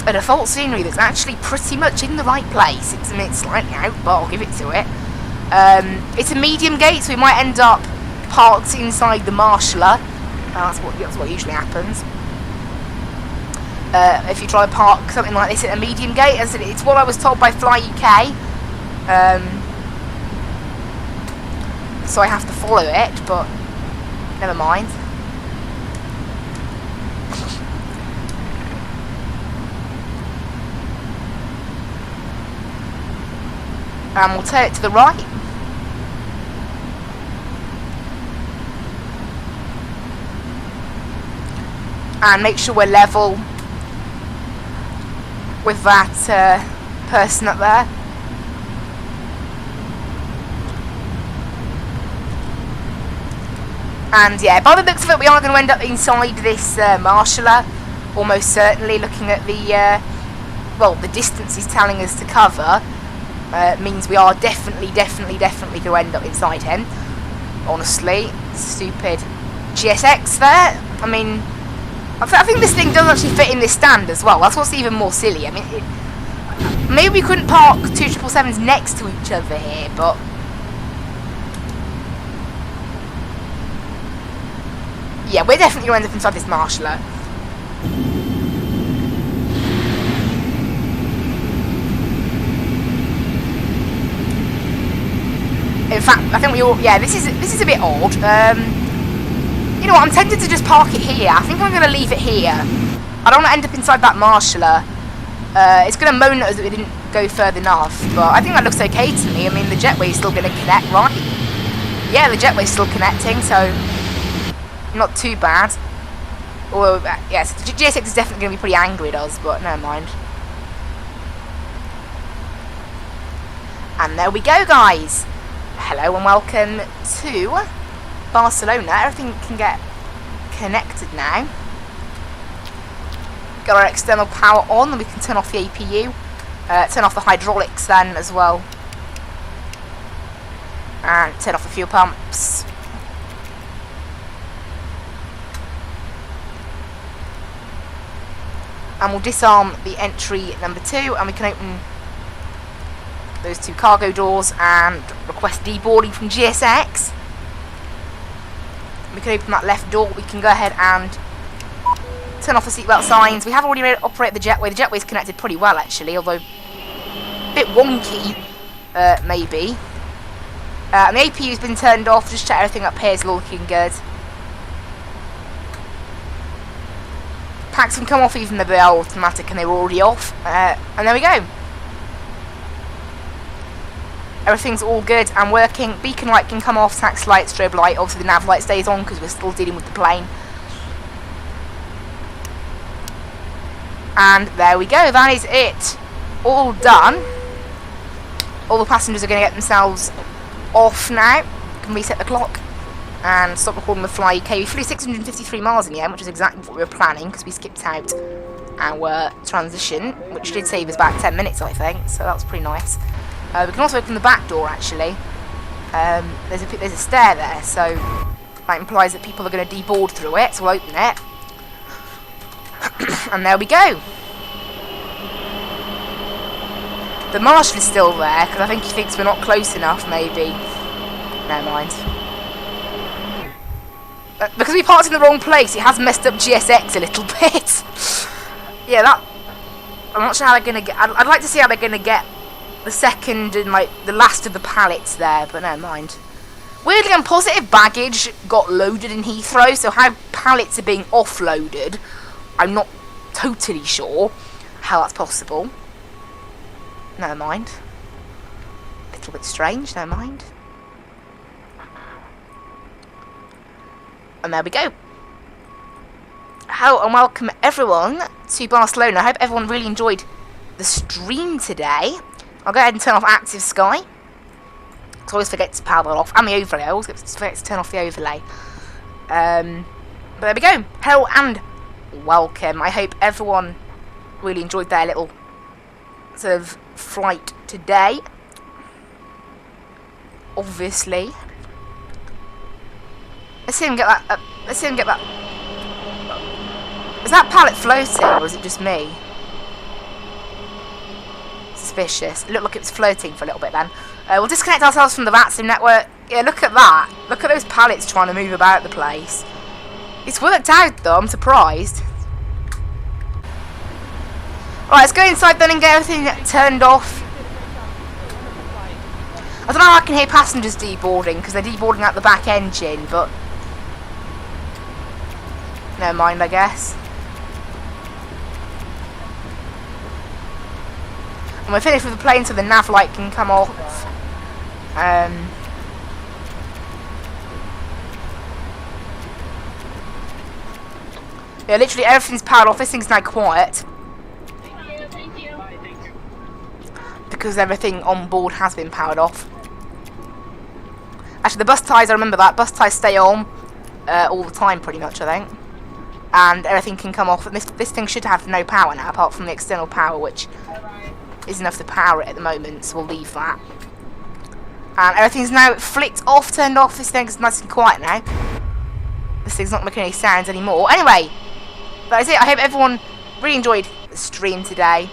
A default scenery that's actually pretty much in the right place. It's slightly out, but I'll give it to it. It's a medium gate, so we might end up parked inside the marshaller. That's what usually happens. If you try to park something like this at a medium gate, as it's what I was told by Fly UK. So I have to follow it, but never mind. And we'll turn it to the right. And make sure we're level with that person up there. And yeah, by the looks of it, we are going to end up inside this marshaller, almost certainly. Looking at the well, the distance he's telling us to cover. Means we are definitely going to end up inside him. Honestly, stupid GSX there. I mean, I think this thing does actually fit in this stand as well. That's what's even more silly. I mean, maybe we couldn't park 2 777s next to each other here, but yeah, we're definitely going to end up inside this marshaller. In fact, I think we all... Yeah, this is a bit odd. You know what, I'm tempted to just park it here. I think I'm going to leave it here. I don't want to end up inside that marshaller. It's going to moan at us that we didn't go further north, but I think that looks okay to me. I mean, the jetway is still going to connect, right? Yeah, the jetway's still connecting, so not too bad. Although, yes, the GSX is definitely going to be pretty angry at us, but never mind. And there we go, guys. Hello and welcome to Barcelona. Everything can get connected now. Got our external power on, and we can turn off the APU. Turn off the hydraulics then as well. And turn off the fuel pumps. And we'll disarm the entry number 2, and we can open those 2 cargo doors and request deboarding from GSX. We can open that left door. We can go ahead and turn off the seatbelt signs. We have already operated the jetway. The jetway's connected pretty well, actually, although a bit wonky, maybe. And the APU's been turned off. Just check everything up here is looking good. Packs can come off even though they are automatic and they were already off. And there we go. everything's all good and working. Beacon light can come off, taxi light, strobe light. Obviously the nav light stays on because we're still dealing with the plane. And there we go, that is it. All done. All the passengers are going to get themselves off now. Can reset the clock and stop recording the Fly UK. We flew 653 miles in the end, which is exactly what we were planning because we skipped out our transition, which did save us about 10 minutes, I think, so that was pretty nice. We can also open the back door, actually. There's a stair there, so that implies that people are going to deboard through it, so we'll open it. And there we go. The marshal is still there, because I think he thinks we're not close enough, maybe. Never mind. Because we parked in the wrong place, it has messed up GSX a little bit. Yeah, I'm not sure how they're going to get... I'd like to see how they're going to get the second and, like, the last of the pallets there, but never mind. Weirdly, I'm positive baggage got loaded in Heathrow, so how pallets are being offloaded, I'm not totally sure how that's possible. Never mind. A little bit strange, never mind. And there we go. Hello and welcome everyone to Barcelona. I hope everyone really enjoyed the stream today. I'll go ahead and turn off Active Sky. I always forget to power that off. And the overlay. I always forget to turn off the overlay. But there we go. Hello and welcome. I hope everyone really enjoyed their little sort of flight today. Obviously. Let's see him get that. Let's see him get that. Is that pallet floating or is it just me? Suspicious. It looked like it was floating for a little bit then. We'll disconnect ourselves from the Vatsim network. Yeah, look at that. Look at those pallets trying to move about the place. It's worked out though, I'm surprised. Alright, let's go inside then and get everything turned off. I don't know how I can hear passengers deboarding because they're deboarding out the back engine, but never mind, I guess. And we're finished with the plane so the nav light can come off. Yeah, literally everything's powered off. This thing's now quiet. Thank you. Because everything on board has been powered off. Actually, the bus ties, I remember that. Bus ties stay on all the time, pretty much, I think. And everything can come off. And this thing should have no power now, apart from the external power, which is enough to power it at the moment, so we'll leave that. And everything's now flicked off, turned off. This thing's nice and quiet now. This thing's not making any sounds anymore. Anyway, that is it. I hope everyone really enjoyed the stream today.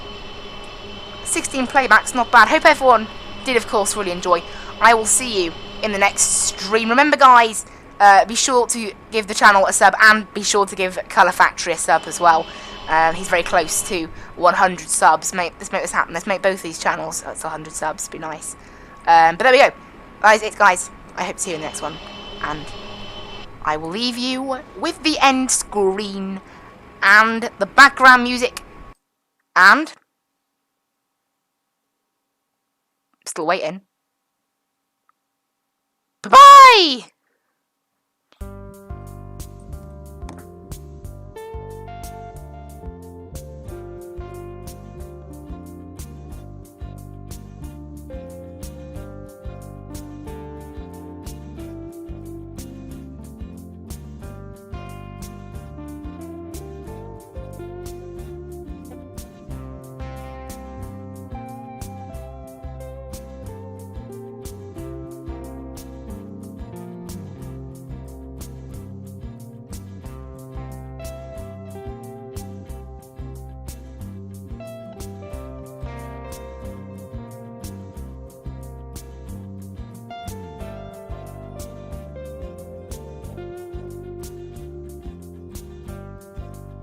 16 playbacks, not bad. Hope everyone did, of course, really enjoy. I will see you in the next stream. Remember, guys, be sure to give the channel a sub and be sure to give Colour Factory a sub as well. He's very close to 100 subs. Let's make this happen. Let's make both these channels. That's 100 subs. Be nice. But there we go. That is it, guys. I hope to see you in the next one. And I will leave you with the end screen and the background music. And still waiting. Bye-bye!